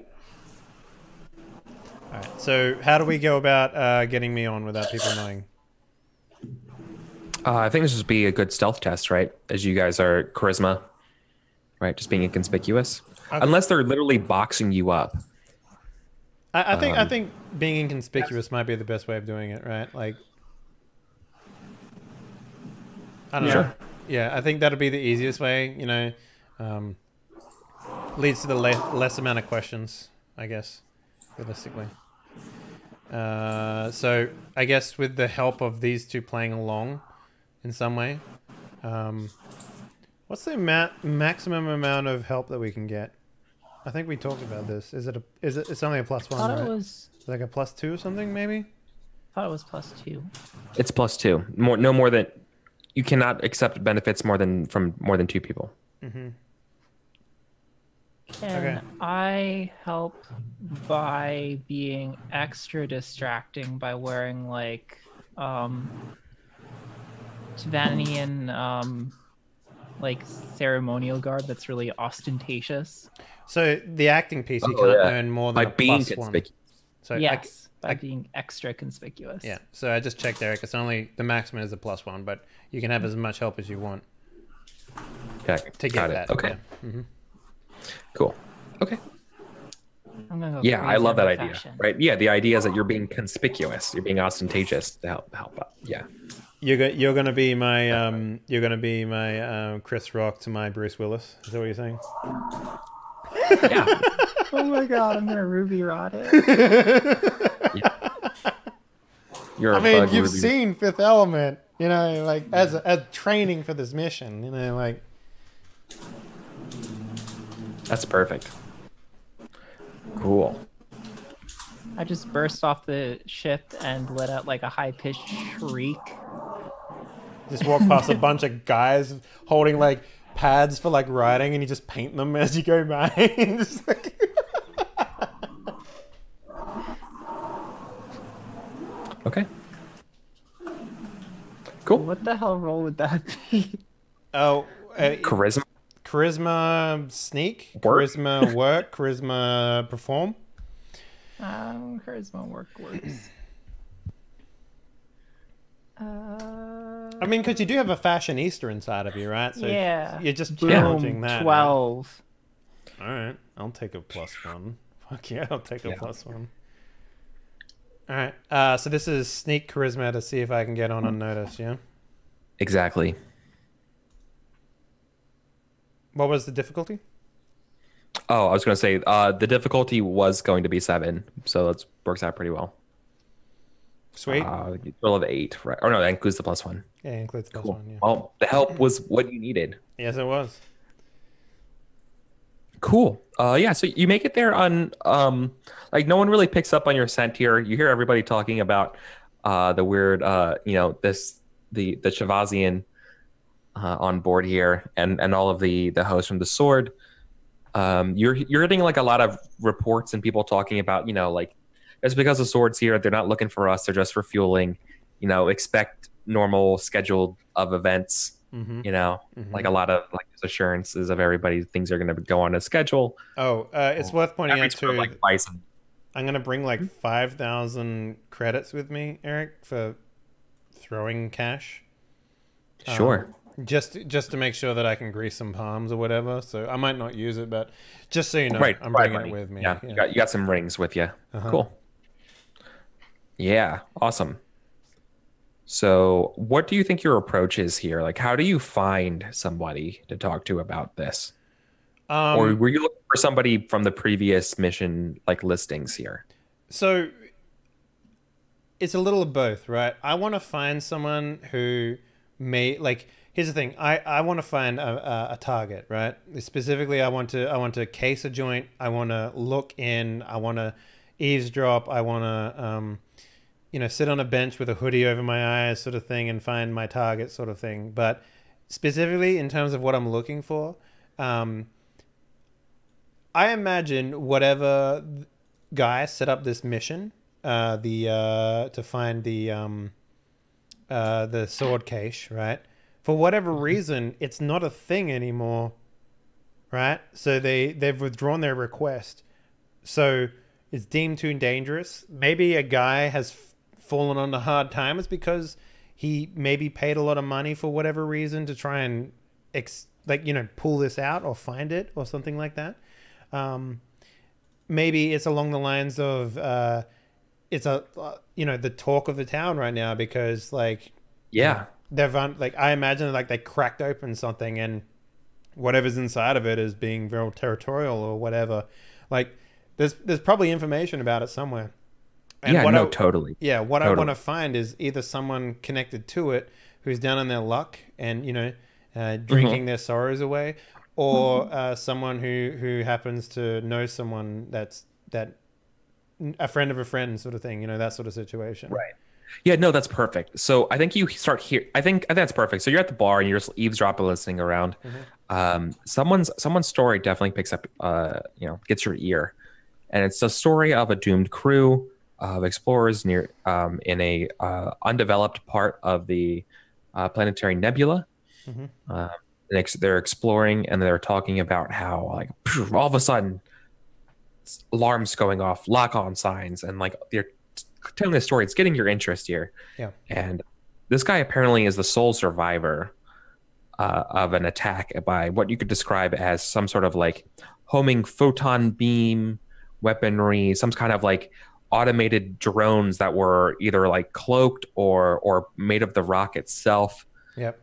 All right. So how do we go about getting me on without people knowing? I think this would be a good stealth test, right? As you guys are charisma, right? Just being inconspicuous. Okay. Unless they're literally boxing you up. I think being inconspicuous might be the best way of doing it, right? Like, I don't know. Yeah, I think that'll be the easiest way, leads to the less amount of questions, I guess, realistically. So I guess with the help of these two playing along in some way, what's the maximum amount of help that we can get? I think we talked about this. It's only a +1, I thought right? it was like a +2 or something, maybe? I thought it was +2. It's +2. No more than, you cannot accept benefits from more than 2 people. Mm-hmm. Can I help by being extra distracting by wearing like Tavanian like ceremonial garb that's really ostentatious? So the acting piece you can't earn more than by a being +1. conspicuous. So yes, by being extra conspicuous. Yeah. So I just checked, Eric. It's only the maximum is a +1, but you can have as much help as you want. to get that. Okay. Yeah. Mm-hmm. Cool. Okay. I'm gonna go Yeah, I crazy love on that the idea. fashion. Right? Yeah, the idea is that you're being conspicuous, you're being ostentatious to help out. Yeah. You're gonna be my Chris Rock to my Bruce Willis. Is that what you're saying? Yeah. Oh my god, I'm gonna Ruby Rod it. Yeah. You're I a mean, bug, you've Ruby. seen Fifth Element, you know, like as training for this mission, you know, like. That's perfect. Cool. I just burst off the ship and let out like a high-pitched shriek. Just walk past a bunch of guys holding like pads for like writing, and you just paint them as you go by. Just like... Okay. Cool. What the hell role would that be? Oh, Charisma. charisma sneak, Work? charisma work, charisma perform. Charisma works. I mean, because you do have a fashionista inside of you, right? So yeah. you're just Boom, challenging that. 12. Right? All right, I'll take a +1. Fuck yeah, I'll take a +1. All right, so this is sneak charisma to see if I can get on unnoticed, yeah? Exactly. What was the difficulty? Oh, I was going to say the difficulty was going to be 7, so that works out pretty well. Sweet. Total of 8, right? Or no, that includes the +1. Yeah, it includes the Cool. +1, yeah. Well, the help was what you needed. Yes, it was. Cool. Yeah, so you make it there on like no one really picks up on your scent here. You hear everybody talking about the weird the Chavazian on board here and all of the hosts from the Sword. You're getting like a lot of reports and people talking about, like it's because the Sword's here, they're not looking for us, they're just refueling, expect normal schedule of events. Mm-hmm. Like a lot of like assurances of everybody, things are going to go on a schedule. Oh, it's worth pointing out too. Like bison. I'm going to bring like 5,000 credits with me, Eric, for throwing cash. Sure. Just to make sure that I can grease some palms or whatever. So I might not use it, but just so you know, right, I'm bringing it with me. Yeah, you got some rings with you. Uh-huh. Cool. Yeah, awesome. So what do you think your approach is here? Like, how do you find somebody to talk to about this? Or were you looking for somebody from the previous mission, like listings here? So it's a little of both, right? I want to find someone who may like. Here's the thing. I want to find a target, right? Specifically, I want to case a joint. I want to look in. I want to eavesdrop. I want to sit on a bench with a hoodie over my eyes, sort of thing, and find my target, sort of thing. But specifically, in terms of what I'm looking for, I imagine whatever guy set up this mission, to find the sword cache, right? For whatever reason, it's not a thing anymore, right? So they've withdrawn their request. So it's deemed too dangerous. Maybe a guy has fallen under hard times because he maybe paid a lot of money for whatever reason to try and pull this out or find it or something like that. Maybe it's along the lines of the talk of the town right now because I imagine like they cracked open something and whatever's inside of it is being very territorial or whatever. Like there's probably information about it somewhere. And totally. Yeah, what I want to find is either someone connected to it who's down on their luck and drinking their sorrows away, or someone who happens to know someone that's a friend of a friend sort of thing, that sort of situation. Right. Yeah, no, that's perfect. So I think you start here. I think that's perfect. So you're at the bar and you're just eavesdropping, listening around. Mm-hmm. Someone's story definitely picks up, gets your ear, and it's the story of a doomed crew of explorers near in a undeveloped part of the planetary nebula. Mm-hmm. They're exploring and they're talking about how like all of a sudden alarms going off, lock-on signs, and like they're telling the story. It's getting your interest here. Yeah. And this guy apparently is the sole survivor of an attack by what you could describe as some sort of like homing photon beam weaponry, some kind of like automated drones that were either like cloaked or made of the rock itself. Yep.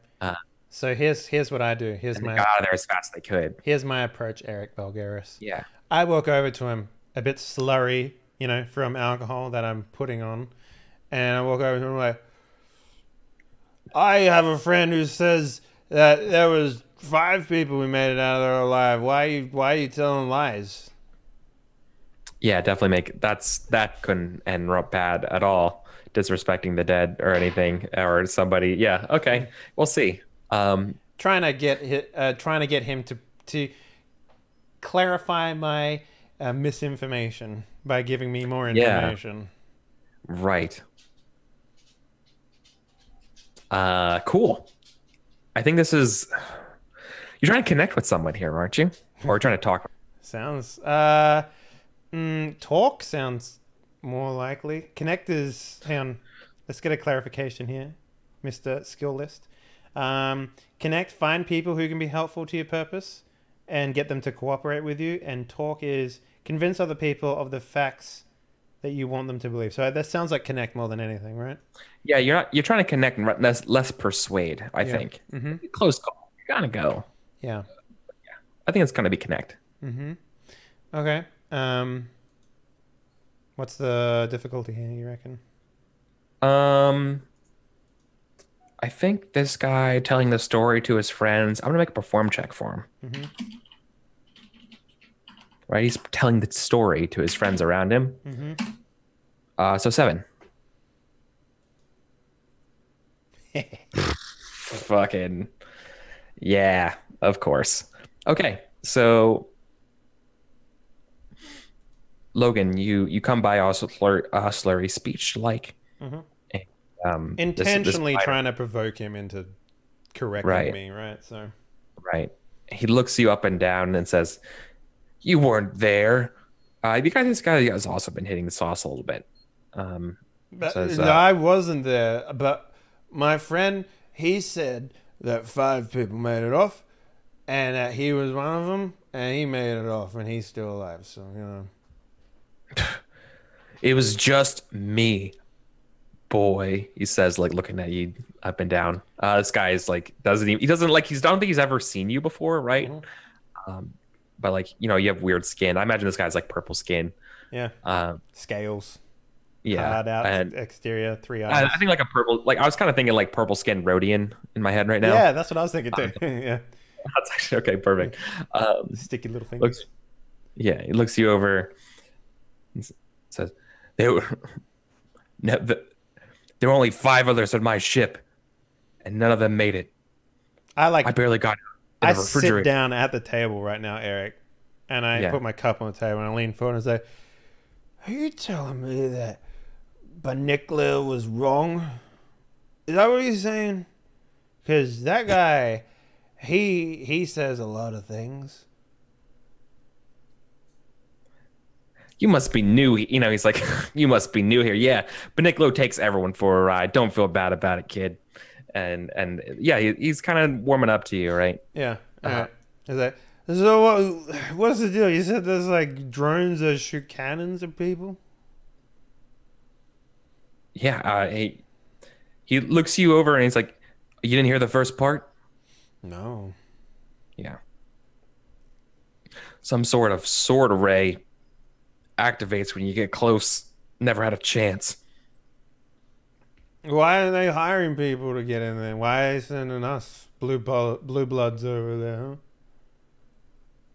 So here's what I do. They got out of there as fast as they could. Here's my approach, Eric Belgaris. Yeah. I walk over to him, a bit slurry, from alcohol that I'm putting on, and I walk over to him like, I have a friend who says that there was 5 people who made it out of there alive. Why are you telling lies? Yeah, definitely that couldn't end bad at all. Disrespecting the dead or anything or somebody. Yeah, okay, we'll see. Trying to get him to clarify my misinformation by giving me more information. Yeah. Right. Cool. I think this is. You're trying to connect with someone here, aren't you? Or trying to talk? Sounds. Talk sounds more likely. Connect is. Hang on. Let's get a clarification here, Mr. Skill List. Connect, find people who can be helpful to your purpose and get them to cooperate with you. And talk is convince other people of the facts that you want them to believe. So that sounds like connect more than anything, right? Yeah, you're trying to connect and less persuade, I think. Mm-hmm. Close call. You gotta go. Yeah. I think it's gonna be connect. Mm-hmm. Okay. What's the difficulty here, you reckon? I think this guy telling the story to his friends, I'm gonna make a perform check for him. Mm-hmm. Right? He's telling the story to his friends around him. Mm-hmm. So 7. Fucking yeah, of course. Okay, so Logan, you come by also slurry speech like. Mm-hmm. Intentionally trying to provoke him into correcting me, right? So right. He looks you up and down and says, "You weren't there." This guy has also been hitting the sauce a little bit. Says, I wasn't there, but my friend, he said that 5 people made it off, and that he was one of them, and he made it off, and he's still alive. So it was just me. Boy, he says, like looking at you up and down. This guy is like I don't think he's ever seen you before, right? Mm-hmm. But like you have weird skin. I imagine this guy's like purple skin. Yeah. Scales. Yeah. Hard out and exterior, 3 eyes. I think like a purple. Like I was kind of thinking like purple skin Rhodian in my head right now. Yeah, that's what I was thinking too. Yeah. That's actually okay. Perfect. Sticky little fingers. He looks you over. And says, There were only 5 others on my ship, and none of them made it. I barely got in the refrigerator. I sit down at the table right now, Eric, and I put my cup on the table, and I lean forward and say, are you telling me that Banikla was wrong? Is that what he's saying? Because that guy, he says a lot of things. You must be new. He's like, you must be new here. Yeah, Baniklo takes everyone for a ride. Don't feel bad about it, kid. And yeah, he's kind of warming up to you, right? Yeah. Is that so? What's the deal? You said there's like drones that shoot cannons at people. Yeah. He looks you over and he's like, you didn't hear the first part? No. Yeah. Some sort of sword array activates when you get close. Never had a chance. Why are they hiring people to get in there? Why are they sending us blue bloods over there?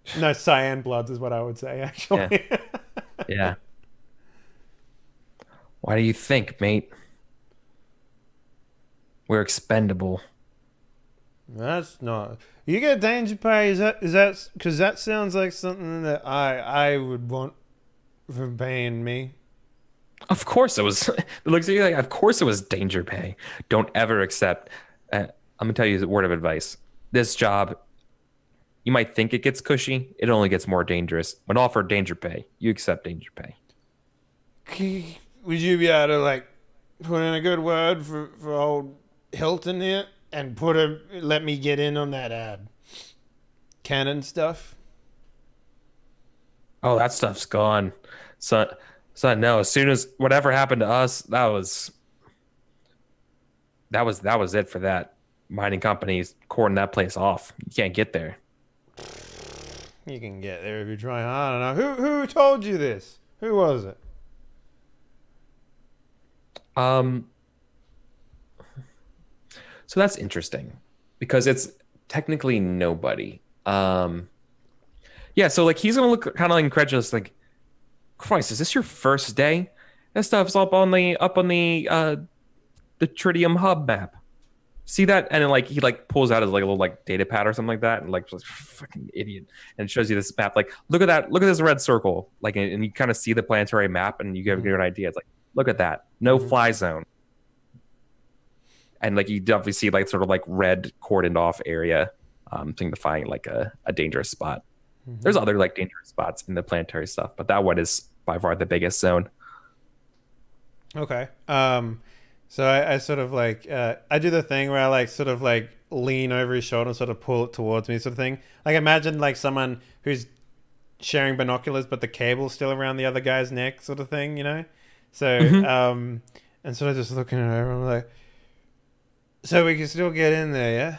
Huh? No, cyan bloods is what I would say, actually. Yeah. Why do you think, mate? We're expendable. That's not. You get danger pay? Is that because that sounds like something that I would want for paying me? Of course it was. It looks like, of course it was danger pay. Don't ever accept. I'm gonna tell you a word of advice. This job, you might think it gets cushy. It only gets more dangerous. When offered danger pay, you accept danger pay. Would you be able to like put in a good word for old Hilton here? and let me get in on that cannon stuff. Oh, that stuff's gone. So no, as soon as whatever happened to us, that was it for that mining company's cording that place off. You can't get there. You can get there if you try hard enough. Who told you this? Who was it? So that's interesting because it's technically nobody. Yeah, so like he's gonna look kind of incredulous, like, Christ, is this your first day? That stuff's up on the Tritium hub map. See that? And then like he like pulls out his like a little like data pad or something like that, and like just fucking idiot, and it shows you this map. Like, look at that, look at this red circle, like, and you kind of see the planetary map, and you get an idea. It's like, look at that, no fly zone, and like you definitely see like sort of like red cordoned off area, signifying like a dangerous spot. There's other like dangerous spots in the planetary stuff, but that one is by far the biggest zone. Okay. So I sort of like I do the thing where I like sort of like lean over his shoulder and sort of pull it towards me, sort of thing. Like imagine like someone who's sharing binoculars, but the cable's still around the other guy's neck, sort of thing, you know. So and sort of just looking at her, I'm like, so we can still get in there, yeah.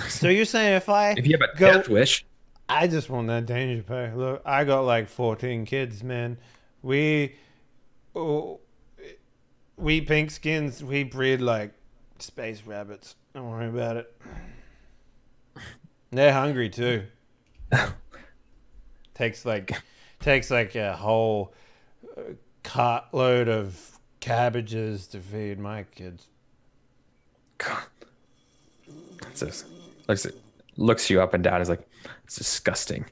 So you're saying if you have a death wish, I just want that danger pay. Look, I got like 14 kids, man. We pink skins, we breed like space rabbits. Don't worry about it. They're hungry too. takes like a whole cartload of cabbages to feed my kids. God. Looks you up and down. Is like, it's disgusting.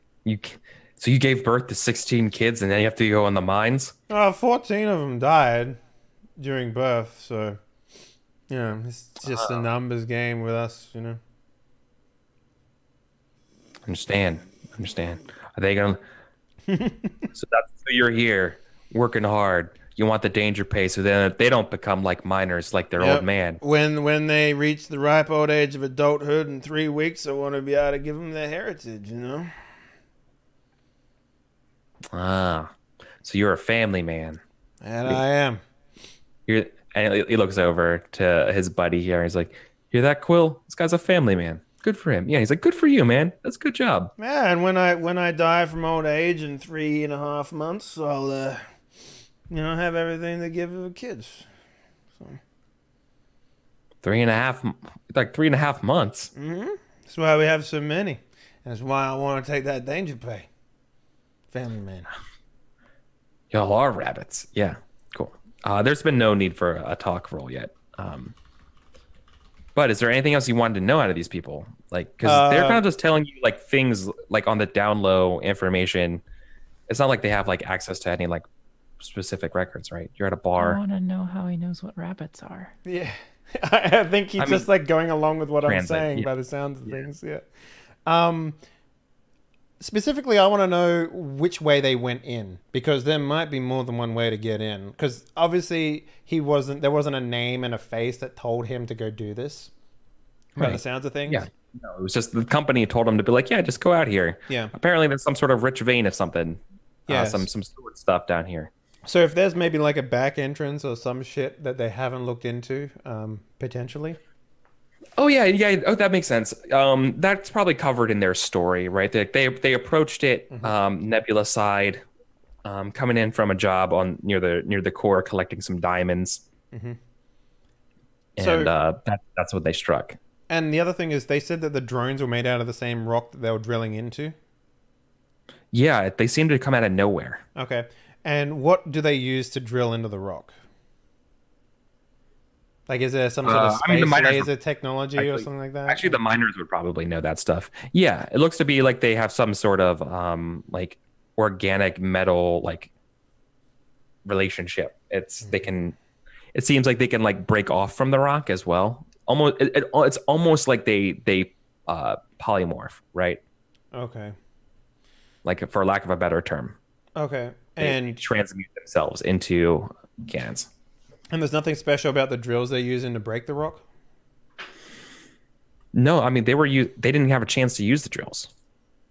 So you gave birth to 16 kids, and then you have to go in the mines? 14 of them died during birth, so it's just a numbers game with us, you know. Understand. Are they gonna? So you're here working hard. You want the danger pay, so then they don't become like miners, like their old man. When they reach the ripe old age of adulthood in 3 weeks, I want to be able to give them their heritage, you know. Ah, so you're a family man. And I am. And he looks over to his buddy here. And he's like, "Hear that, Quill? This guy's a family man. Good for him." Yeah, he's like, "Good for you, man. That's a good job." Yeah, and when I die from old age in 3.5 months, I'll have everything to give to the kids. So 3.5 months. Mm-hmm. That's why we have so many. That's why I want to take that danger pay. Family man. Y'all are rabbits. Yeah, cool. There's been no need for a talk roll yet. But is there anything else you wanted to know out of these people? Like, because they're kind of just telling you like things like on the down low information. It's not like they have like access to any like specific records, right? You're at a bar. I want to know how he knows what rabbits are. Yeah, I think he's just like going along with what I'm saying by the sounds of things. Yeah. Specifically, I want to know which way they went in, because there might be more than one way to get in. Because obviously there wasn't a name and a face that told him to go do this. By the sounds of things. Yeah. No, it was just the company told him to be like, yeah, just go out here. Yeah. Apparently there's some sort of rich vein of something. Yeah. Some steward stuff down here. So if there's maybe like a back entrance or some shit that they haven't looked into, potentially. Oh yeah. Oh, that makes sense. That's probably covered in their story, right? They approached it Nebula side, coming in from a job on near the core, collecting some diamonds, and that's what they struck. And the other thing is, they said that the drones were made out of the same rock that they were drilling into. Yeah, they seem to come out of nowhere. Okay, and what do they use to drill into the rock? Like, is there some sort of space laser technology or something like that? Actually, the miners would probably know that stuff. Yeah, it looks to be like they have some sort of like organic metal like relationship. It seems like they can like break off from the rock as well. It's almost like they polymorph, right? Okay. Like, for lack of a better term. Okay. And they transmute themselves into cans. And there's nothing special about the drills they're using to break the rock? No, I mean they didn't have a chance to use the drills.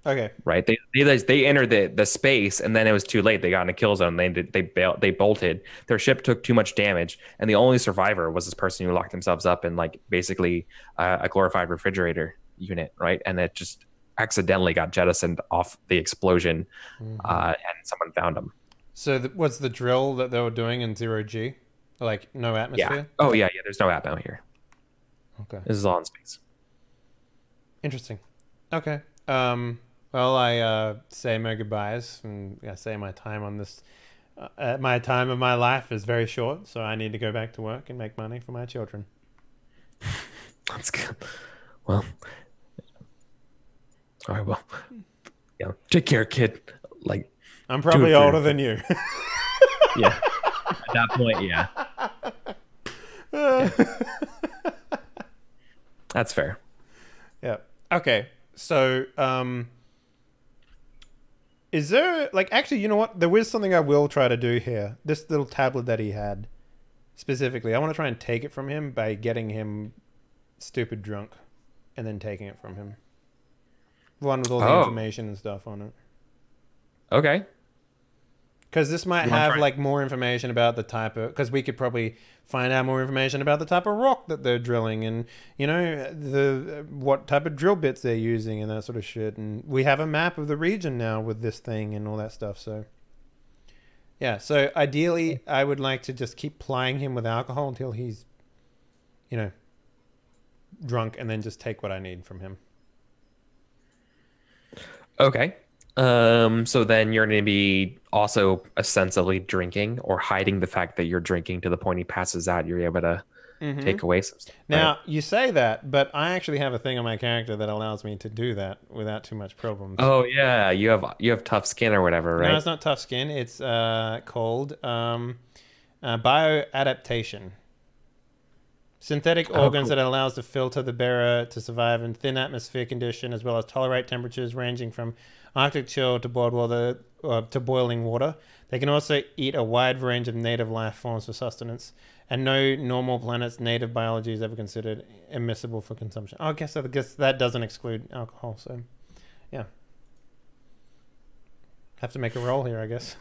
Okay. Right. They entered the space and then it was too late. They got in a kill zone. They bolted. Their ship took too much damage, and the only survivor was this person who locked themselves up in like basically a glorified refrigerator unit, right? And it just accidentally got jettisoned off the explosion, and someone found them. So what's the drill that they were doing in 0G? Like no atmosphere? Yeah. Oh yeah. There's no atmo here. Okay. This is all in space. Interesting. Okay. Well, I say my goodbyes, and I say my time on this. My time of my life is very short, so I need to go back to work and make money for my children. That's good. Well, all right. Well, yeah. Take care, kid. Like, I'm probably older than you. Yeah. At that point, yeah. That's fair. Yeah. Okay. So, is there, like, actually, you know what? There was something I will try to do here. This little tablet that he had, specifically, I want to try and take it from him by getting him stupid drunk and then taking it from him. One with all the information and stuff on it. Okay. Because this might have, like, more information about the type of... Because we could probably find out more information about the type of rock that they're drilling and, you know, what type of drill bits they're using and that sort of shit. And we have a map of the region now with this thing and all that stuff, so... Yeah, so ideally, I would like to just keep plying him with alcohol until he's, you know, drunk, and then just take what I need from him. Okay. So then you're going to be also ostensibly drinking or hiding the fact that you're drinking to the point he passes out. You're able to take away some stuff. Now, right? You say that, but I actually have a thing on my character that allows me to do that without too much problems. Oh yeah, you have tough skin or whatever, right? No, it's not tough skin. It's called bioadaptation. Synthetic organs that allows to filter the bearer to survive in thin atmosphere condition, as well as tolerate temperatures ranging from Arctic chill to boiling water. They can also eat a wide range of native life forms for sustenance, and no normal planet's native biology is ever considered immiscible for consumption. I guess that doesn't exclude alcohol, so yeah. Have to make a roll here, I guess.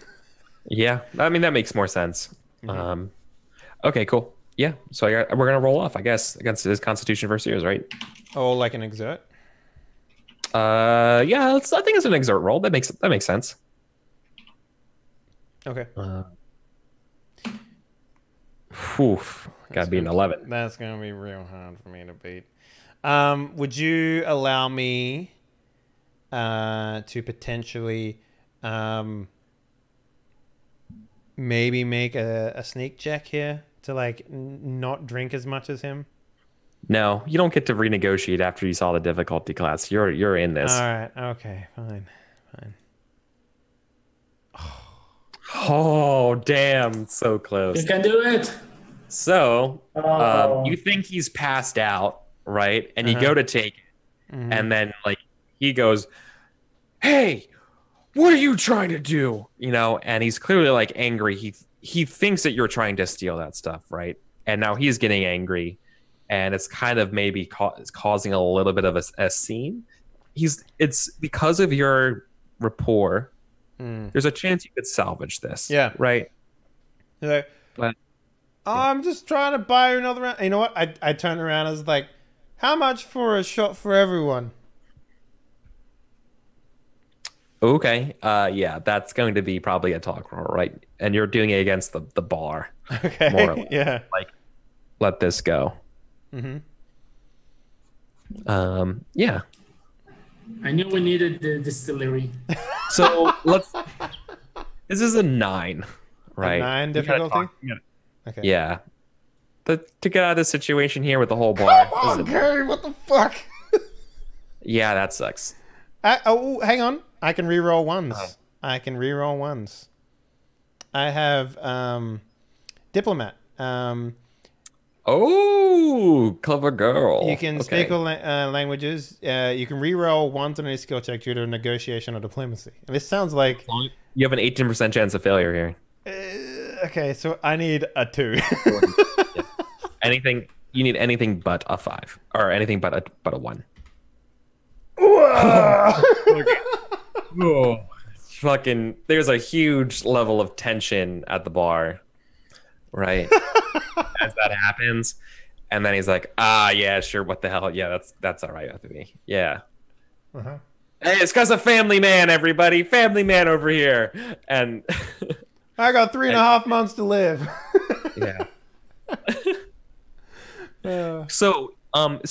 Yeah, I mean, that makes more sense. Okay, cool. Yeah, so we're going to roll off, I guess, against his Constitution versus yours, right? Oh, like an exert? Yeah, I think it's an exert roll. That makes sense. Okay. Gotta be an 11. That's gonna be real hard for me to beat. Would you allow me to potentially maybe make a sneak check here to like not drink as much as him? No, you don't get to renegotiate after you saw the difficulty class. You're in this. All right. Okay. Fine. Oh, damn. So close. You can do it. So, you think he's passed out, right? And you go to take it. And then, like, he goes, "Hey, what are you trying to do?" You know, and he's clearly, like, angry. He thinks that you're trying to steal that stuff, right? And now he's getting angry. And it's kind of maybe causing a little bit of a scene. It's because of your rapport. There's a chance you could salvage this. Yeah. Right. Like, but I'm just trying to buy her another round. You know what? I turned around and was like, "How much for a shot for everyone?" Okay. Yeah, that's going to be probably a talk roll, right? And you're doing it against the bar. Okay. More or less. Yeah. Like, let this go. Yeah. I knew we needed the distillery. So this is a 9, right? A 9 difficulty? Okay. Yeah. To get out of this situation here with the whole bar. Okay, what the fuck? Yeah, that sucks. Oh, hang on. I can reroll ones. I have diplomat. Oh, clever girl. You can speak all languages. You can reroll ones on any skill check due to negotiation or diplomacy. And this sounds like you have an 18% chance of failure here. Okay, so I need a 2. Yeah. Anything you need anything but a 5 or anything but a 1. Whoa. Fucking there's a huge level of tension at the bar, right? As that happens. And then he's like, yeah, sure, what the hell? Yeah, that's all right with me. Yeah. Uh-huh. Hey, it's because of Family Man, everybody. Family Man over here. And I got 3.5 months to live. yeah. So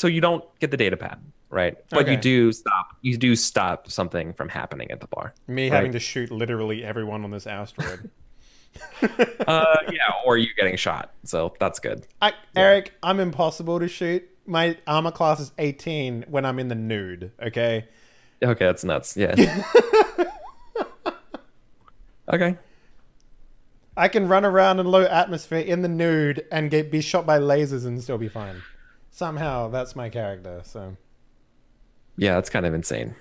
you don't get the data pad, right? But Okay. you do stop something from happening at the bar. Me right? having to shoot literally everyone on this asteroid. Yeah, or you getting shot. So that's good. Eric, I'm impossible to shoot. My armor class is 18 when I'm in the nude, okay? Okay, that's nuts. Yeah. Okay. I can run around in low atmosphere in the nude and be shot by lasers and still be fine. Somehow, that's my character, so... Yeah, that's kind of insane.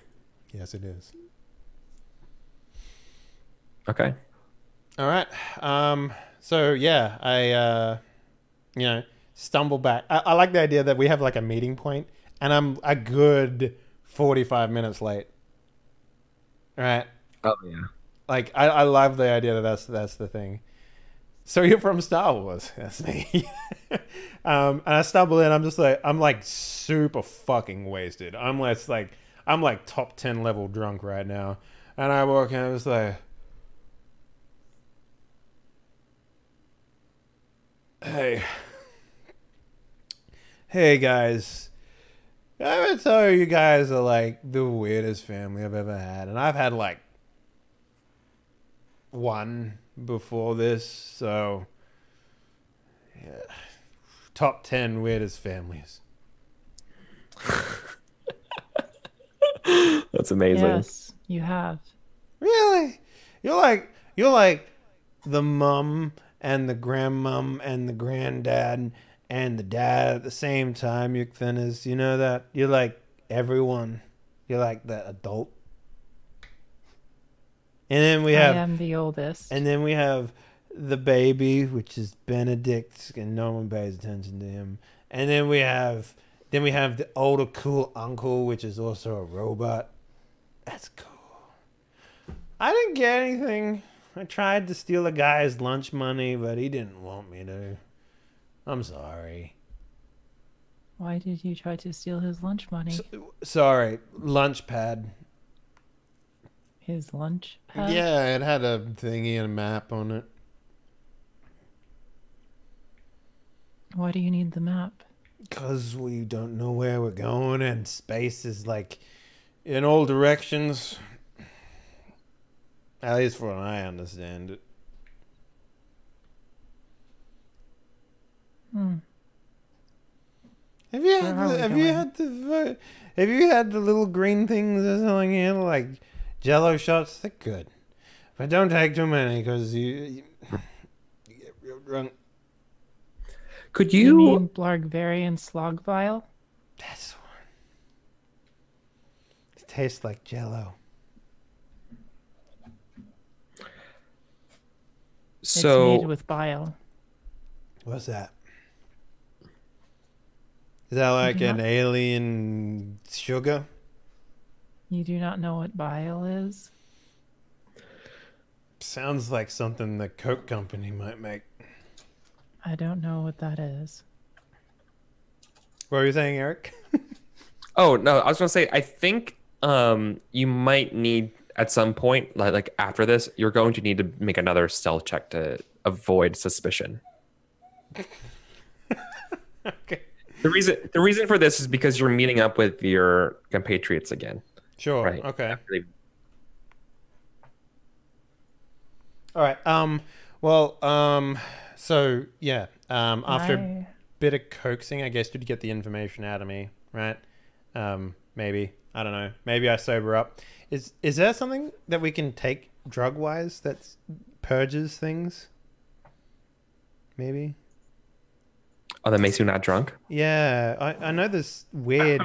Yes, it is. Okay. All right. So, yeah, I stumble back. I like the idea that we have, like, a meeting point, and I'm a good 45 minutes late. All right? Oh, yeah. Like, I love the idea that that's the thing. So you're from Star Wars. That's me. And I stumble in. I'm like super fucking wasted. I'm like top 10 level drunk right now. And I walk in. I was like, hey guys. I would tell you guys are like the weirdest family I've ever had, and I've had like one before this, so yeah. Top 10 weirdest families. That's amazing. Yes, you have. Really? You're like the mum and the grandmom and the granddad and the dad at the same time, you thinners. You know that? You're like everyone. You're like the adult. And then I am the oldest. And then we have the baby, which is Benedict, and no one pays attention to him. And then we have the older cool uncle, which is also a robot. That's cool. I didn't get anything. I tried to steal a guy's lunch money, but he didn't want me to. I'm sorry. Why did you try to steal his lunch money? Sorry, lunch pad. His lunch pad? Yeah, it had a thingy and a map on it. Why do you need the map? Because we don't know where we're going, and space is like in all directions. At least from what I understand it. Have you had the little green things or something here, like Jello shots? They're good, but don't take too many because you get real drunk. Could You mean Blargvarian slog vial? That's the one. It tastes like Jello. So It's made with bile. What's that? Is that like an alien sugar? You do not know what bile is? Sounds like something the Coke company might make. I don't know what that is. What were you saying, Eric? Oh, no, I was going to say, I think you might need, at some point, like after this, you're going to need to make another stealth check to avoid suspicion. Okay. The reason for this is because you're meeting up with your compatriots again. Sure. Right. Okay. All right. So yeah. After a bit of coaxing, I guess, did get the information out of me, right? Maybe. I don't know. Maybe I sober up. Is there something that we can take drug wise that purges things? Maybe. Oh, that makes you not drunk? Yeah, I know this weird.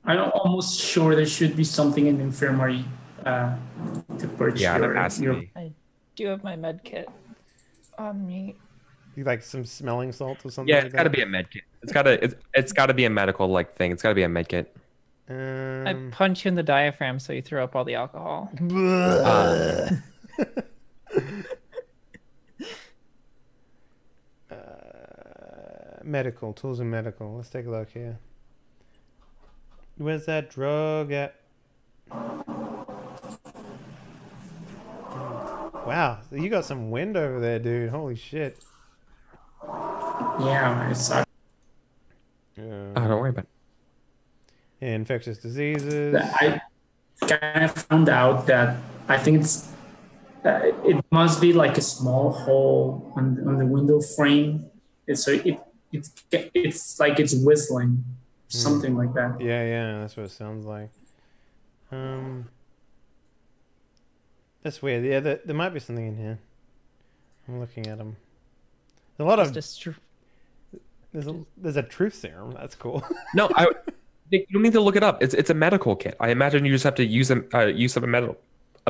I'm almost sure there should be something in the infirmary to purge Yeah, there has to be. I do have my med kit. on me. You like some smelling salts or something? Yeah, like it's got to that? be a med kit. It's got to be a medical like thing. It's got to be a med kit. I punch you in the diaphragm so you throw up all the alcohol. Medical tools and medical. Let's take a look here. Where's that drug at? Wow, you got some wind over there, dude. Holy shit. Yeah, it sucks. Oh, don't worry about it. Infectious diseases. I kind of found out that I think it must be like a small hole on the window frame. It's like it's whistling, something like that. Yeah, that's what it sounds like. That's weird. Yeah, there might be something in here. I'm looking at them. There's a lot of. There's a truth serum. That's cool. No, you don't need to look it up. It's a medical kit. I imagine you just have to use a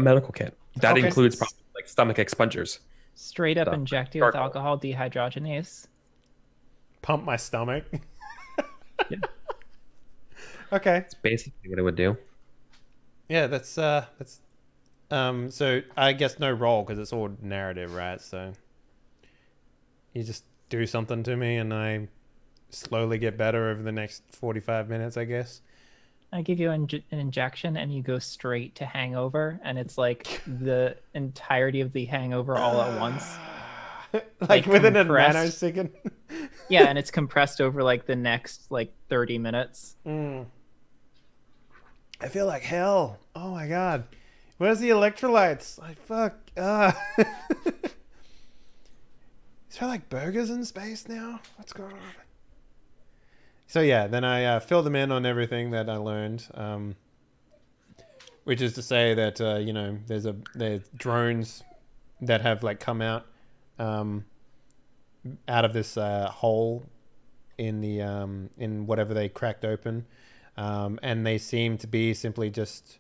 medical kit. That includes probably like stomach expungers. Straight up inject you with alcohol dehydrogenase. Pump my stomach. Yeah. Okay. It's basically what it would do. Yeah, that's so I guess no roll because it's all narrative, right? So you just do something to me and I slowly get better over the next 45 minutes, I guess. I give you an injection and you go straight to hangover, and it's like the entirety of the hangover all at once. like within a compressed. nanosecond. Yeah, and it's compressed over like the next like 30 minutes. I feel like hell. Oh my god. Where's the electrolytes? Like fuck. Is there like burgers in space now? What's going on? So yeah, then I fill them in on everything that I learned, which is to say that there's drones that have like come out of this hole in the in whatever they cracked open, and they seem to be simply just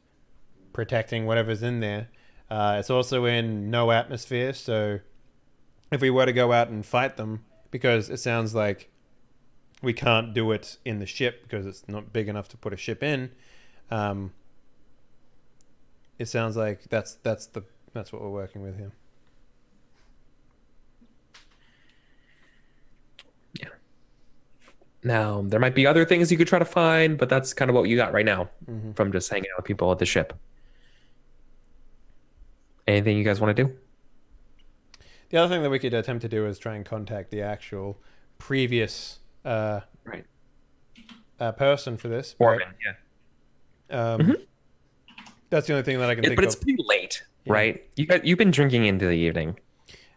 protecting whatever's in there. It's also in no atmosphere, so if we were to go out and fight them, because it sounds like we can't do it in the ship because it's not big enough to put a ship in. It sounds like that's what we're working with here. Yeah. Now there might be other things you could try to find, but that's kind of what you got right now from just hanging out with people at the ship. Anything you guys want to do? The other thing that we could attempt to do is try and contact the actual previous person for this. Orban, yeah. That's the only thing that I can think but of. It's pretty late, right? You've been drinking into the evening.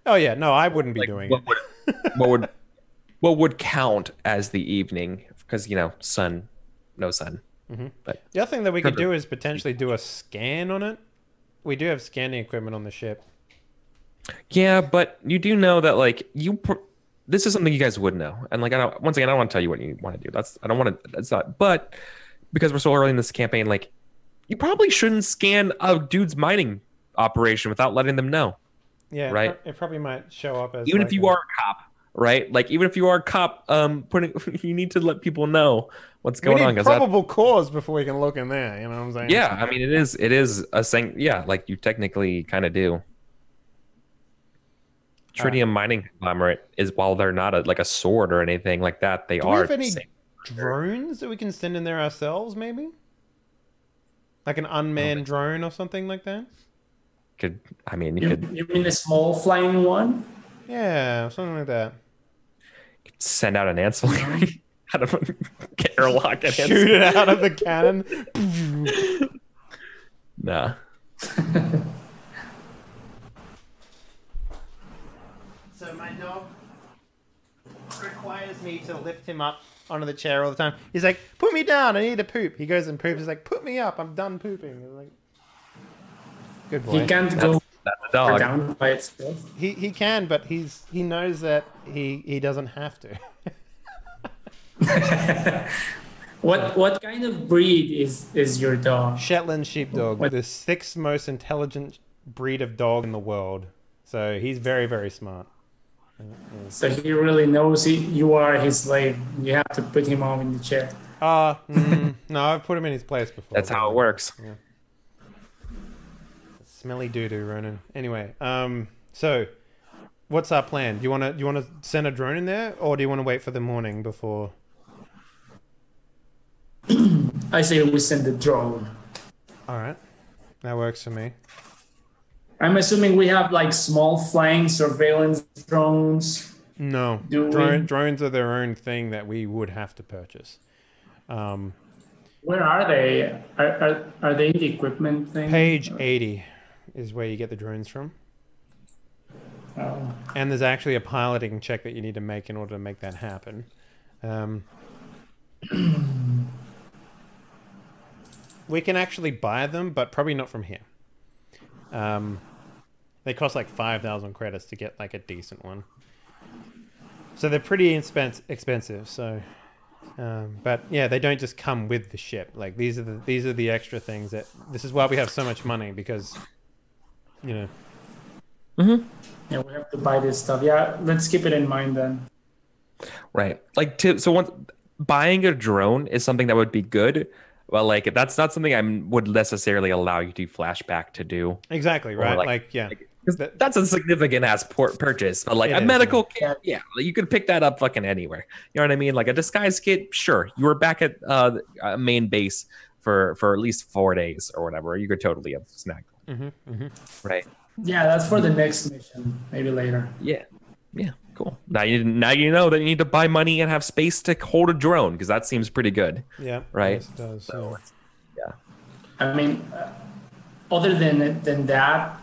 Oh yeah, no, I wouldn't be doing it. What would count as the evening? Because no sun. But the other thing that we could do is potentially do a scan on it. We do have scanning equipment on the ship. Yeah, but you do know that this is something you guys would know, and I don't want to tell you what you want to do. That's not. But because we're so early in this campaign, you probably shouldn't scan a dude's mining operation without letting them know. Yeah, right. It probably might show up as even if you are a cop, right? Even if you are a cop, you need to let people know what's going on. We need probable cause before we can look in there. You know what I'm saying? Yeah, I mean it is a thing. Yeah, you technically kind of do. Tritium mining conglomerate is, while they're not a sword or anything like that, they are. Do we have any drones that we can send in there ourselves, maybe? Like an unmanned drone or something like that? You mean a small flying one? Yeah, something like that. Send out an ancillary out of a airlock and shoot it out of the cannon. Nah. So my dog requires me to lift him up onto the chair all the time. He's like, put me down, I need to poop. He goes and poops. He's like, put me up, I'm done pooping. I'm like, good boy. He can't go that's a dog. down by itself. He can, but he knows that he doesn't have to. What kind of breed is your dog? Shetland sheepdog, the 6th most intelligent breed of dog in the world. So he's very, very smart. So he really knows you are his slave. You have to put him on in the chair. No, I've put him in his place before. That's how it works. Yeah. Smelly doo-doo, Ronan. Anyway, so what's our plan? Do you want to send a drone in there, or do you want to wait for the morning before? I say we send the drone. All right, that works for me. I'm assuming we have like small flying surveillance drones. No, drones are their own thing that we would have to purchase. Where are they? Are they the equipment thing? Page 80 is where you get the drones from. Oh. And there's actually a piloting check that you need to make in order to make that happen. We can actually buy them, but probably not from here. They cost like 5,000 credits to get like a decent one. So they're pretty expensive. So, but yeah, they don't just come with the ship. Like these are the extra things this is why we have so much money, because, you know. Mm-hmm. Yeah, we have to buy this stuff. Yeah, let's keep it in mind then. Right. Like buying a drone is something that would be good. Well, like that's not something I would necessarily allow you to flashback to do. Exactly, right? Yeah. That's a significant ass purchase. But like a medical kit, yeah, you could pick that up fucking anywhere. You know what I mean? Like a disguise kit, sure. You were back at main base for at least 4 days or whatever. You could totally have snagged one. Right. Yeah, that's for the next mission. Maybe later. Yeah. Yeah. Cool. Now you know that you need to buy money and have space to hold a drone, because that seems pretty good. Yeah. Right. Yes, it does. So, yeah. I mean, other than that,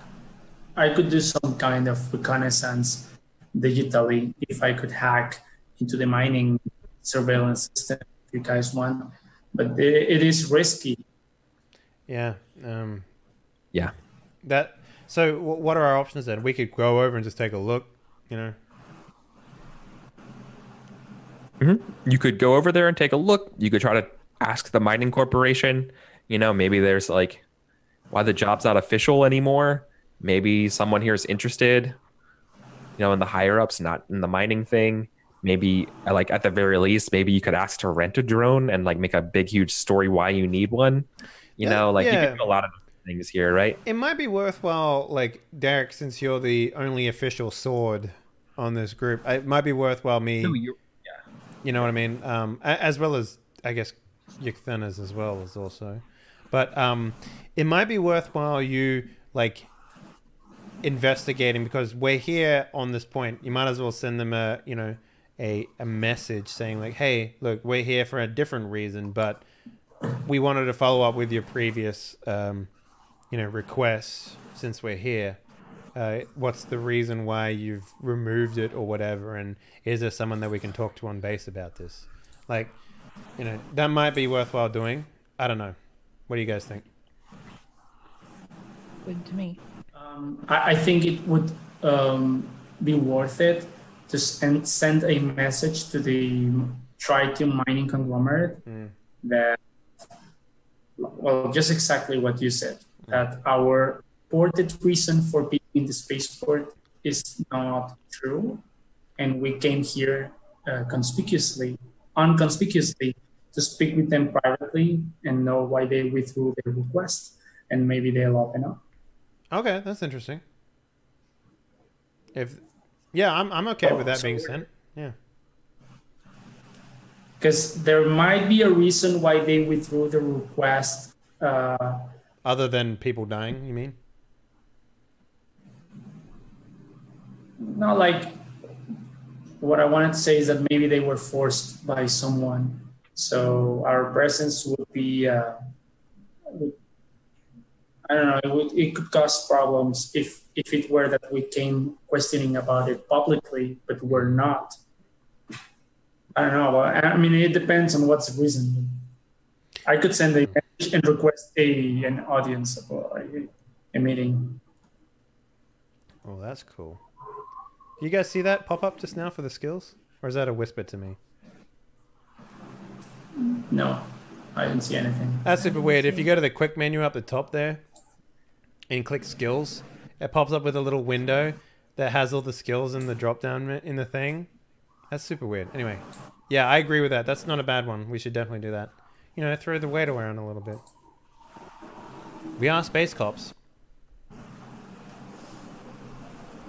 I could do some kind of reconnaissance digitally if I could hack into the mining surveillance system if you guys want. But it is risky. Yeah. Yeah. So what are our options then? We could go over and just take a look, you know. You could go over there and take a look. You could try to ask the mining corporation, you know, maybe there's like why the job's not official anymore. Maybe someone here is interested, you know, in the higher ups, not in the mining thing. Maybe like at the very least, maybe you could ask to rent a drone and like make a big, huge story why you need one. You know, like you can do a lot of things here, right? It might be worthwhile, like Derek, since you're the only official sword on this group, it might be worthwhile you know what I mean? As well as, I guess, Yukthanas as well as also. But it might be worthwhile you, like, investigating, because we're here on this point. You might as well send them a message saying, like, hey, look, we're here for a different reason, but we wanted to follow up with your previous, requests since we're here. What's the reason why you've removed it or whatever, and is there someone that we can talk to on base about this? Like, you know, that might be worthwhile doing. I don't know. What do you guys think? Good to me. I think it would be worth it to send a message to the Tritium mining conglomerate that, well, just exactly what you said, that our purported reason for being in the spaceport is not true, and we came here unconspicuously to speak with them privately and know why they withdrew their request, and maybe they'll open up. Okay, that's interesting. I'm okay with that being sent. Yeah. Because there might be a reason why they withdrew the request. Other than people dying, you mean? Not like, what I wanted to say is that maybe they were forced by someone. So our presence would be, I don't know, it could cause problems if it were that we came questioning about it publicly, but we're not. I don't know. I mean, it depends on what's the reason. I could send a message and request an audience or a meeting. Oh, that's cool. You guys see that pop up just now for the skills? Or is that a whisper to me? No, I didn't see anything. That's super weird. If you go to the quick menu up the top there and click skills, it pops up with a little window that has all the skills in the drop down in the thing. That's super weird. Anyway, yeah, I agree with that. That's not a bad one. We should definitely do that. You know, throw the weight around a little bit. We are space cops.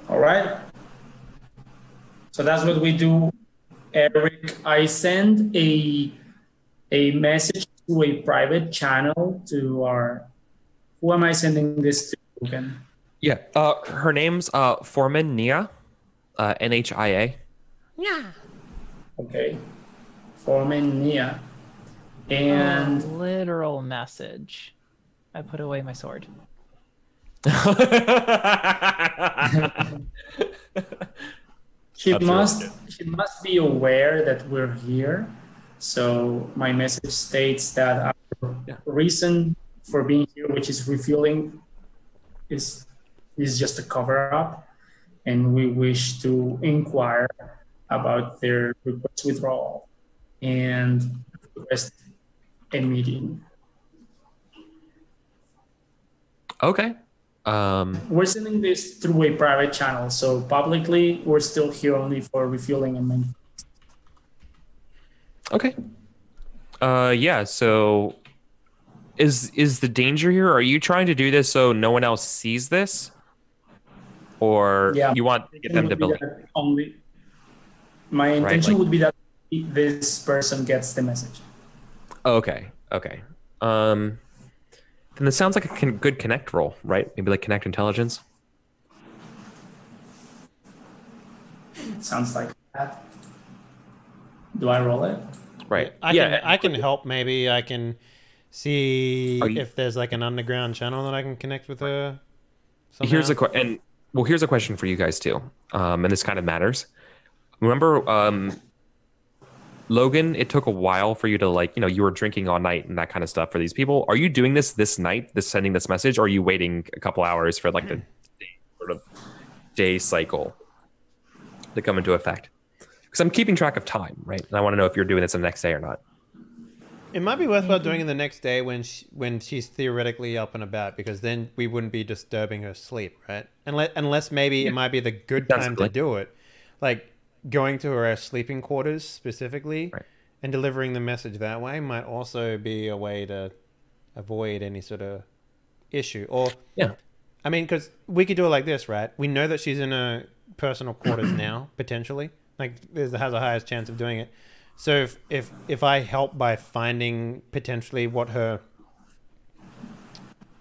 All right. So that's what we do, Eric. I send a message to a private channel to our. Who am I sending this to again? Yeah. Her name's Foreman Nia, NHIA. Yeah. Okay. Foreman Nia. And literal message. I put away my sword. she must be aware that we're here. So my message states that our reason for being here, which is refueling, is just a cover-up, and we wish to inquire about their request withdrawal and request a meeting. Okay. We're sending this through a private channel, so publicly we're still here only for refueling and maintenance. Okay. Yeah, so is the danger here? Are you trying to do this so no one else sees this? Or you want to get them to believe? Only my intention would be that this person gets the message. Okay. Then this sounds like a good connect roll, right? Maybe like connect intelligence. It sounds like that. Do I roll it? Right. I can help. Maybe I can see if there's like an underground channel that I can connect with her. Somehow. Here's a question for you guys too, and this kind of matters. Remember, Logan, it took a while for you to you were drinking all night and that kind of stuff for these people. Are you doing this night, sending this message, or are you waiting a couple hours for the day cycle to come into effect? Because I'm keeping track of time, right? And I want to know if you're doing this the next day or not. It might be worthwhile doing it the next day when she's theoretically up and about, because then we wouldn't be disturbing her sleep, right? Unless maybe it might be the good time to do it, like going to her sleeping quarters specifically, right, and delivering the message that way might also be a way to avoid any sort of issue. Or I mean, because we could do it like this, right? We know that she's in her personal quarters now, potentially. Like, has the highest chance of doing it. So if I help by finding potentially what her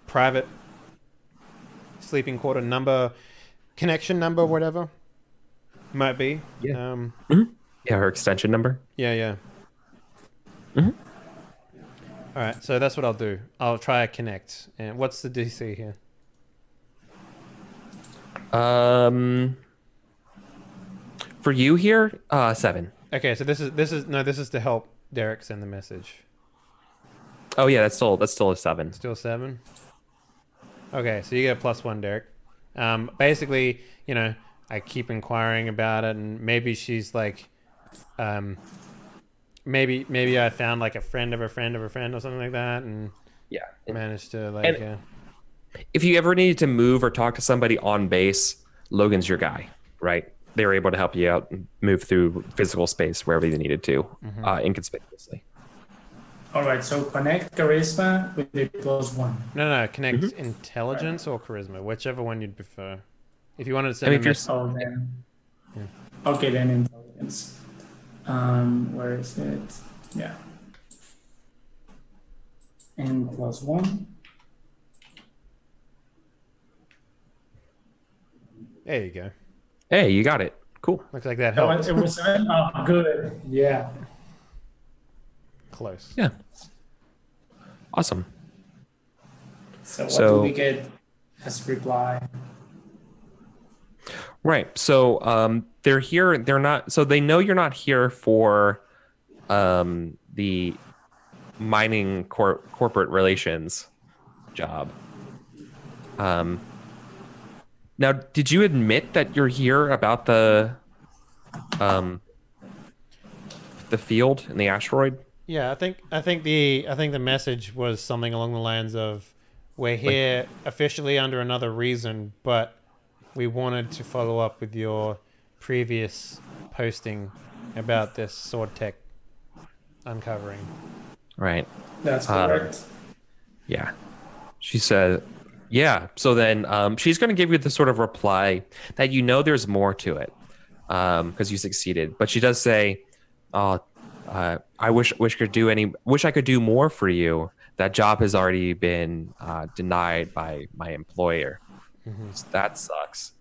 private sleeping quarter number, connection number, whatever might be. Yeah. Her extension number. Yeah. Mm-hmm. All right, so that's what I'll do. I'll try to connect. And what's the DC here? For you here, 7. Okay, so this is to help Derek send the message. Oh yeah, that's still a 7. Still 7. Okay, so you get a +1, Derek. Basically, I keep inquiring about it, and maybe she's like, maybe I found like a friend of a friend of a friend or something like that, and managed to If you ever needed to move or talk to somebody on base, Logan's your guy, right? They were able to help you out and move through physical space wherever you needed to, inconspicuously. All right, so connect charisma with the +1. No, connect intelligence or charisma, whichever one you'd prefer. If you wanted to send a message. Okay, then intelligence. Where is it? Yeah. And +1. There you go. Hey, you got it. Cool. Looks like that helped. It was good. Yeah. Close. Yeah. Awesome. So what do we get as reply? Right. So they're here. They're not. So they know you're not here for the mining corporate relations job. Now, did you admit that you're here about the field and the asteroid? Yeah, I think the message was something along the lines of, we're here officially under another reason, but we wanted to follow up with your previous posting about this sword tech uncovering. Right. That's correct. Yeah. She said, yeah. So then she's going to give you the sort of reply that there's more to it because you succeeded. But she does say, I wish I could do more for you. That job has already been denied by my employer. So that sucks.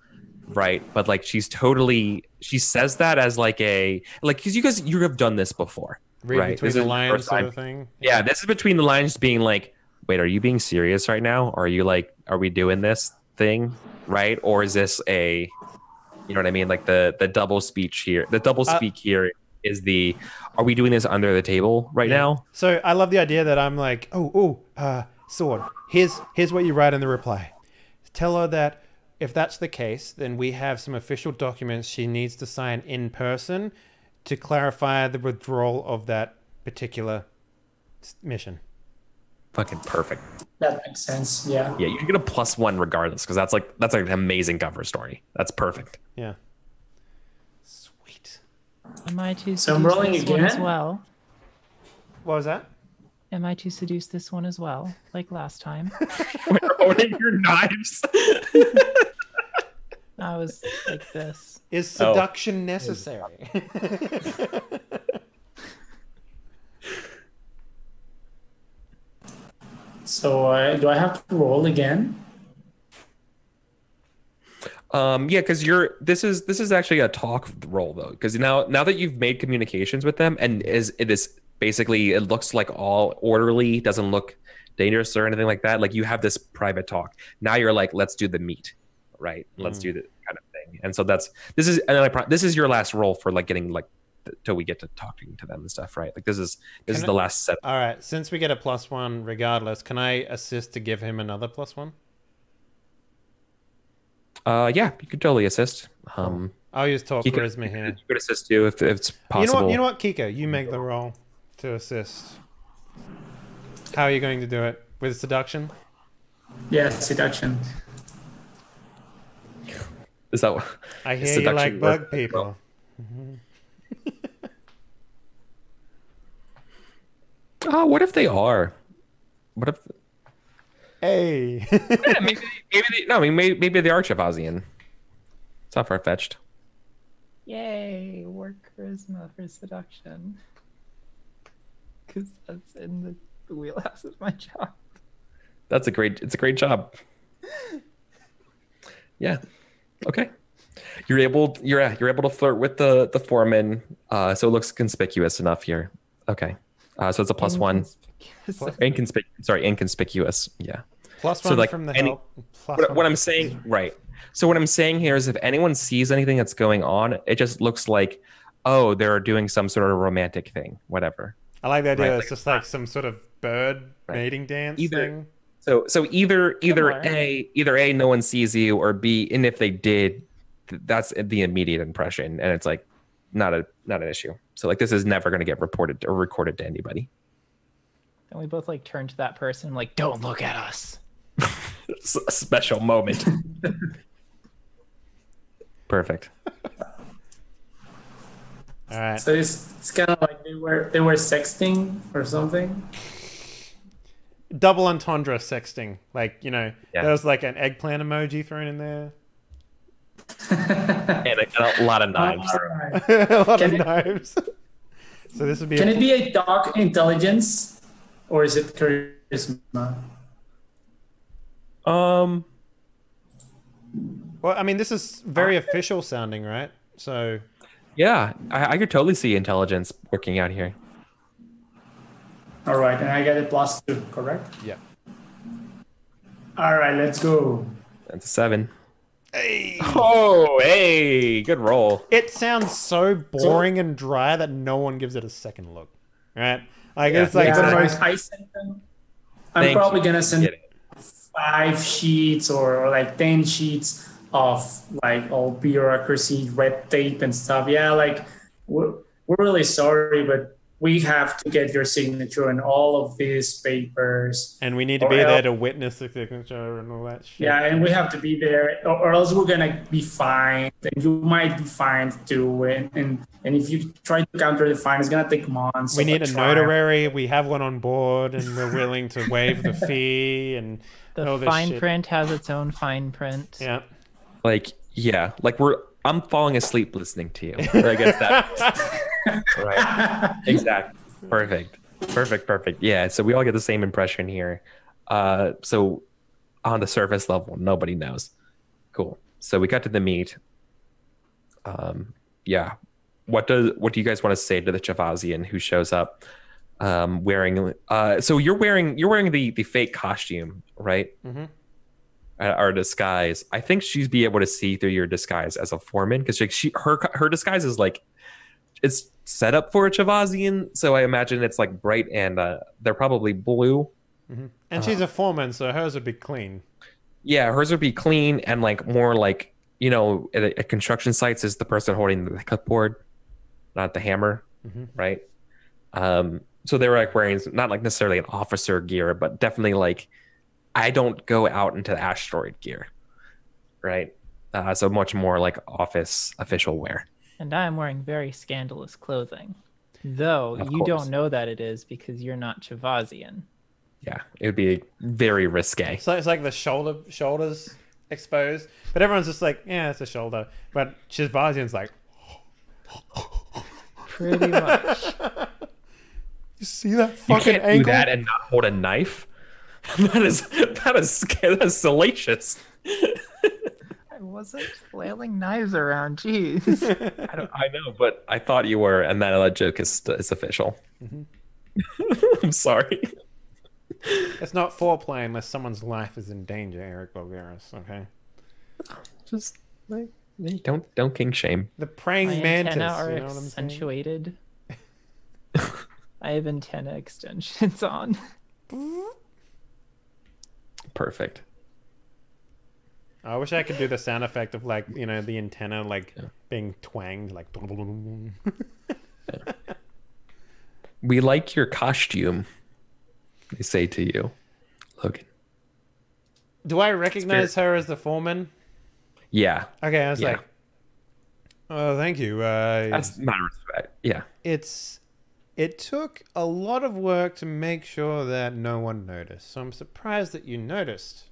Right. But like she says that as because you have done this before. Read right. between the lines sort of thing. Yeah, this is between the lines being like, wait, are you being serious right now? Or are we doing this thing? Right? Or is this you know what I mean? Like the double speech here. The double speak here is are we doing this under the table right now? So I love the idea that I'm like, sword. Here's what you write in the reply. Tell her that if that's the case, then we have some official documents she needs to sign in person to clarify the withdrawal of that particular mission. Fucking perfect. That makes sense. Yeah. Yeah, you can get a +1 regardless because that's like an amazing cover story. That's perfect. Yeah. Sweet. Am I to So I'm seduce rolling this one again? as well? What was that? Am I to seduce this one as well, like last time? We're holding your knives. I was like this. Is seduction necessary? So do I have to roll again? Yeah, because this is actually a talk roll though, because now that you've made communications with them and it looks like all orderly, doesn't look dangerous or anything like that. Like you have this private talk. Now you're like, let's do the meet, right? Let's do the kind of thing. And so this is your last roll for like getting like till we get to talking to them and stuff, right? Like this is the last set. All right, since we get a +1 regardless, can I assist to give him another +1? Yeah, you could totally assist. I'll use talk charisma here. You could assist too if it's possible. You know what, Kika, you make the roll to assist. How are you going to do it? With seduction? Yeah, seduction. Is that what? I hear you like bug people. Oh, what if they are? What if? Hey. Yeah, maybe they are Chavazian. It's not far fetched. Yay! Work charisma for seduction. Because that's in the wheelhouse of my job. It's a great job. Yeah. Okay. You're able to flirt with the foreman, so it looks conspicuous enough here. Okay. So it's a +1. Inconspicuous. Yeah. +1 so like from the help. What I'm saying, right. So what I'm saying here is if anyone sees anything that's going on, it just looks like, oh, they're doing some sort of romantic thing, whatever. I like the idea. Right, it's just like some sort of bird mating dance thing. So either A, no one sees you, or B, and if they did, that's the immediate impression, and it's like not an issue. So like this is never going to get reported or recorded to anybody. And we both like turn to that person like, don't look at us. It's a special moment. Perfect. All right. So it's kind of like they were sexting or something. Double entendre sexting, like there was like an eggplant emoji thrown in there. and a lot of knives. Right. A lot of knives. So this would be. Can it be a dark intelligence, or is it charisma? Well, I mean, this is very official sounding, right? So. Yeah, I could totally see intelligence working out here. All right, and I get a +2, correct? Yeah. All right, let's go. That's a 7. Hey. Oh, hey, good roll. It sounds so boring and dry that no one gives it a second look, right? Like it's like the most. I sent them. I'm probably gonna send 5 sheets or like 10 sheets of like all bureaucracy, red tape and stuff. Yeah, like we're really sorry, but we have to get your signature on all of these papers. And we need to be there to witness the signature and all that shit. Yeah, and we have to be there, or else we're gonna be fined, and you might be fined too. And if you try to counter the fine, it's gonna take months. We need a notary. We have one on board, and we're willing to waive the fee and the fine print has its own fine print. Yeah, like I'm falling asleep listening to you. Or I guess that. Right. Exactly. Perfect. Yeah. So we all get the same impression here. So on the surface level, nobody knows. Cool. So we got to the meat. Yeah. What do you guys want to say to the Chavazian who shows up wearing? So you're wearing the fake costume, right? Mm-hmm. Our disguise. I think she'd be able to see through your disguise as a foreman because her disguise is like it's set up for a Chavazian, so I imagine it's like bright and they're probably blue. Mm-hmm. And she's a foreman, so hers would be clean. Yeah, hers would be clean and like more like at construction sites is the person holding the clipboard, not the hammer, right? So they were like wearing not like necessarily an officer gear, but definitely like I don't go out into the asteroid gear, right? So much more like office official wear. And I am wearing very scandalous clothing, though you don't know that it is because you're not Chavazian. Yeah, it would be very risque. So it's like the shoulders exposed, but everyone's just like, yeah, it's a shoulder. But Chavazian's like, pretty much. You see that fucking angle? You can't do that and not hold a knife. That is salacious. I wasn't flailing knives around. Jeez. I know, but I thought you were, and that joke is official. I'm sorry. It's not foreplay unless someone's life is in danger, Eric Bulgaris. Okay. Just like don't king shame. The praying my mantis. Antenna are you know what I'm accentuated. I have antenna extensions on. Perfect. I wish I could do the sound effect of like the antenna being twanged like. We like your costume. They say to you, Logan. Do I recognize her as the foreman? Yeah. Okay, I was like, oh, thank you. That's my respect. Yeah. It took a lot of work to make sure that no one noticed. So I'm surprised that you noticed.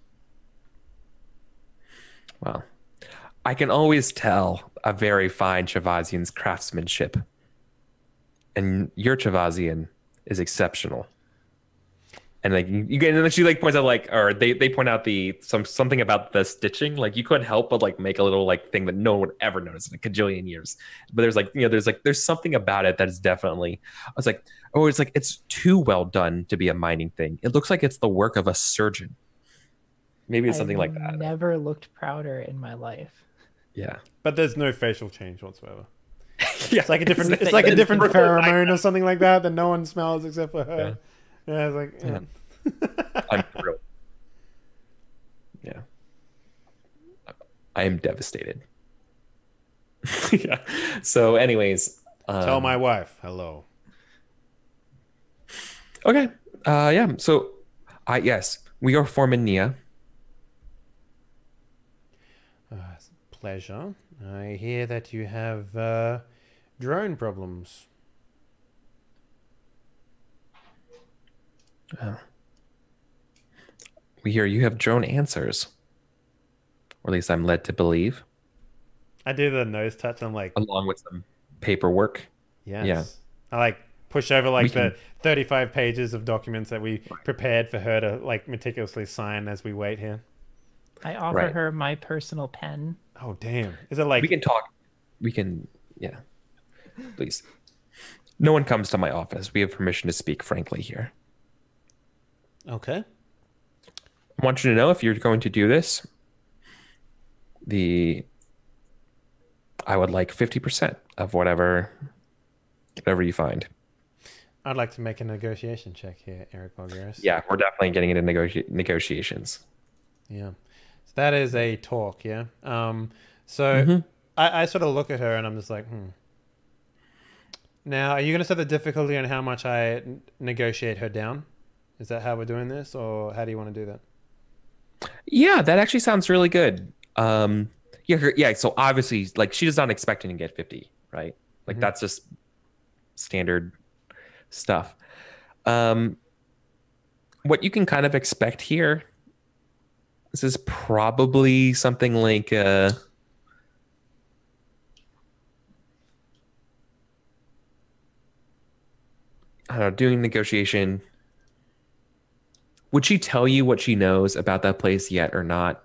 Well, I can always tell a very fine Chavazian's craftsmanship. And your Chavazian is exceptional. And like you get, and then she like points out or they point out something about the stitching. Like you couldn't help but like make a little like thing that no one would ever notice in a cajillion years. But there's something about it that is definitely. I was like, oh, it's too well done to be a mining thing. It looks like it's the work of a surgeon. Maybe it's something like that. I've never looked prouder in my life. Yeah, but there's no facial change whatsoever. Yeah, it's like a different. It's like a different pheromone or something like that no one smells except for her. Yeah. Yeah, it's like, yeah. I'm thrilled. Yeah. I am devastated. Yeah. So anyways. Tell my wife hello. Okay. Yeah. So, yes, we are Foreman Nia. It's a pleasure. I hear that you have drone problems. We hear you have drone answers. Or at least I'm led to believe. I do the nose touch. I'm like... Along with some paperwork. Yes. Yeah. I like push over like the 35 pages of documents that we prepared for her to like meticulously sign as we wait here. I offer her my personal pen. Oh, damn. Is it like... We can talk. We can... Yeah. Please. No one comes to my office. We have permission to speak frankly here. Okay. I want you to know if you're going to do this, I would like 50% of whatever you find. I'd like to make a negotiation check here, Eric Bulgaris. Yeah, we're definitely getting into negotiations. Yeah. So that is a talk, yeah? So I sort of look at her and I'm just like, Now, are you going to set the difficulty on how much I negotiate her down? Is that how we're doing this, or how do you want to do that? Yeah, that actually sounds really good. Yeah. So obviously, like, she does not expecting to get 50, right? Like that's just standard stuff. What you can kind of expect here, this is probably something like I don't know, doing negotiation. Would she tell you what she knows about that place yet or not?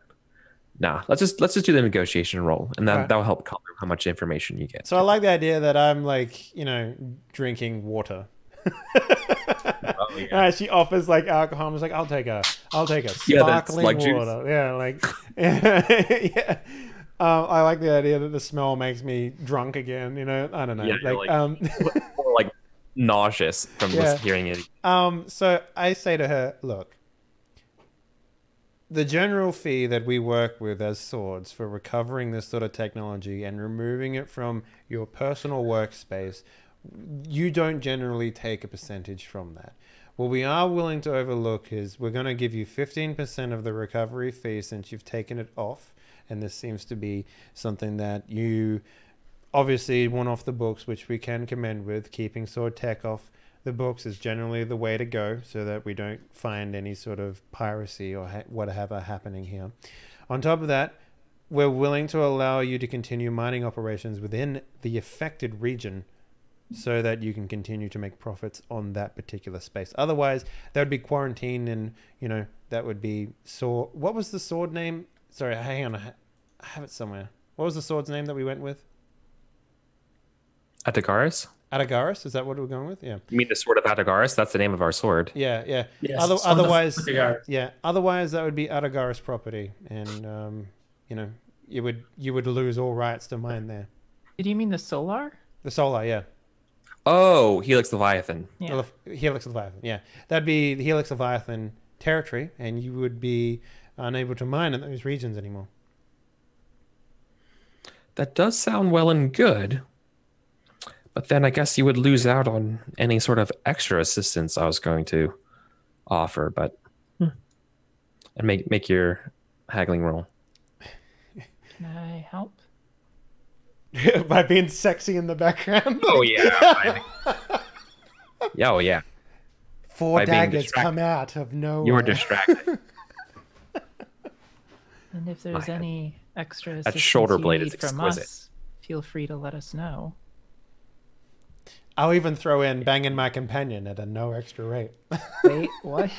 Nah, let's just do the negotiation roll, and that'll help color how much information you get. So I like the idea that I'm like, drinking water. She offers like alcohol. I was like, I'll take a sparkling water. Yeah, like yeah. I like the idea that the smell makes me drunk again. I don't know. Yeah, or like nauseous from just hearing it. So I say to her, look, the general fee that we work with as swords for recovering this sort of technology and removing it from your personal workspace, you don't generally take a percentage from that. What we are willing to overlook is we're going to give you 15% of the recovery fee since you've taken it off. And this seems to be something that you obviously want off the books, which we can commend with. Keeping sword tech off the books is generally the way to go so that we don't find any sort of piracy or whatever happening here. On top of that, we're willing to allow you to continue mining operations within the affected region so that you can continue to make profits on that particular space. Otherwise, that would be quarantine, and that would be sword. What was the sword name? Sorry, hang on, I have it somewhere. What was the sword's name that we went with? Atagaris? Atagaris, is that what we're going with? Yeah. You mean the sword of Atagaris? That's the name of our sword. Yeah. Yes, Otherwise, that would be Atagaris property, and you would lose all rights to mine there. Did you mean the Solar? The Solar, yeah. Oh, Helix Leviathan. Yeah. Helix Leviathan, yeah. That'd be the Helix Leviathan territory, and you would be unable to mine in those regions anymore. That does sound well and good. But then I guess you would lose out on any sort of extra assistance I was going to offer, but and make your haggling roll. Can I help? By being sexy in the background. Oh yeah. Oh yeah. Four daggers come out of nowhere. You were distracted. And if there's any extra assistance that shoulder blade you is need from exquisite. us, feel free to let us know. I'll even throw in banging my companion at a no extra rate. Wait, what?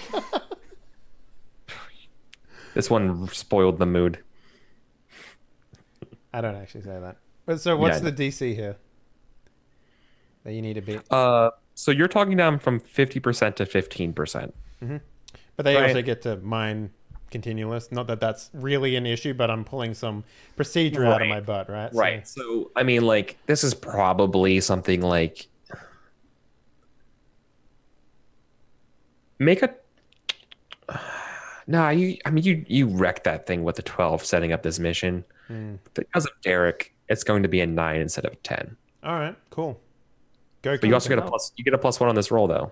This one spoiled the mood. I don't actually say that. But so what's the DC here that you need to beat? So you're talking down from 50% to 15%. Mm-hmm. But they also get to mine continuous. Not that that's really an issue, but I'm pulling some procedure out of my butt, right? Right. So I mean, like, this is probably something like make a. Nah, you wrecked that thing with the 12 setting up this mission. Because of Derek, it's going to be a 9 instead of 10. All right, cool. Go. But you also get a plus. You get a +1 on this roll, though.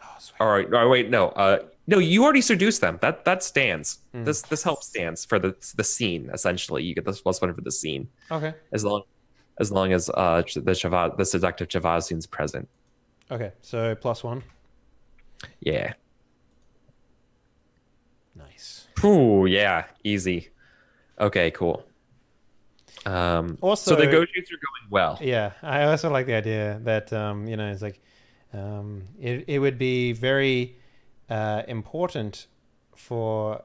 Oh, sweet. All right. Oh, wait, no. No, you already seduced them. That stands. This helps stands for the scene. Essentially, you get this +1 for the scene. Okay. As long as the seductive Chavazian's present. Okay, so +1. Yeah. Nice. Ooh, yeah, easy. Okay, cool. Also, so the negotiations are going well. Yeah, I also like the idea that it's like it would be very important for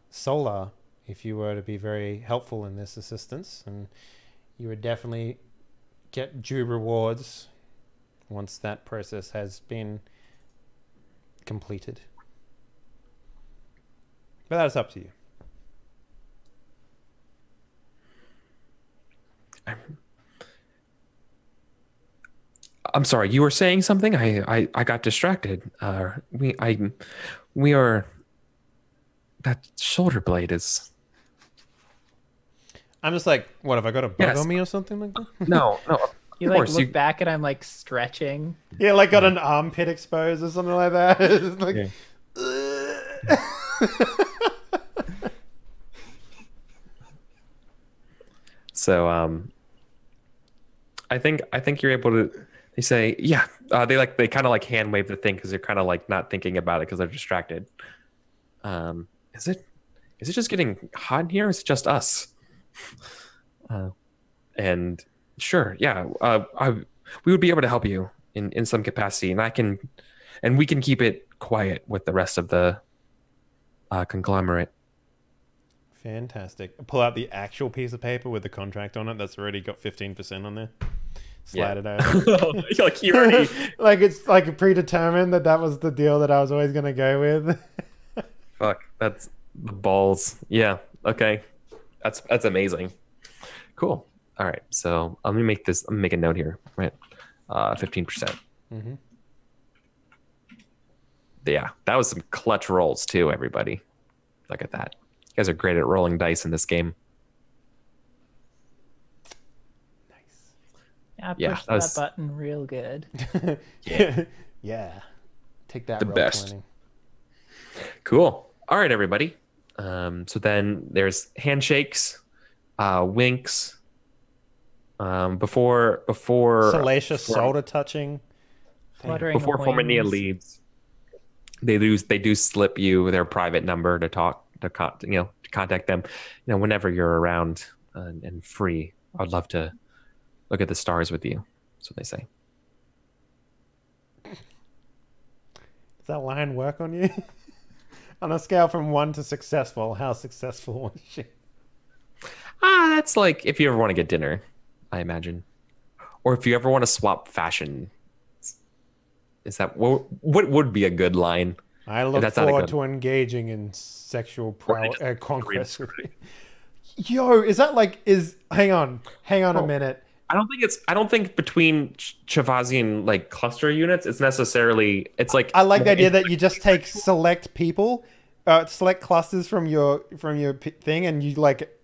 Solar if you were to be very helpful in this assistance, and you would definitely get due rewards once that process has been completed. But that's up to you. I'm sorry, you were saying something? I got distracted. We are that shoulder blade is. I'm just like, what have I got a bug on me or something like that? No. You like look back and I'm like stretching. Yeah, like got an armpit exposed or something like that. It's like, So I think you're able to. They say, yeah. They kind of like hand wave the thing because they're kind of like not thinking about it because they're distracted. Is it just getting hot in here? Or is it just us? And sure, yeah. We would be able to help you in some capacity, and we can keep it quiet with the rest of the conglomerate. Fantastic. Pull out the actual piece of paper with the contract on it that's already got 15% on there. Slide it over. Like you already... like it's like predetermined that was the deal that I was always going to go with. Fuck, that's the balls. Yeah, okay. That's amazing. Cool. All right, so let me make a note here. Right, 15%. Mm-hmm. Yeah, that was some clutch rolls too, everybody. Look at that. You guys are great at rolling dice in this game. Nice. Yeah, I pushed that button real good. Yeah. Take that. The best. 20. Cool. All right, everybody. So then there's handshakes, winks. Before salacious shoulder touching. Before Formania leaves, they do slip you their private number to contact them. Whenever you're around and free. I'd love to look at the stars with you. That's what they say. Does that line work on you? On a scale from 1 to successful, how successful was she? That's like if you ever want to get dinner, I imagine, or if you ever want to swap fashion. Is that what would be a good line? I look forward to engaging in sexual conquest with you. Yo, is that like hang on a minute. I don't think between Chavazian like cluster units it's like I like the idea that you just take select people, select clusters from your thing and you like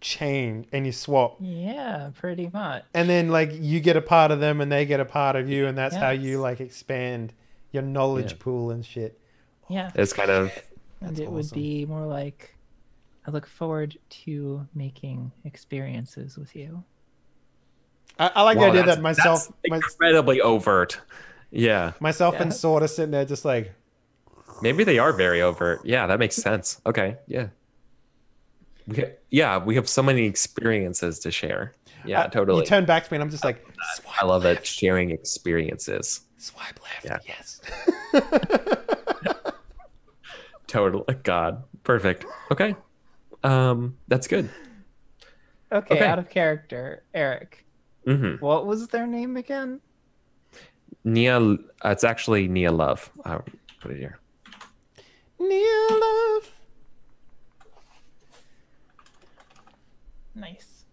chain and you swap. Yeah, pretty much. And then like you get a part of them and they get a part of you and that's how you like expand your knowledge pool and shit. Yeah. It's kind of and it would be more like I look forward to making experiences with you. I like the idea that myself... incredibly overt. Yeah. Myself and Sorta sitting there just like... Maybe they are very overt. Yeah, that makes sense. Okay, yeah. We have so many experiences to share. Yeah, totally. You turn back to me and I'm just like... I love it, sharing experiences. Swipe left, yes. Totally. God, perfect. Okay. That's good. Okay, out of character, Eric. Mm-hmm. What was their name again? Nia. It's actually Nia Love. I'll put it here. Nia Love. Nice.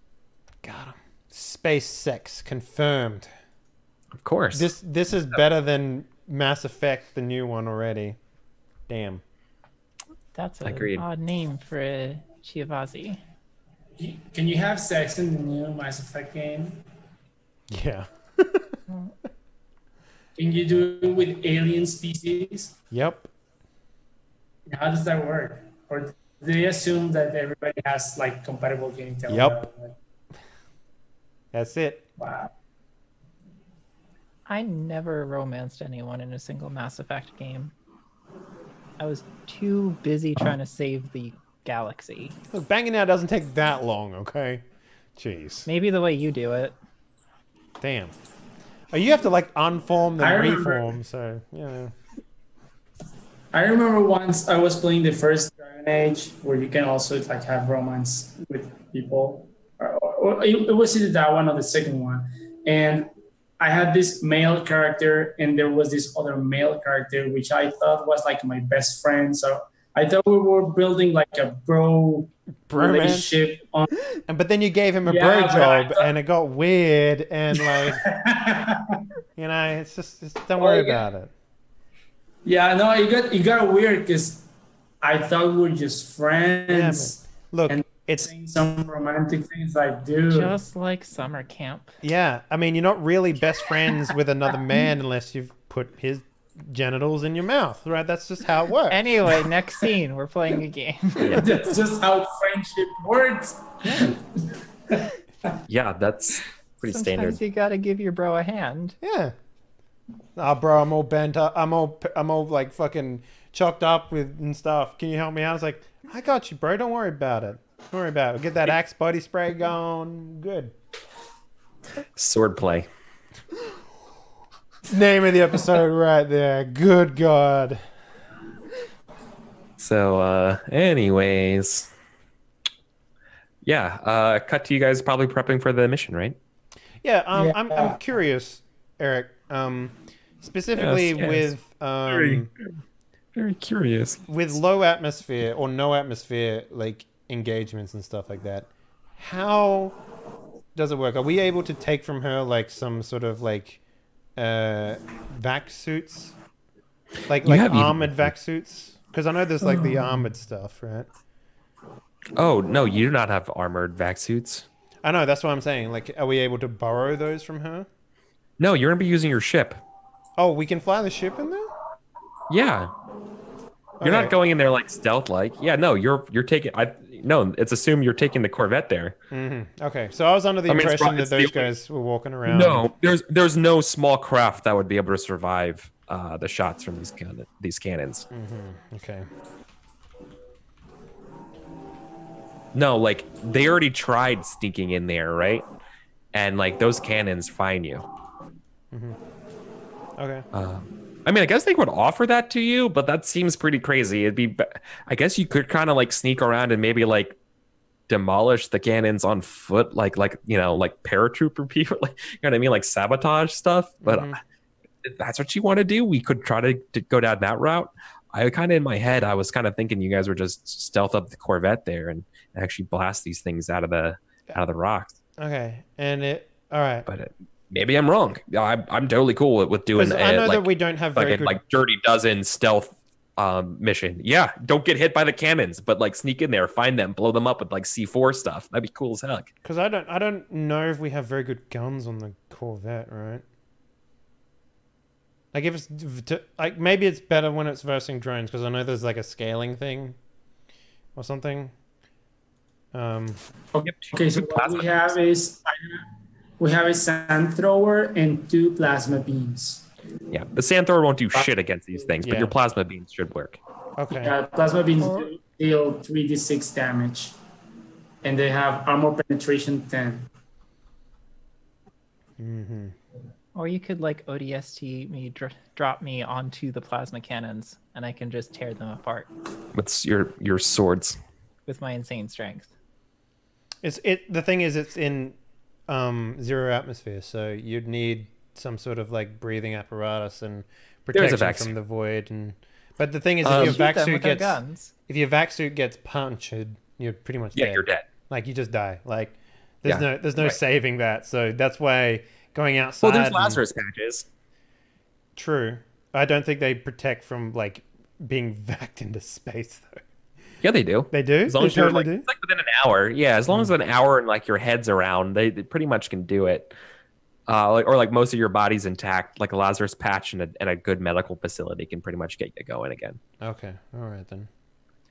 Got him. Space sex confirmed. Of course. This is better than Mass Effect, the new one already. Damn. That's an odd name for a Chiavazi. Can you have sex in the new Mass Effect game? Yeah. Can you do it with alien species? Yep. How does that work? Or do they assume that everybody has like compatible genitalia? Yep. That's it. Wow. I never romanced anyone in a single Mass Effect game. I was too busy trying to save the galaxy. Look, banging out doesn't take that long, okay? Jeez. Maybe the way you do it. Damn. Oh, you have to like unform then reform, so yeah. I remember once I was playing the first Dragon Age where you can also like have romance with people. Or it was either that one or the second one. And I had this male character and there was this other male character which I thought was like my best friend. So I thought we were building like a bro relationship on. But then you gave him a bro job and it got weird and like it's just don't worry about it. Yeah, no, it got weird because I thought we were just friends. Yeah, look, it's saying some romantic things like, dude. Just like summer camp. yeah. I mean, you're not really best friends with another man unless you've put his genitals in your mouth, right? That's just how it works. Anyway, next scene, we're playing a game. That's just how friendship works. Yeah, that's pretty Sometimes standard. you gotta give your bro a hand. Yeah. Ah, bro, I'm all bent up. I'm all like fucking chalked up with and stuff. Can you help me out? It's like, I got you, bro. Don't worry about it. Don't worry about it. Get that Axe body spray going. Good. Sword play. Name of the episode right there. Good God. So, anyways, yeah. Cut to you guys probably prepping for the mission, right? Yeah. I'm curious, Eric. Specifically Yes. with Very curious. with low atmosphere or no atmosphere like engagements and stuff like that. How does it work? Are we able to take from her like some sort of like vac suits, like armored vac suits? Because I know there's like the armored stuff, right? Oh no, you do not have armored vac suits. I know, that's what I'm saying. Like, are we able to borrow those from her? No, you're gonna be using your ship. Oh, we can fly the ship in there? Yeah. You're Okay. not going in there like stealth like. Yeah, no, you're taking no, it's assumed you're taking the Corvette there. Mm-hmm. Okay, so I was under the impression that those guys were walking around. No, there's no small craft that would be able to survive the shots from these cannons. Mm-hmm. Okay. No, like they already tried sneaking in there, right? And like those cannons find you. Mm-hmm. Okay. I mean, I guess they would offer that to you, but that seems pretty crazy. I guess you could kind of like sneak around and maybe like demolish the cannons on foot, like paratrooper people, like you know what I mean, like sabotage stuff. But if that's what you want to do, we could try to go down that route. I kind of in my head, I was kind of thinking you guys were just stealth up the Corvette there and actually blast these things out of the rocks. Okay. And all right. But maybe I'm wrong. I'm totally cool with doing. I know that we don't have very good... like dirty dozen stealth mission. Yeah, don't get hit by the cannons, but like sneak in there, find them, blow them up with like C4 stuff. That'd be cool as heck. Because I don't know if we have very good guns on the Corvette, right? Like if it's like maybe it's better when it's versing drones because I know there's like a scaling thing or something. Okay, so what we have is we have a sand thrower and 2 plasma beams. Yeah, the sand thrower won't do shit against these things, but your plasma beams should work. Okay. Plasma beams deal 3d6 damage, and they have armor penetration 10. Mm-hmm. Or you could like ODST me, drop me onto the plasma cannons, and I can just tear them apart With your swords. with my insane strength. The thing is, it's in 0 atmosphere, so you'd need some sort of like breathing apparatus and protection from the void. But the thing is, if your vac suit gets punctured, you're pretty much dead. You're dead. Like you just die. Like there's no saving that. So that's why going outside. Well, there's Lazarus patches. True. I don't think they protect from like being vacked into space though. Yeah, they do. They do. As long as you're like within an hour. Yeah, as long as an hour and like your head's around, they pretty much can do it. Like most of your body's intact, like a Lazarus patch and a good medical facility can pretty much get you going again. Okay, all right then.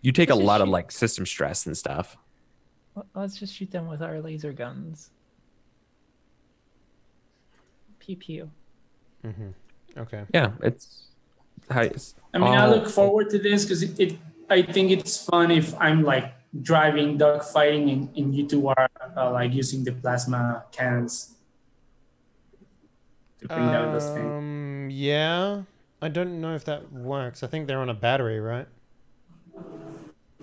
You take a lot of like system stress and stuff. Let's just shoot them with our laser guns. Pew pew. Mm-hmm. Okay. Yeah, it's. I mean, I look forward to this because I think it's fun if I'm like driving, dogfighting, and you two are like using the plasma cannons to bring down this thing. Yeah. I don't know if that works. I think they're on a battery, right?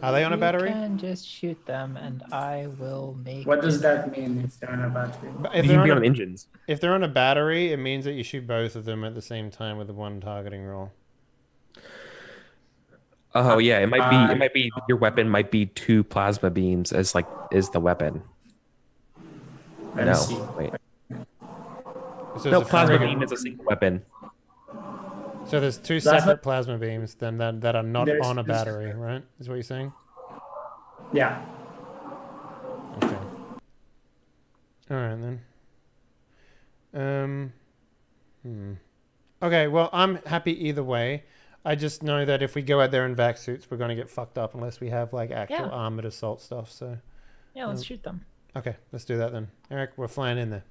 Are they on a battery? You can just shoot them, and I will make. What does that mean if they're on a battery? If You they're can be on on engines. If they're on a battery, it means that you shoot both of them at the same time with the one targeting roll. Oh yeah, it might be your weapon might be 2 plasma beams as the weapon. Let me see. Wait. So No, plasma beam is a single weapon. So there's 2 separate plasma beams then that are not on a battery, right? Is what you're saying? Yeah. All right then. Okay, well, I'm happy either way. I just know that if we go out there in vac suits, we're going to get fucked up unless we have like actual armored assault stuff. So yeah, let's shoot them. Okay, let's do that then. Eric, we're flying in there.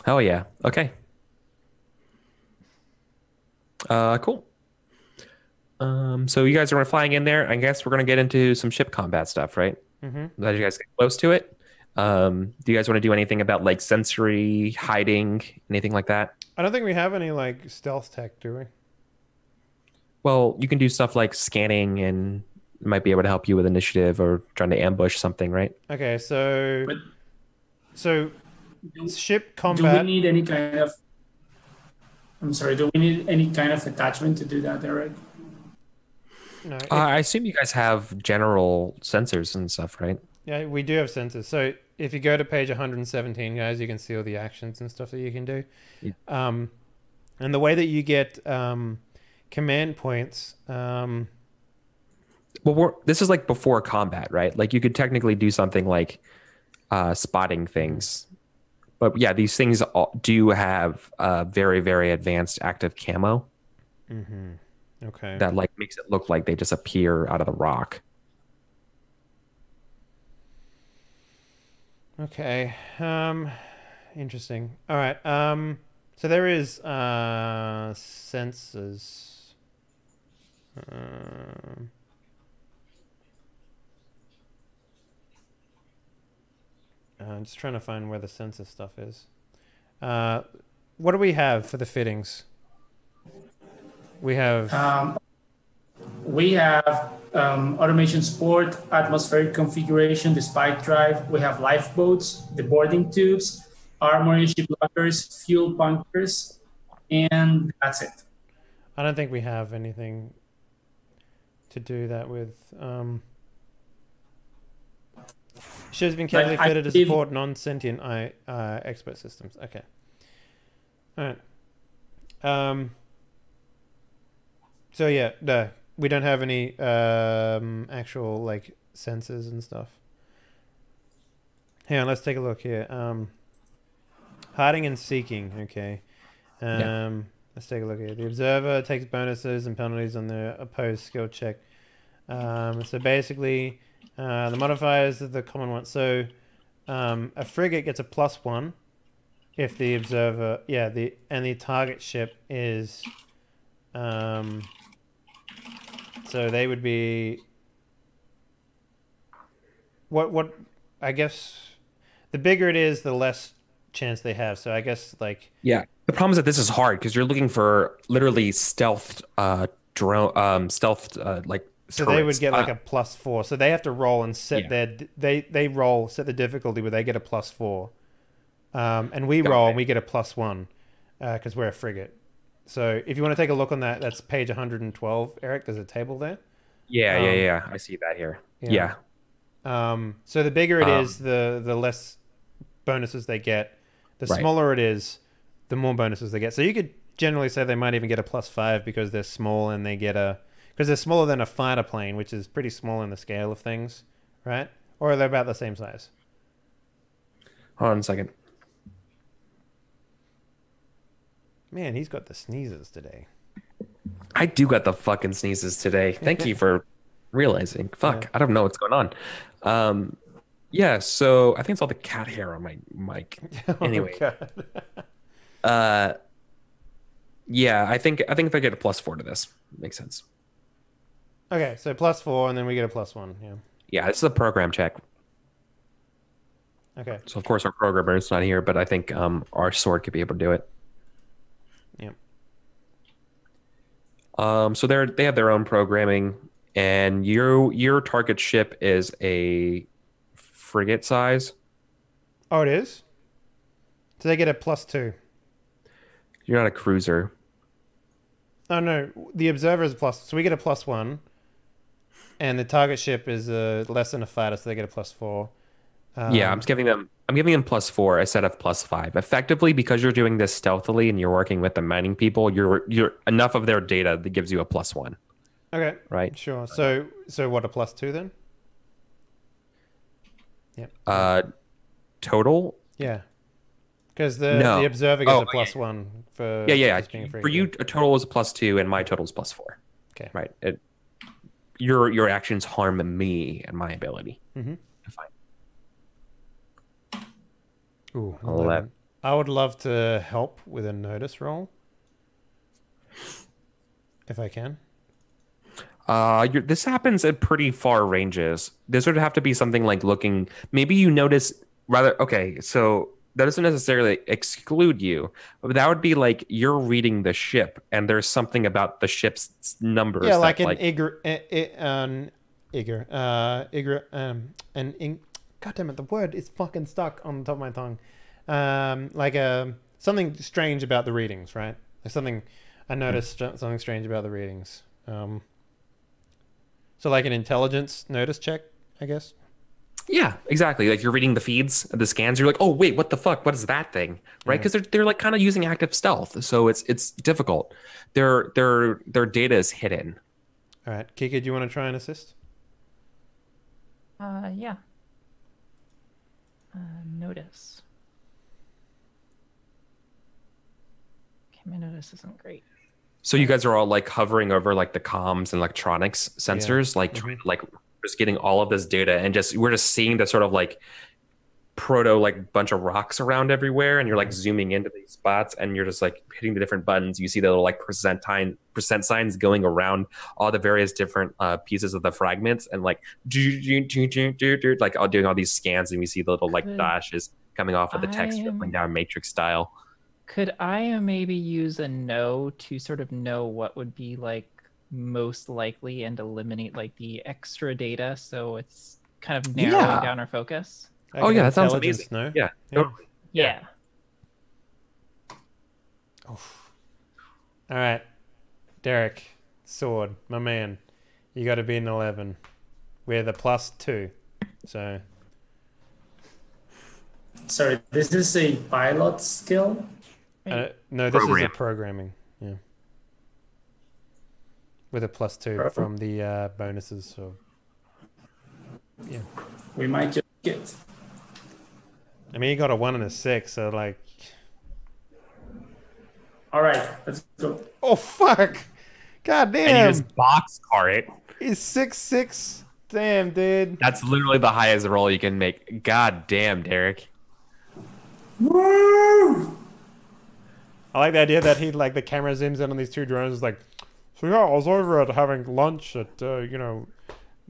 Oh yeah. Okay. Cool. So you guys are flying in there. I guess we're gonna get into some ship combat stuff, right? Mm-hmm. Let you guys get close to it. Do you guys want to do anything about like sensory hiding, anything like that? I don't think we have any like stealth tech, do we? Well, you can do stuff like scanning, and it might be able to help you with initiative or trying to ambush something, right? Okay, so ship Do combat. we need any kind of? I'm sorry. Do we need any kind of attachment to do that, Eric? No. I assume you guys have general sensors and stuff, right? Yeah, we do have sensors. So if you go to page 117, guys, you can see all the actions and stuff that you can do. Yeah. And the way that you get command points. Well, this is like before combat, right? Like you could technically do something like spotting things. But yeah, these things do have very, very advanced active camo. Mm-hmm. Okay. That like makes it look like they just appear out of the rock. Okay. Interesting. All right. So there is sensors. I'm just trying to find where the sensor stuff is. What do we have for the fittings? We have automation support, atmospheric configuration, the spike drive. We have lifeboats, the boarding tubes, armory, ship lockers, fuel bunkers, and that's it. I don't think we have anything to do that with. Ship's been carefully fitted to support non-sentient expert systems. Okay. All right. So yeah, no, we don't have any actual like sensors and stuff. Hang on, let's take a look here. Hiding and seeking. Okay. Let's take a look here. The observer takes bonuses and penalties on the opposed skill check. So basically, the modifiers are the common ones. So a frigate gets a +1 if the observer, and the target ship is, so they would be, what I guess, the bigger it is, the less chance they have. So I guess like, yeah. The problem is that this is hard because you're looking for literally stealthed drone, like. So turrets. they would get like a +4. So they have to roll and set they roll, set the difficulty where they get a +4. And we roll and we get a +1 because we're a frigate. So if you want to take a look on that, that's page 112. Eric, there's a table there. Yeah. I see that here. Yeah. So the bigger it is, the less bonuses they get. The smaller it is, the more bonuses they get. So you could generally say they might even get a +5 because they're small and they get because they're smaller than a fighter plane, which is pretty small in the scale of things, right? Or are they about the same size? Hold on a second. Man, he's got the sneezes today. I do got the fucking sneezes today. Thank you for realizing. Fuck, Yeah. I don't know what's going on. Yeah, so I think it's all the cat hair on my mic. Anyway. Yeah, I think if I get a +4 to this, makes sense. Okay, so +4, and then we get a +1. Yeah. Yeah, this is a program check. Okay. So of course our programmer is not here, but I think our sword could be able to do it. Yep. So they have their own programming, and your target ship is a frigate size. Oh, it is? So they get a +2. You're not a cruiser. Oh no, the observer is +, so we get a +1, and the target ship is less than a fighter, so they get a +4. Yeah, I'm giving them +4 instead of +5. Effectively, because you're doing this stealthily and you're working with the mining people, you're enough of their data that gives you a +1. Okay. Right. Sure. So what, a +2 then? Yeah. total. Yeah. Because the observer gets a +1 for just being free. For you, a total is a +2, and my total is +4. Okay. Right. Your actions harm me and my ability. Mm-hmm. Fine. Ooh, 11. I would love to help with a notice roll. If I can. This happens at pretty far ranges. This would have to be something like looking. Maybe you notice rather. Okay, so that doesn't necessarily exclude you, but that would be like you're reading the ship, and there's something about the ship's numbers. Yeah, like that, God damn it, the word is fucking stuck on the top of my tongue. Something strange about the readings, right? There's something I noticed something strange about the readings. So like an intelligence notice check, I guess. Yeah, exactly. Like you're reading the feeds, the scans. You're like, oh wait, what the fuck? What is that thing? Right? Because they're like kind of using active stealth, so it's difficult. Their data is hidden. All right, Kika, do you want to try and assist? Yeah. Notice. Okay, my notice isn't great. So you guys are all like hovering over like the comms and electronics sensors, like trying to like just getting all of this data, and we're just seeing the sort of like proto like bunch of rocks around everywhere, and you're like zooming into these spots, and you're just like hitting the different buttons. You see the little like percent signs going around all the various different pieces of the fragments, and like like all doing all these scans, and we see the little like dashes coming off of the text going down matrix style. Could I maybe use a no to sort of know what would be like most likely and eliminate like the extra data, so it's kind of narrowing down our focus? Oh yeah, that sounds amazing. No? Yeah, totally. Yeah. Oof. All right, Derek, sword, my man, you got to be an 11. We're the +2, so. Sorry, this is a pilot skill. No, this is a programming. Yeah. With a +2 from the bonuses. So, yeah. We might just get. I mean, you got a 1 and a 6, so like. All right, let's go. Oh fuck! God damn! And you just boxcar it. He's 6'6". Damn, dude. That's literally the highest roll you can make. God damn, Derek. Woo! I like the idea that the camera zooms in on these two drones. It's like, so yeah, I was over at having lunch at the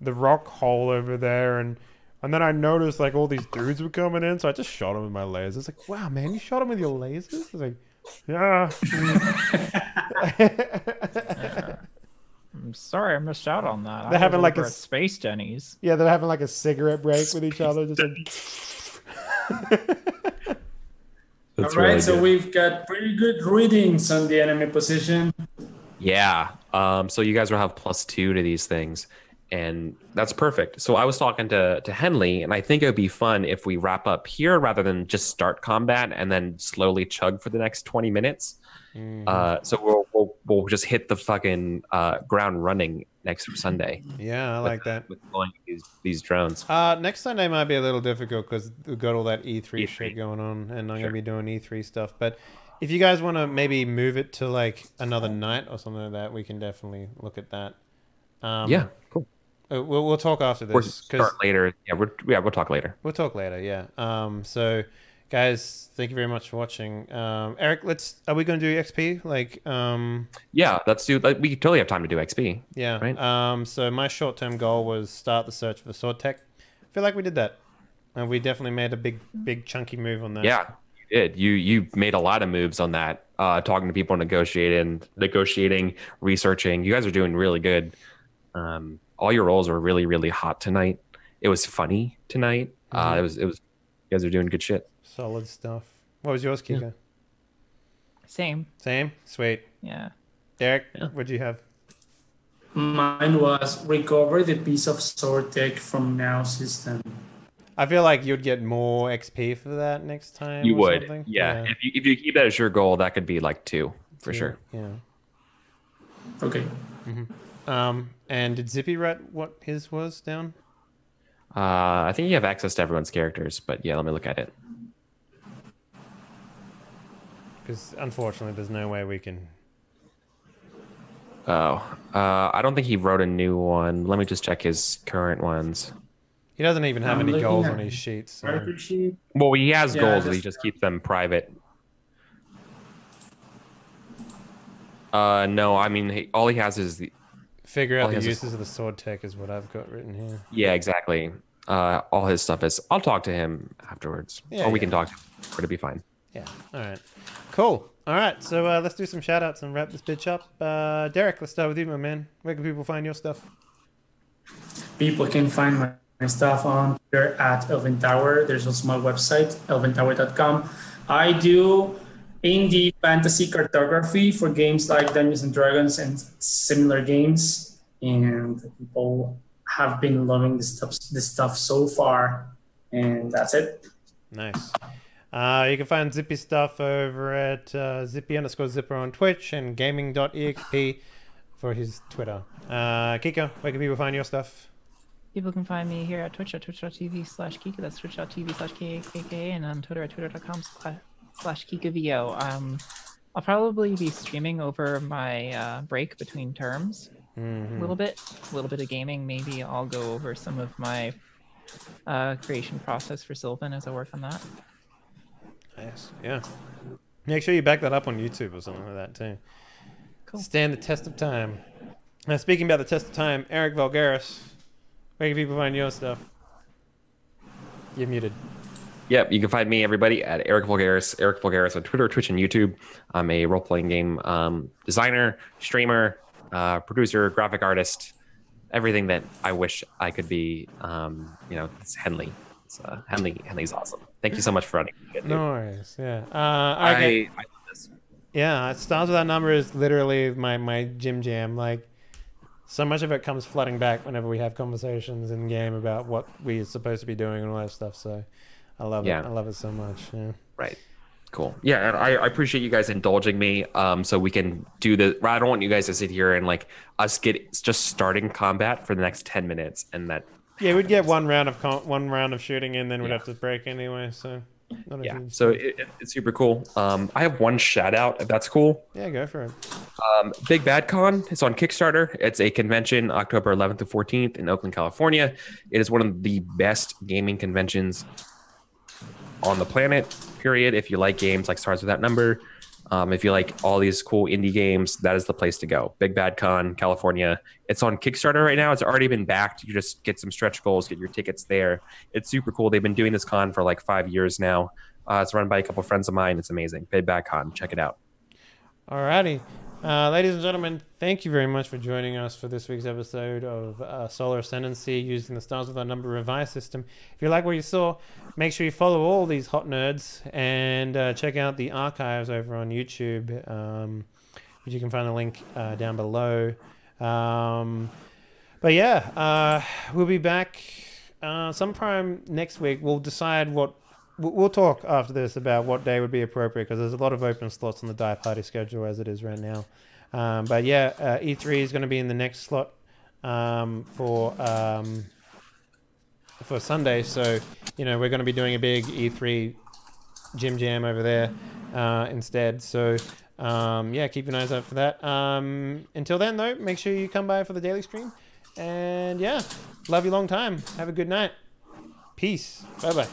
rock hole over there, and then I noticed like all these dudes were coming in, so I just shot them with my lasers. It's like, wow, man, you shot them with your lasers? It's like, yeah. I'm sorry, I missed out on that. They're having like a Space Denny's. Yeah, they're having like a cigarette break with each other, just like. All right, so we've got pretty good readings on the enemy position. Yeah. So you guys will have +2 to these things, and that's perfect. So I was talking to Henley, and I think it would be fun if we wrap up here rather than just start combat and then slowly chug for the next 20 minutes. So we'll just hit the fucking ground running next Sunday. Yeah, I like that. With blowing these drones. Next Sunday might be a little difficult because we've got all that E3 shit going on, and I'm gonna be doing E3 stuff. But if you guys want to maybe move it to like another night or something like that, we can definitely look at that. Yeah, cool. We'll talk after this. Or start later. Yeah, we'll talk later. We'll talk later. Yeah. So, guys, thank you very much for watching. Eric, are we going to do XP? Yeah, let's do. We totally have time to do XP. Yeah. Right. So my short-term goal was start the search for sword tech. I feel like we did that, and we definitely made a big chunky move on that. Yeah, you did. You made a lot of moves on that. Talking to people, negotiating, researching. You guys are doing really good. All your roles were really, really hot tonight. It was funny tonight. It was. You guys are doing good shit. Solid stuff. What was yours, Kika? Same. Sweet. Yeah. Derek, what'd you have? Mine was recover the piece of sword tech from now system. I feel like you'd get more XP for that next time. You would. Something. Yeah. If you keep that as your goal, that could be like 2 for sure. Yeah. Okay. And did Zippy write what his was down? I think you have access to everyone's characters, but yeah, let me look at it. Because unfortunately, there's no way we can. Oh, I don't think he wrote a new one. Let me just check his current ones. He doesn't even have I'm any looking goals at on his sheets. So. character sheet. Well, he has Yeah, goals, but he just keeps them private. No, I mean, all he has is the. Figure out All he the has is- uses of the sword tech is what I've got written here. Yeah, exactly. All his stuff is. I'll talk to him afterwards, Yeah, or we yeah. can talk. Or to be fine. Yeah. All right. Cool. All right. So let's do some shout outs and wrap this bitch up. Derek, let's start with you, my man. Where can people find your stuff? People can find my stuff on Twitter at Elven Tower. There's also my website, elventower.com. I do indie fantasy cartography for games like Dungeons and Dragons and similar games, and people have been loving this stuff so far. And that's it. Nice. You can find Zippy stuff over at Zippy_Zipper on Twitch and gaming.exp for his Twitter. Kiko, where can people find your stuff? People can find me here at Twitch at twitch.tv/Kika. That's twitch.tv/KKK, and on Twitter at twitter.com/KikaVO. I'll probably be streaming over my break between terms a little bit of gaming. Maybe I'll go over some of my creation process for Sylvan as I work on that. Nice. Yeah. Make sure you back that up on YouTube or something like that too. Cool. Stand the test of time. Now, speaking about the test of time, Eric Vulgaris, where can people find your stuff? You're muted. Yep, you can find me, everybody, at Eric Vulgaris on Twitter, Twitch, and YouTube. I'm a role-playing game designer, streamer, producer, graphic artist, everything that I wish I could be. It's Henley. Henley's awesome. Thank you so much for running. No worries. Yeah. I love this. Yeah, Stars Without Number is literally my gym jam. Like, so much of it comes flooding back whenever we have conversations in game about what we're supposed to be doing and all that stuff. So I love it. I love it so much. Yeah. Right. Cool. Yeah, and I appreciate you guys indulging me so we can do the. I don't want you guys to sit here and like us get just starting combat for the next 10 minutes and that. Yeah, we'd get one round of shooting and then we'd have to break anyway. So so it's super cool. I have one shout out if that's cool. Yeah, go for it. Big Bad Con. It's on Kickstarter. It's a convention October 11th to 14th in Oakland, California. It is one of the best gaming conventions on the planet, period. If you like games like Stars Without Number, if you like all these cool indie games, that is the place to go. Big Bad Con, California. It's on Kickstarter right now. It's already been backed. You just get some stretch goals, get your tickets there. It's super cool. They've been doing this con for like 5 years now. It's run by a couple of friends of mine. It's amazing. Big Bad Con. Check it out. Alrighty. Ladies and gentlemen, thank you very much for joining us for this week's episode of Solar Ascendancy using the Stars Without Number revised system. If you like what you saw, make sure you follow all these hot nerds and check out the archives over on YouTube, which you can find the link down below. But yeah, we'll be back sometime next week. We'll decide we'll talk after this about what day would be appropriate because there's a lot of open slots on the Die Party schedule as it is right now. But yeah, E3 is going to be in the next slot for Sunday. So, we're going to be doing a big E3 gym jam over there instead. So, yeah, keep your eyes out for that. Until then, though, make sure you come by for the daily stream. And yeah, love you long time. Have a good night. Peace. Bye-bye.